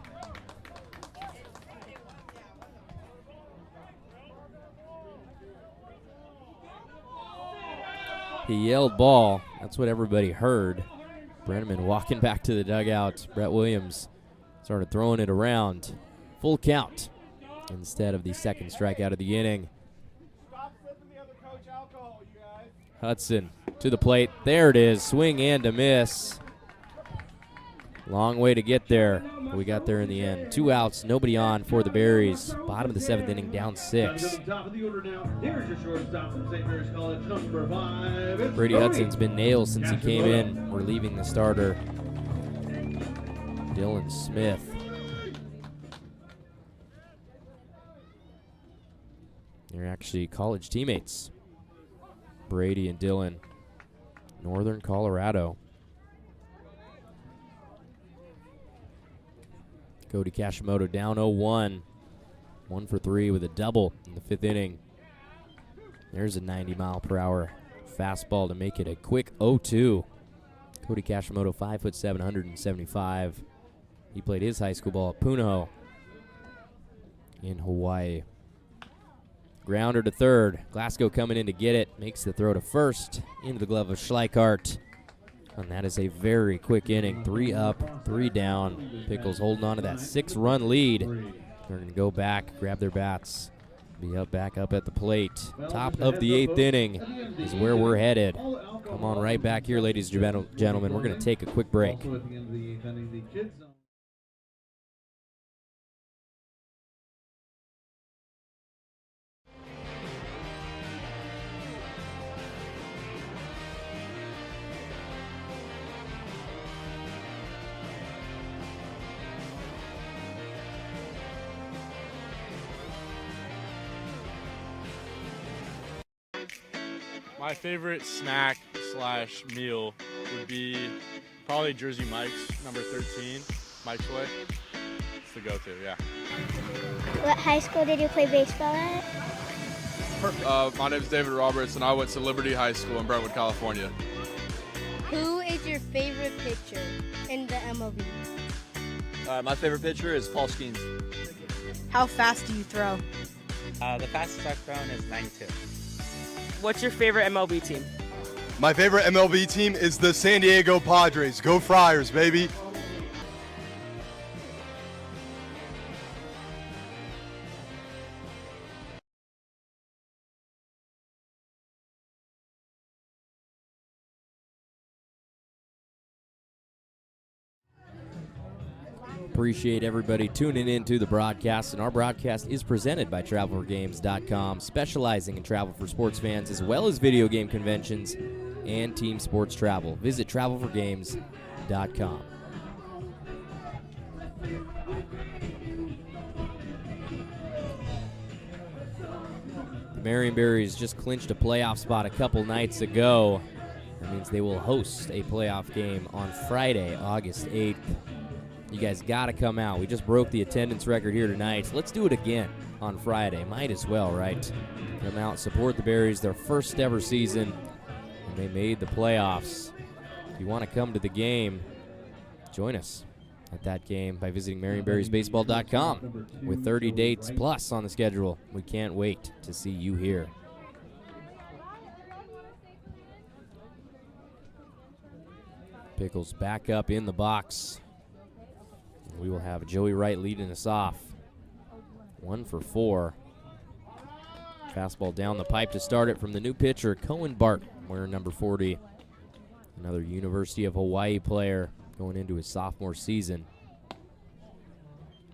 He yelled ball. That's what everybody heard. Brenneman walking back to the dugout. Brett Williams started throwing it around. Full count instead of the second strikeout of the inning. Hudson to the plate. There it is. Swing and a miss. Long way to get there. But we got there in the end. 2 outs, nobody on for the Berries. Bottom of the 7th inning, down 6. Brady Hudson's been nailed since he came in, relieving the starter, Dylan Smith. They're actually college teammates, Brady and Dylan, Northern Colorado. Cody Kashimoto down 0-1. 1 for 3 with a double in the 5th inning. There's a 90-mile-per-hour fastball to make it a quick 0-2. Cody Kashimoto, 5'7", 175. He played his high school ball at Punahou in Hawaii. Grounder to third. Glasgow coming in to get it. Makes the throw to first into the glove of Schleichart. And that is a very quick inning. 3 up, 3 down. Pickles holding on to that 6-run lead. They're going to go back, grab their bats, be back up at the plate. Top of the 8th inning is where we're headed. Come on right back here, ladies and gentlemen. We're going to take a quick break. My favorite snack slash meal would be probably Jersey Mike's, number 13, Mike's Way. It's the go-to, yeah. What high school did you play baseball at? My name is David Roberts, and I went to Liberty High School in Brentwood, California. Who is your favorite pitcher in the MLB? My favorite pitcher is Paul Skeens. How fast do you throw? The fastest I've thrown is 92. What's your favorite MLB team? My favorite MLB team is the San Diego Padres. Go Friars, baby. Appreciate everybody tuning in to the broadcast, and our broadcast is presented by TravelForGames.com, specializing in travel for sports fans as well as video game conventions and team sports travel. Visit TravelForGames.com. The Marion Berries just clinched a playoff spot a couple nights ago. That means they will host a playoff game on Friday, August 8th. You guys got to come out. We just broke the attendance record here tonight. Let's do it again on Friday. Might as well, right? Come out, support the Berries, their first ever season, and they made the playoffs. If you want to come to the game, join us. at that game by visiting MarionBerriesBaseball.com with 30 dates plus on the schedule. We can't wait to see you here. Pickles back up in the box. We will have Joey Wright leading us off. 1 for 4. Fastball down the pipe to start it from the new pitcher, Cohen Barton, wearing number 40. Another University of Hawaii player going into his sophomore season.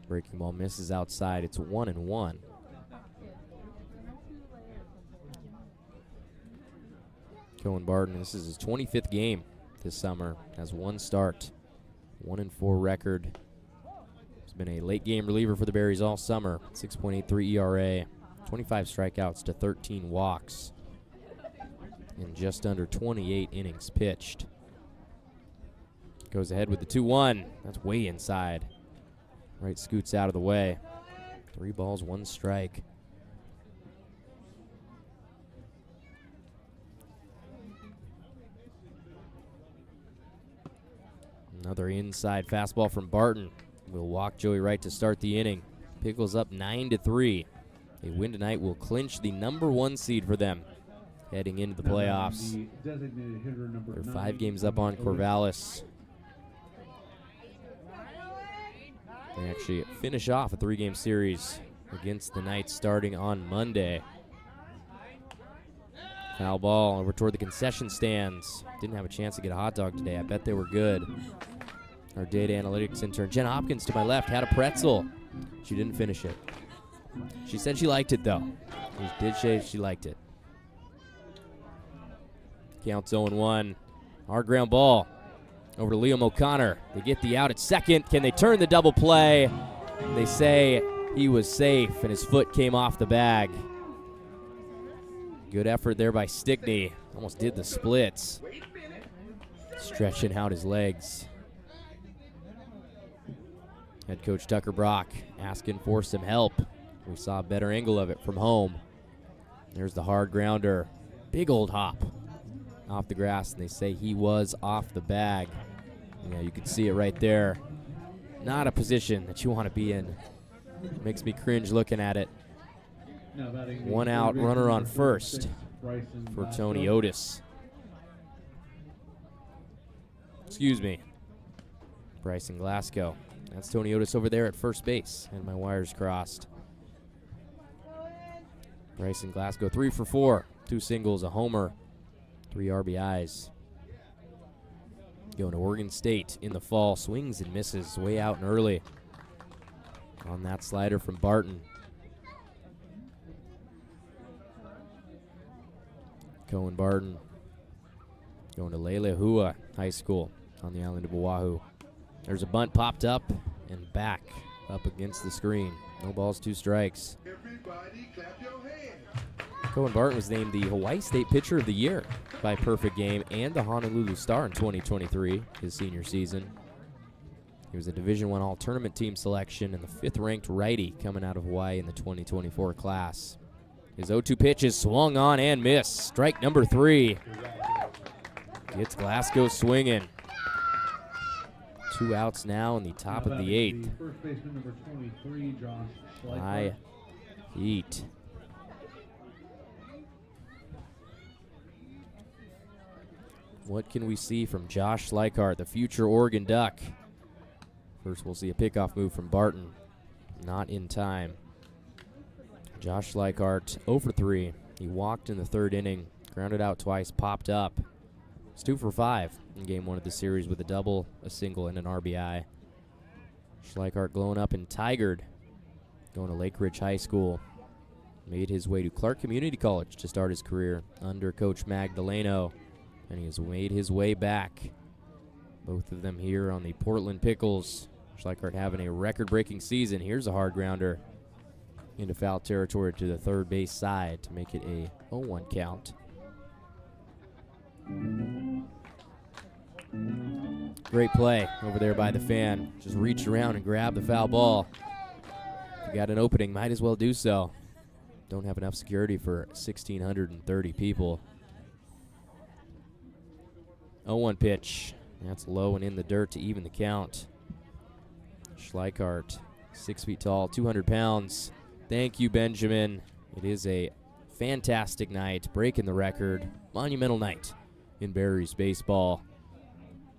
Breaking ball misses outside. It's 1-1. Cohen Barton, this is his 25th game this summer. Has 1 start, 1-4 record. He's been a late game reliever for the Berries all summer. 6.83 ERA, 25 strikeouts to 13 walks in just under 28 innings pitched. Goes ahead with the 2-1. That's way inside. Right scoots out of the way. 3 balls, 1 strike. Another inside fastball from Barton. Will walk Joey Wright to start the inning. Pickles up 9-3. A win tonight will clinch the number 1 seed for them heading into the playoffs. They're 5 games up on Corvallis. They actually finish off a 3-game series against the Knights starting on Monday. Foul ball over toward the concession stands. Didn't have a chance to get a hot dog today. I bet they were good. Our data analytics intern, Jen Hopkins, to my left, had a pretzel. She didn't finish it. She said she liked it, though. She did say she liked it. Counts 0-1. Hard ground ball over to Liam O'Connor. They get the out at second. Can they turn the double play? They say he was safe, and his foot came off the bag. Good effort there by Stickney. Almost did the splits. Stretching out his legs. Head coach Tucker Brock asking for some help. We saw a better angle of it from home. There's the hard grounder. Big old hop off the grass, and they say he was off the bag. Yeah, you can see it right there. Not a position that you want to be in. Makes me cringe looking at it. 1 out, runner on first for Tony Otis. Excuse me, Bryson Glasgow. That's Tony Otis over there at first base, and my wires crossed. Bryson Glasgow, 3 for 4, 2 singles, a homer, 3 RBIs. Going to Oregon State in the fall, swings and misses, way out and early on that slider from Barton. Cohen Barton going to Leilehua High School on the island of Oahu. There's a bunt popped up and back up against the screen. No balls, 2 strikes. Cohen Barton was named the Hawaii State Pitcher of the Year by Perfect Game and the Honolulu Star in 2023, his senior season. He was a Division I All-Tournament team selection and the 5th-ranked righty coming out of Hawaii in the 2024 class. His 0-2 pitch is swung on and missed. Strike number 3. Gets Glasgow swinging. 2 outs now in the top of the 8th. First baseman number 23, Josh High heat. What can we see from Josh Schleichart, the future Oregon Duck? First, we'll see a pickoff move from Barton. Not in time. Josh Schleichart, 0 for 3. He walked in the 3rd inning, grounded out twice, popped up. It's 2 for 5 in game 1 of the series with a double, a single, and an RBI. Schleichart glowing up in Tigard, going to Lake Ridge High School. Made his way to Clark Community College to start his career under Coach Magdaleno, and he has made his way back. Both of them here on the Portland Pickles. Schleichart having a record-breaking season. Here's a hard grounder into foul territory to the 3rd base side to make it a 0-1 count. Great play over there by the fan. Just reached around and grabbed the foul ball. If you got an opening, might as well do so. Don't have enough security for 1,630 people. 0-1 pitch. That's low and in the dirt to even the count. Schleichart, 6 feet tall, 200 pounds. Thank you, Benjamin. It is a fantastic night, breaking the record. Monumental night in Berries baseball.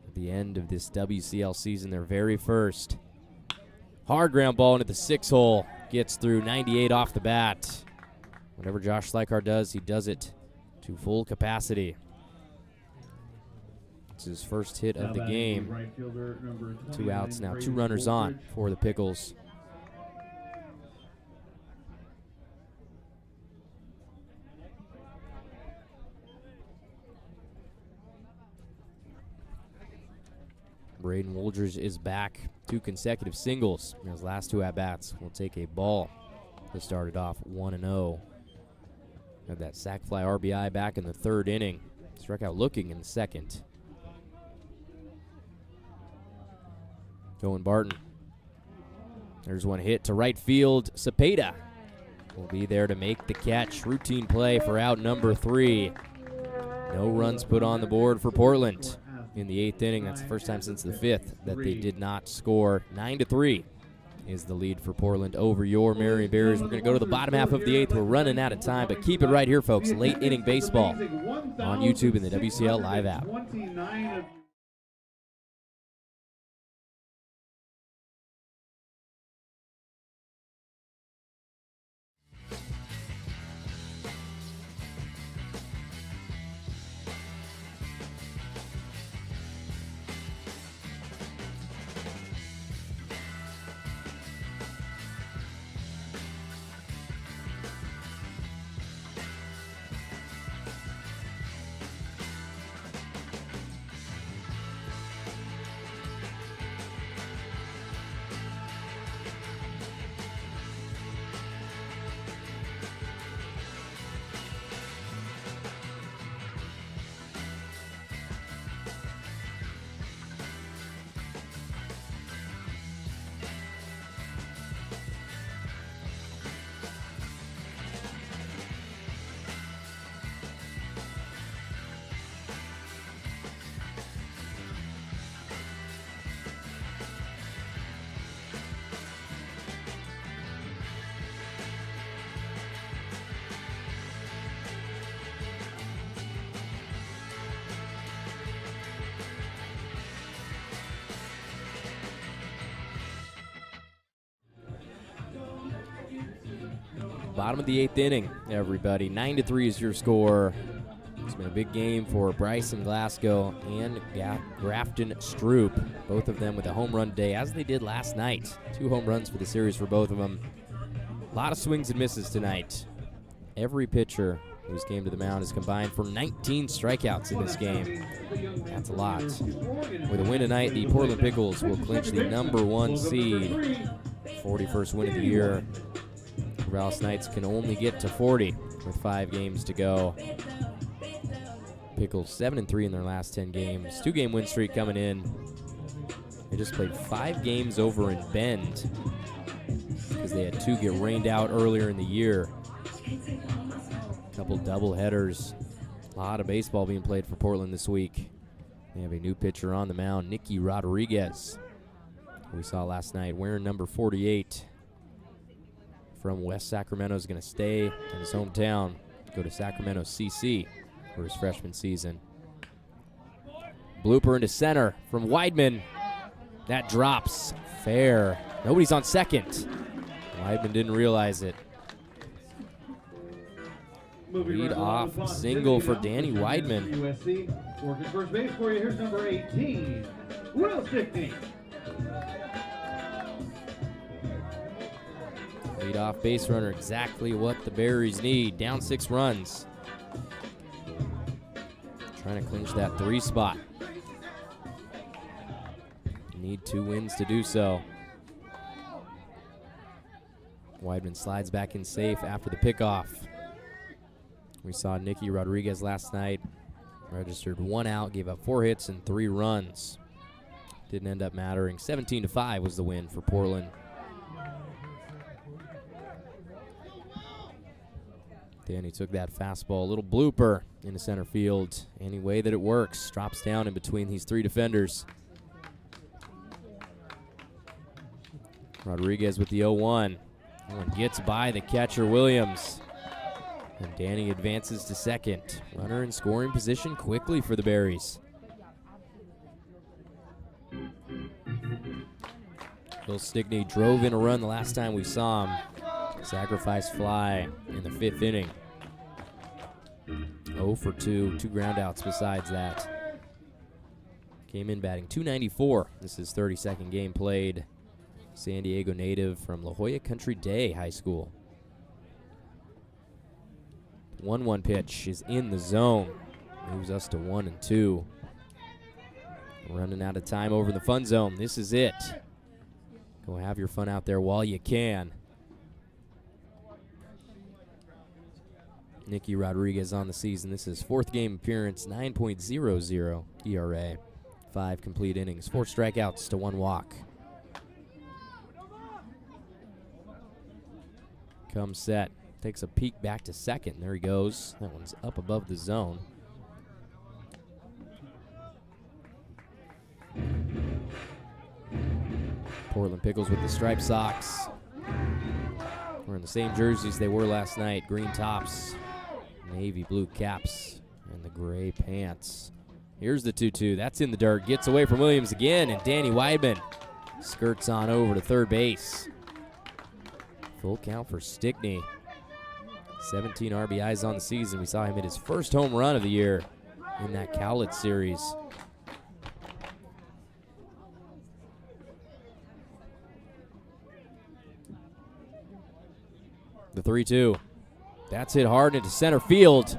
At the end of this WCL season, their very first. Hard ground ball into the 6-hole. Gets through 98 off the bat. Whatever Josh Schleichart does, he does it to full capacity. It's his first hit of the game. 2 outs now, 2 runners on for the Pickles. Braden Woldridge is back. 2 consecutive singles in his last 2 at-bats. Will take a ball to start it off 1-0. Had that sac fly RBI back in the 3rd inning. Struck out looking in the 2nd. Owen Barton. There's one hit to right field. Cepeda will be there to make the catch. Routine play for out number 3. No runs put on the board for Portland in the 8th inning. That's the first time since the 5th that they did not score. 9-3 is the lead for Portland over your Marion Berries. We're going to go to the bottom half of the 8th. We're running out of time, but keep it right here, folks. Late inning baseball on YouTube and the WCL Live app. Bottom of the 8th inning, everybody. 9-3 is your score. It's been a big game for Bryson Glasgow and Grafton Stroop. Both of them with a home run day, as they did last night. 2 home runs for the series for both of them. A lot of swings and misses tonight. Every pitcher who's came to the mound has combined for 19 strikeouts in this game. That's a lot. With a win tonight, the Portland Pickles will clinch the #1 seed. 41st win of the year. Corvallis Knights can only get to 40 with 5 games to go. Pickles 7-3 in their last 10 games. 2-game win streak coming in. They just played 5 games over in Bend because they had 2 get rained out earlier in the year. A couple double headers. A lot of baseball being played for Portland this week. They have a new pitcher on the mound, Nicky Rodriguez, who we saw last night wearing number 48. From West Sacramento is going to stay in his hometown, go to Sacramento CC for his freshman season. Blooper into center from Weidman. That drops fair. Nobody's on second. Weidman didn't realize it. Lead off single for Danny Weidman. USC. Working first base for you. Here's number 18, Will Stickney. Lead-off base runner, exactly what the Berries need. Down 6 runs. Trying to clinch that 3 spot. Need 2 wins to do so. Weidman slides back in safe after the pickoff. We saw Nicky Rodriguez last night. Registered 1 out, gave up 4 hits and 3 runs. Didn't end up mattering. 17-5 was the win for Portland. Danny took that fastball, a little blooper into center field. Any way that it works, drops down in between these 3 defenders. Rodriguez with the 0-1. That one gets by the catcher, Williams. And Danny advances to second. Runner in scoring position quickly for the Berries. Will Stickney drove in a run the last time we saw him. Sacrifice fly in the 5th inning. 0 for 2, 2 groundouts besides that. Came in batting .294. This is 32nd game played. San Diego native from La Jolla Country Day High School. 1-1 pitch is in the zone. Moves us to 1-2. Running out of time over in the fun zone. This is it. Go have your fun out there while you can. Nicky Rodriguez on the season. This is 4th game appearance, 9.00 ERA. 5 complete innings, 4 strikeouts to 1 walk. Comes set, takes a peek back to second. There he goes. That one's up above the zone. Portland Pickles with the striped socks. Wearing the same jerseys they wore last night. Green tops, navy blue caps, and the gray pants. Here's the 2-2. That's in the dirt. Gets away from Williams again, and Danny Weidman skirts on over to third base. Full count for Stickney. 17 RBIs on the season. We saw him hit his first home run of the year in that Cowlitz series. The 3-2. That's hit hard into center field.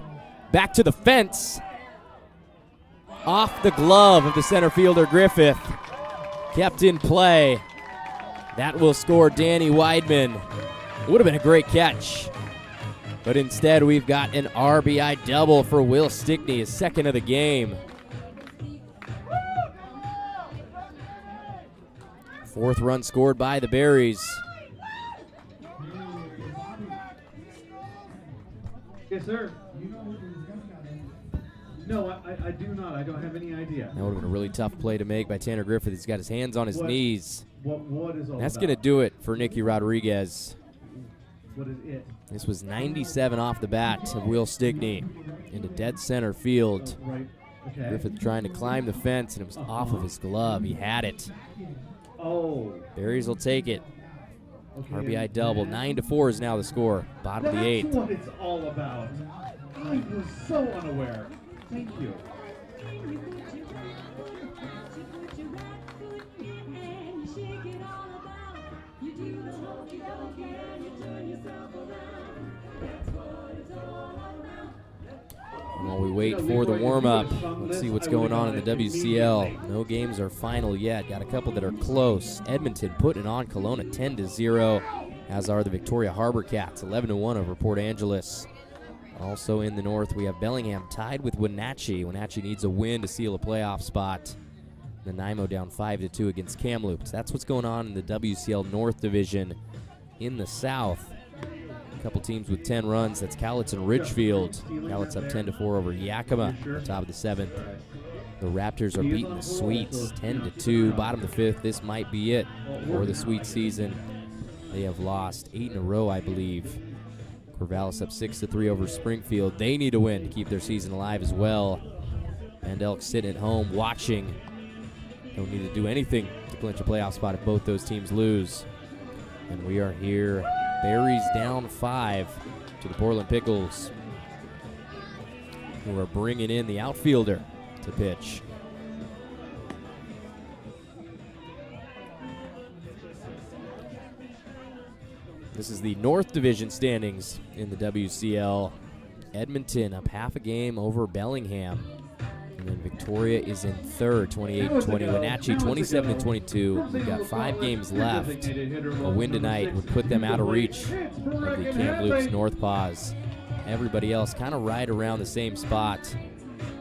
Back to the fence. Off the glove of the center fielder Griffith. Kept in play. That will score Danny Weidman. Would have been a great catch. But instead we've got an RBI double for Will Stickney, his 2nd of the game. 4th run scored by the Berries. Yes, sir. No, I do not. I don't have any idea. That would have been a really tough play to make by Tanner Griffith. He's got his hands on his knees. What is all That's going to do it for Nicky Rodriguez. What is it? This was 97 off the bat of Will Stickney into dead center field. Right. Okay. Griffith trying to climb the fence, and it was off of his glove. He had it. Oh. Berries will take it. Okay. RBI double. 9-4 is now the score. Bottom of the 8th. That's what it's all about. I was so unaware. Thank you. While we wait for the warm-up, let's see what's going on in the WCL. No games are final yet. Got a couple that are close. Edmonton putting it on Kelowna 10-0, as are the Victoria Harbor Cats 11-1 over Port Angeles. Also in the north, we have Bellingham tied with Wenatchee. Wenatchee needs a win to seal a playoff spot. Nanaimo down 5-2 against Kamloops. That's what's going on in the WCL North Division. In the south, a couple teams with 10 runs. That's Cowlitz and Ridgefield. Cowlitz up 10-4 over Yakima on top of the 7th. The Raptors are beating the Sweets 10-2. Bottom of the 5th. This might be it for the Sweet season. They have lost 8 in a row, I believe. Corvallis up 6-3 over Springfield. They need a win to keep their season alive as well. Van Elk sitting at home watching. Don't need to do anything to clinch a playoff spot if both those teams lose. And we are here. Berries down 5 to the Portland Pickles, who are bringing in the outfielder to pitch. This is the North Division standings in the WCL. Edmonton up half a game over Bellingham. And then Victoria is in third, 28-20. Wenatchee, 27-22. We've got 5 games left. A win tonight would put them out of reach of the Kamloops North Paws. Everybody else kind of right around the same spot.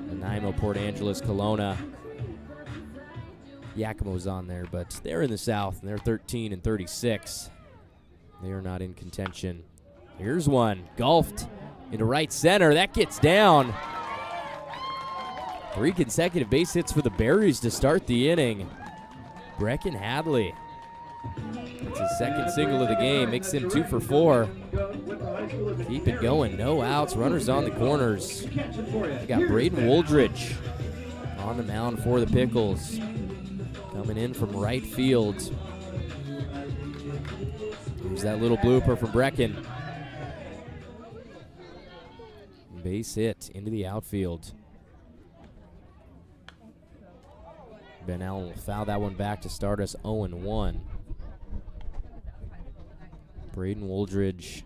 Nanaimo, Port Angeles, Kelowna. Yakimo's on there, but they're in the south, and they're 13-36. They are not in contention. Here's one, golfed into right center. That gets down. 3 consecutive base hits for the Berries to start the inning. Brecken Hadley. It's his His second single of the game makes him 2 for 4. Keep it going. No outs. Runners on the corners. We got Braden Woldridge on the mound for the Pickles. Coming in from right field. Here's that little blooper from Brecken. Base hit into the outfield. Ben Allen will foul that one back to start us 0-1. Braden Woldridge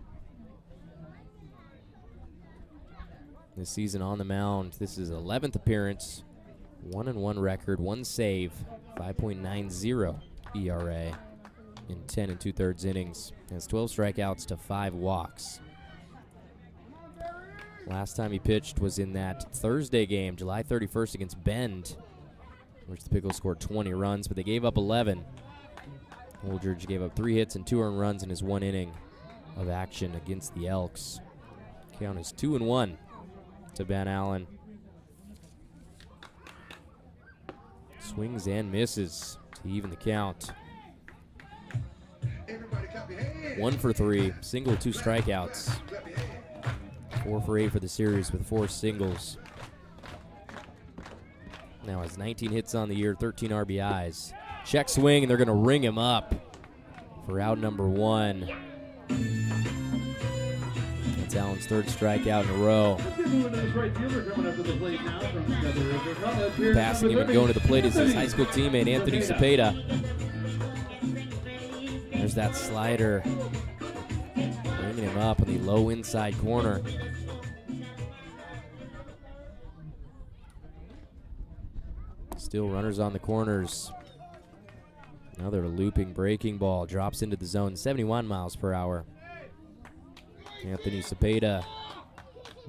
this season on the mound. This is 11th appearance, 1-1 record, 1 save, 5.90 ERA in 10 2/3 innings. Has 12 strikeouts to 5 walks. Last time he pitched was in that Thursday game, July 31st against Bend, which the Pickles scored 20 runs, but they gave up 11. Woldridge gave up 3 hits and 2 earned runs in his 1 inning of action against the Elks. Count is 2-1 to Ben Allen. Swings and misses to even the count. 1 for 3, single, 2 strikeouts. 4 for 8 for the series with 4 singles. Now has 19 hits on the year, 13 RBIs. Check swing, and they're going to ring him up for out number 1. That's Allen's 3rd strikeout in a row. Passing him and going to the plate is his high school teammate, Anthony Cepeda. There's that slider. Bringing him up in the low inside corner. Still runners on the corners. Another looping breaking ball drops into the zone, 71 miles per hour. Anthony Cepeda,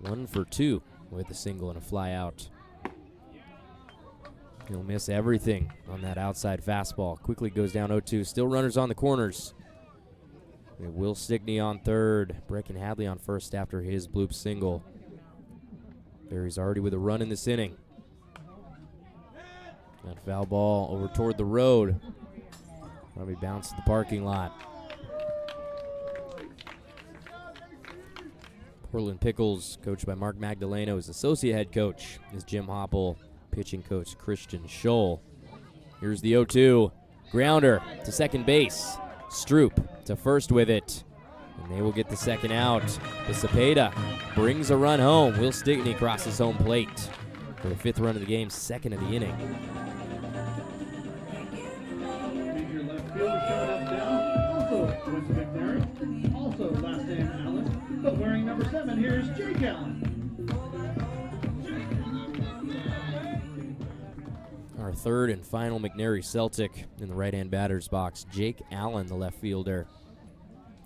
1 for 2 with a single and a fly out. He'll miss everything on that outside fastball. Quickly goes down 0-2. Still runners on the corners. We have Will Stickney on third. Brecken Hadley on first after his bloop single. Berries already with a run in this inning. That foul ball over toward the road. Probably bounced the parking lot. Portland Pickles, coached by Mark Magdaleno. His associate head coach is Jim Hopple. Pitching coach Christian Scholl. Here's the 0-2. Grounder to second base. Stroop to first with it. And they will get the second out. But Cepeda brings a run home. Will Stickney crosses home plate for the 5th run of the game, 2nd of the inning. Major left fielder showing up now. Also went to McNary. Also last name Allen. But wearing number 7, here's Jake Allen. Our 3rd and final McNary Celtic in the right-hand batter's box. Jake Allen, the left fielder.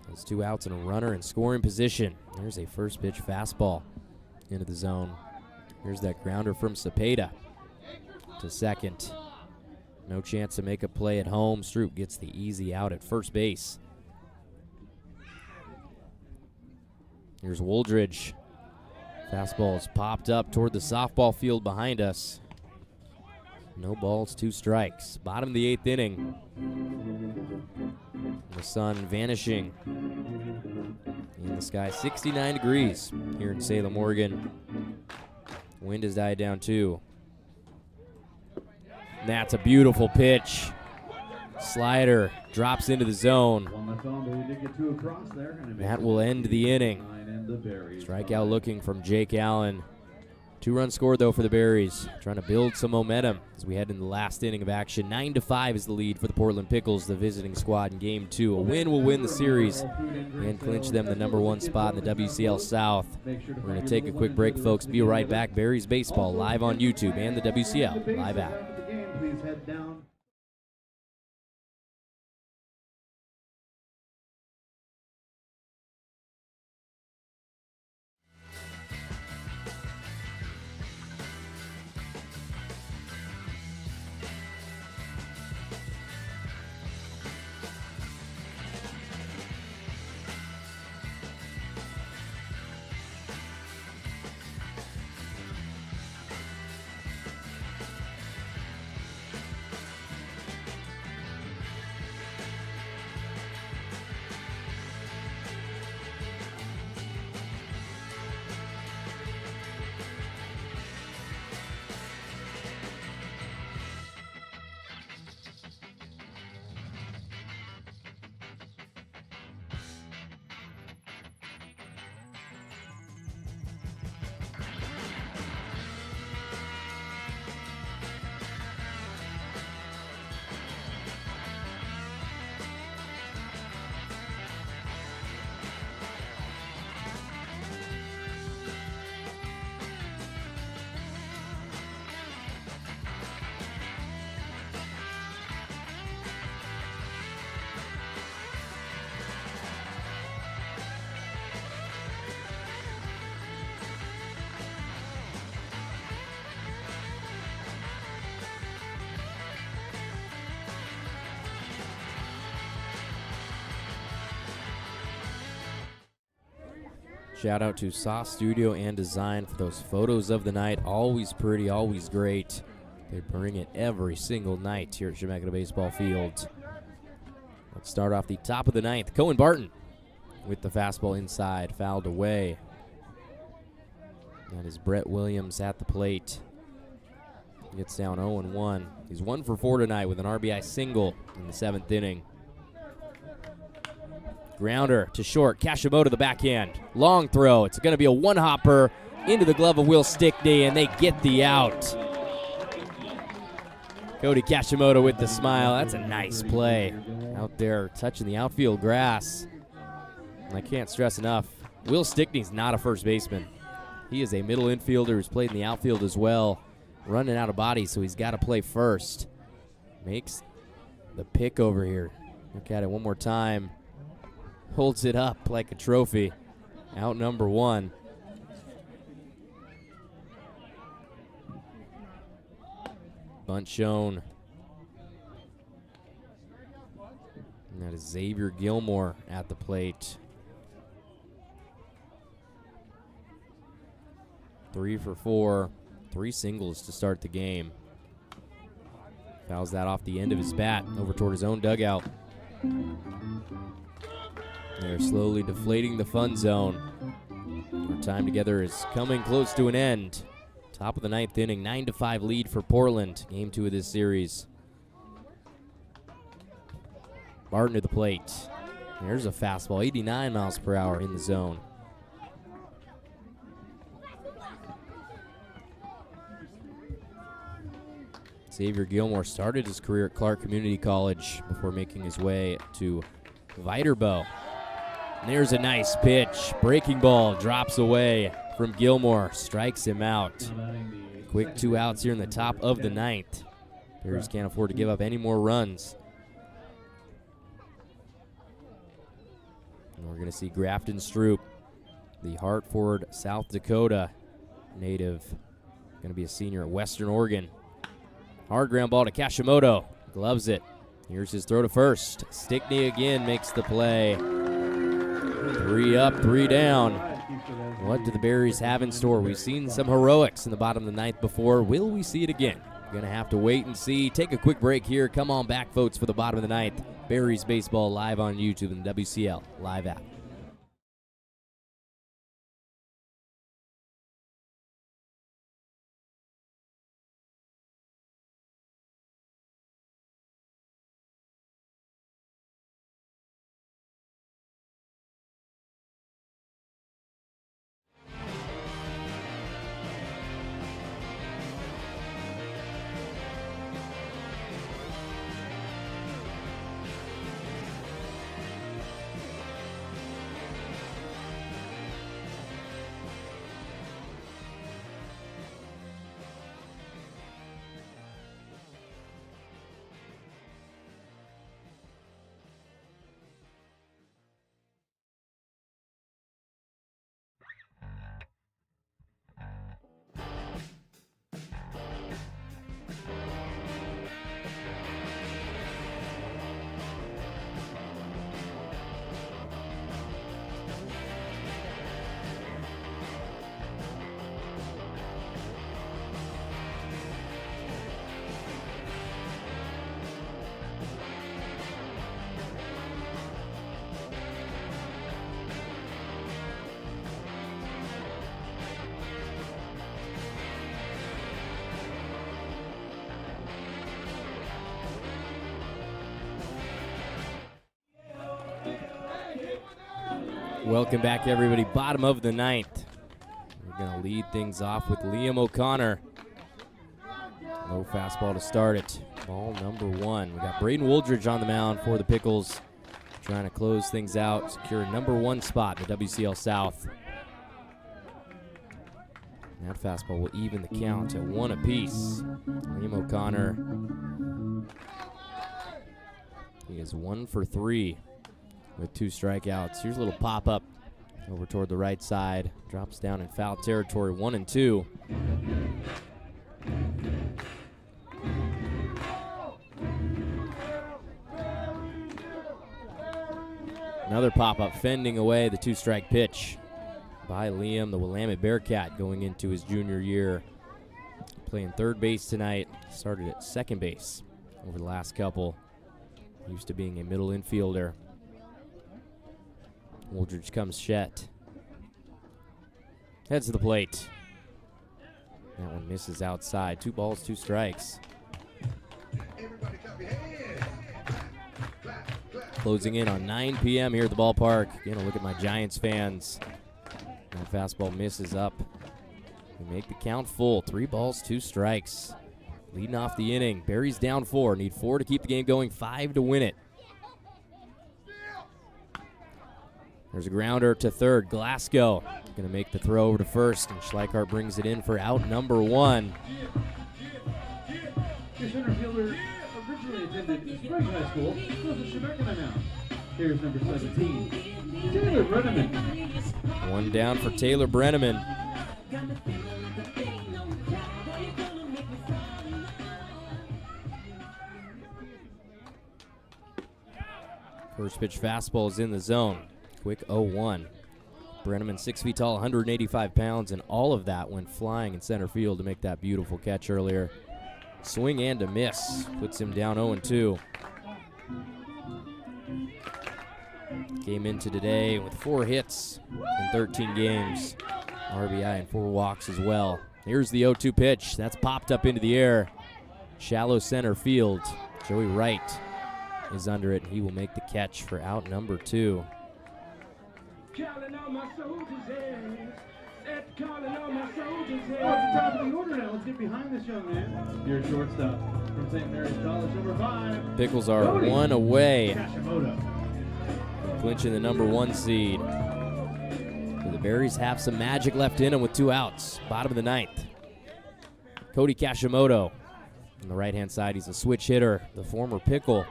Has 2 outs and a runner in scoring position. There's a first pitch fastball into the zone. Here's that grounder from Cepeda to second. No chance to make a play at home. Stroop gets the easy out at first base. Here's Woldridge. Fastball is popped up toward the softball field behind us. No balls, 2 strikes. Bottom of the 8th inning. The sun vanishing in the sky. 69 degrees here in Salem, Oregon. Wind has died down too. That's a beautiful pitch. Slider drops into the zone. That will end the inning. Strikeout looking from Jake Allen. 2 runs scored, though, for the Berries. Trying to build some momentum as we head into the last inning of action. 9-5 is the lead for the Portland Pickles, the visiting squad in Game 2. A win will win the series and clinch them the #1 spot in the WCL South. We're going to take a quick break, folks. Be right back. Berries Baseball live on YouTube and the WCL live app. Please head down. Shout out to Sauce Studio and Design for those photos of the night. Always pretty, always great. They bring it every single night here at Chemeketa Baseball Field. Let's start off the top of the ninth. Cohen Barton with the fastball inside, fouled away. That is Brett Williams at the plate. Gets down 0-1. He's 1 for 4 tonight with an RBI single in the 7th inning. Grounder to short. Kashimoto the backhand. Long throw. It's going to be a one-hopper into the glove of Will Stickney, and they get the out. Cody Kashimoto with the smile. That's a nice play out there touching the outfield grass. And I can't stress enough, Will Stickney's not a first baseman. He is a middle infielder who's played in the outfield as well, running out of body, so he's got to play first. Makes the pick over here. Look at it one more time. Holds it up like a trophy. Out number 1. Bunt shown. And that is Xavier Gilmore at the plate. 3 for 4. 3 singles to start the game. Fouls that off the end of his bat over toward his own dugout. They're slowly deflating the fun zone. Our time together is coming close to an end. Top of the 9th inning, 9-5 lead for Portland. Game 2 of this series. Barton to the plate. There's a fastball, 89 miles per hour in the zone. Xavier Gilmore started his career at Clark Community College before making his way to Viterbo. And there's a nice pitch. Breaking ball drops away from Gilmore. Strikes him out. Quick 2 outs here in the top of the 9th. Bears can't afford to give up any more runs. And we're going to see Grafton Stroop, the Hartford, South Dakota native. Going to be a senior at Western Oregon. Hard ground ball to Kashimoto. Gloves it. Here's his throw to first. Stickney again makes the play. 3 up, 3 down. What do the Berries have in store? We've seen some heroics in the bottom of the 9th before. Will we see it again? Going to have to wait and see. Take a quick break here. Come on back, folks, for the bottom of the 9th. Berries Baseball live on YouTube and the WCL live app. Welcome back, everybody. Bottom of the 9th. We're going to lead things off with Liam O'Connor. Low fastball to start it. Ball number 1. We got Braden Wooldridge on the mound for the Pickles, trying to close things out, secure a number 1 spot in the WCL South. And that fastball will even the count at 1 apiece. Liam O'Connor, he is 1 for 3. With 2 strikeouts. Here's a little pop-up over toward the right side. Drops down in foul territory, 1-2. Another pop-up fending away the 2-strike pitch. by Liam, the Willamette Bearcat, going into his junior year. Playing third base tonight. Started at second base over the last couple. Used to being a middle infielder. Woldridge comes Shet. Heads to the plate. That one misses outside. 2 balls, 2 strikes. Closing in on 9 p.m. here at the ballpark. Again, a look at my Giants fans. That fastball misses up. We make the count full. 3 balls, 2 strikes. Leading off the inning. Berries down 4. Need 4 to keep the game going, 5 to win it. There's a grounder to third. Glasgow going to make the throw over to first, and Schleichart brings it in for out number 1. Your center fielder originally attended Spring High School, goes to Chevrolet now. Here's number 17, Taylor Brenneman. 1 down for Taylor Brenneman. First pitch fastball is in the zone. Quick 0-1. Brenneman 6 feet tall, 185 pounds, and all of that went flying in center field to make that beautiful catch earlier. Swing and a miss. Puts him down 0-2. Came into today with 4 hits in 13 games. RBI and 4 walks as well. Here's the 0-2 pitch. That's popped up into the air. Shallow center field. Joey Wright is under it. He will make the catch for out number 2. Calling all my soldiers in. Calling all my soldiers in. Oh, it's the top of the order now. Let's get behind this young man. Your shortstop from St. Mary's College, number 5. Pickles are Cody. 1 away. Kashimoto. Clinching the number 1 seed. So the Berries have some magic left in them with 2 outs. Bottom of the 9th. Cody Kashimoto. On the right-hand side, he's a switch hitter. The former Pickle.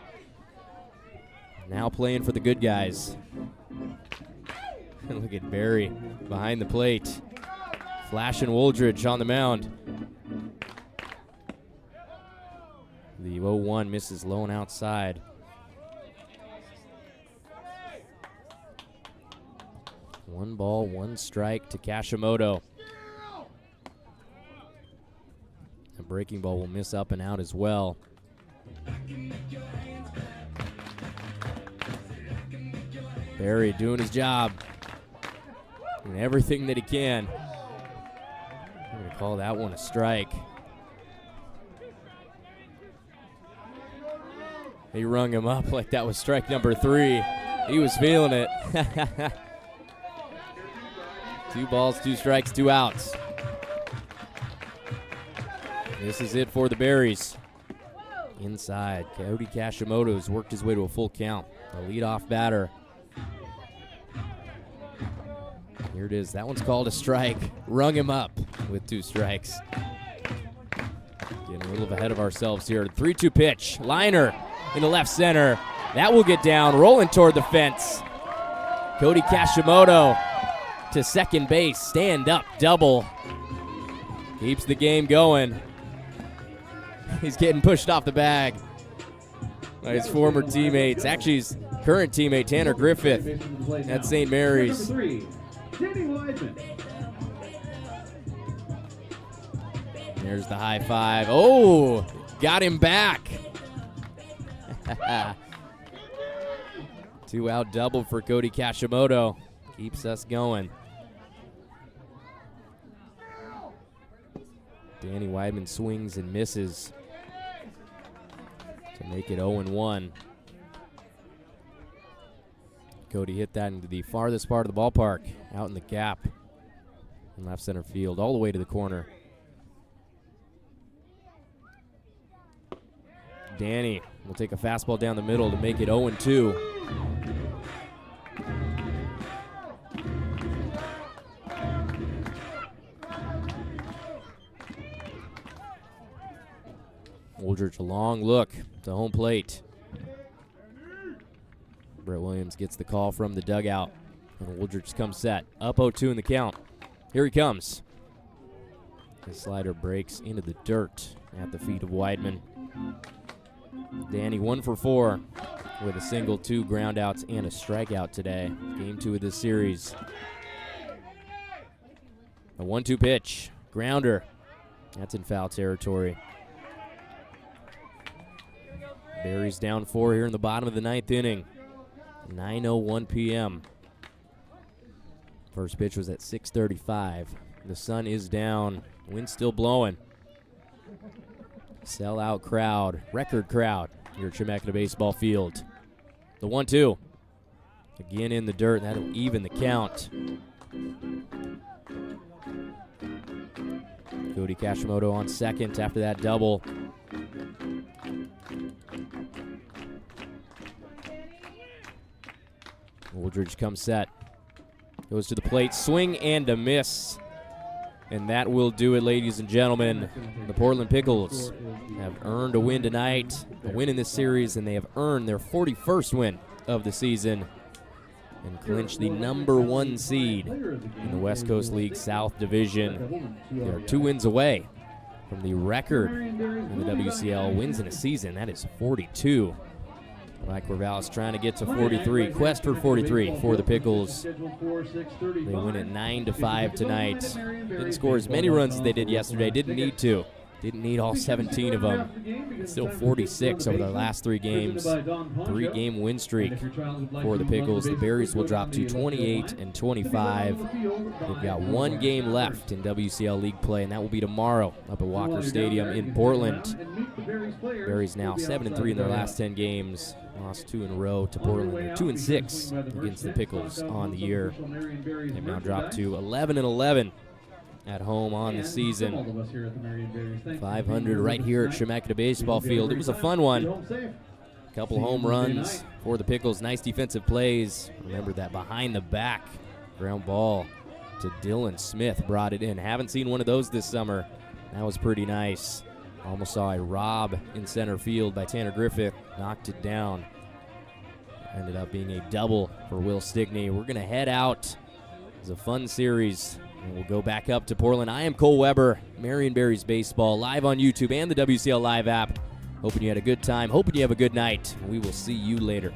Now playing for the good guys. Look at Berry behind the plate. Flash and Woldridge on the mound. The 0-1 misses low and outside. One ball, 1 strike to Kashimoto. A breaking ball will miss up and out as well. Berry doing his job. Doing everything that he can. I'm going to call that one a strike. He rung him up like that was strike number 3. He was feeling it. 2 balls, 2 strikes, 2 outs. This is it for the Berries. Inside, Cody Kashimoto's worked his way to a full count. The leadoff batter. Here it is. That one's called a strike. Rung him up with 2 strikes. Getting a little ahead of ourselves here. 3-2 pitch. Liner in the left center. That will get down. Rolling toward the fence. Cody Kashimoto to second base. Stand up double. Keeps the game going. He's getting pushed off the bag by his former teammates. Actually, his current teammate, Tanner Griffith, at St. Mary's. There's the high five. Oh, got him back. 2 out double for Cody Kashimoto. Keeps us going. Danny Weidman swings and misses to make it 0-1. Cody hit that into the farthest part of the ballpark, out in the gap in left center field, all the way to the corner. Danny will take a fastball down the middle to make it 0-2. Woldridge, a long look to home plate. Brett Williams gets the call from the dugout, and Woldridge comes set. Up 0-2 in the count. Here he comes. His slider breaks into the dirt at the feet of Weidman. Danny 1 for 4 with a single, 2 groundouts, and a strikeout today. Game 2 of this series. A 1-2 pitch. Grounder. That's in foul territory. Berries down 4 here in the bottom of the 9th inning. 9:01 p.m. First pitch was at 6:35. The sun is down. Wind still blowing. Sellout crowd. Record crowd here at Chemeketa Baseball Field. The 1-2. Again in the dirt. That'll even the count. Cody Kashimoto on second after that double. Woodridge comes set. Goes to the plate. Swing and a miss. And that will do it, ladies and gentlemen. The Portland Pickles have earned a win tonight, a win in this series, and they have earned their 41st win of the season and clinched the #1 seed in the West Coast League South Division. They are 2 wins away from the record in the WCL wins in a season. That is 42. Black Corvallis trying to get to 43. Quest for 43 for the Pickles. They win it 9-5 tonight. Didn't score as many runs as they did yesterday. Didn't need to. Didn't need all 17 of them. It's still 46 over their last 3 games. 3-game win streak for the Pickles. The Berries will drop to 28-25. They've got 1 game left in WCL League play, and that will be tomorrow up at Walker Stadium in Portland. Berries now 7-3 in their last 10 games. Lost 2 in a row to Portland. They're 2-6 against the Pickles on the year. They've now dropped to 11-11 at home on the season. 500 right here at Chemeketa Baseball Field. It was a fun one. A couple home runs for the Pickles. Nice defensive plays. Remember that behind the back ground ball to Dylan Smith brought it in. Haven't seen one of those this summer. That was pretty nice. Almost saw a rob in center field by Tanner Griffith. Knocked it down. Ended up being a double for Will Stickney. We're going to head out. It was a fun series. And we'll go back up to Portland. I am Cole Weber, Marion Berries Baseball, live on YouTube and the WCL Live app. Hoping you had a good time. Hoping you have a good night. We will see you later.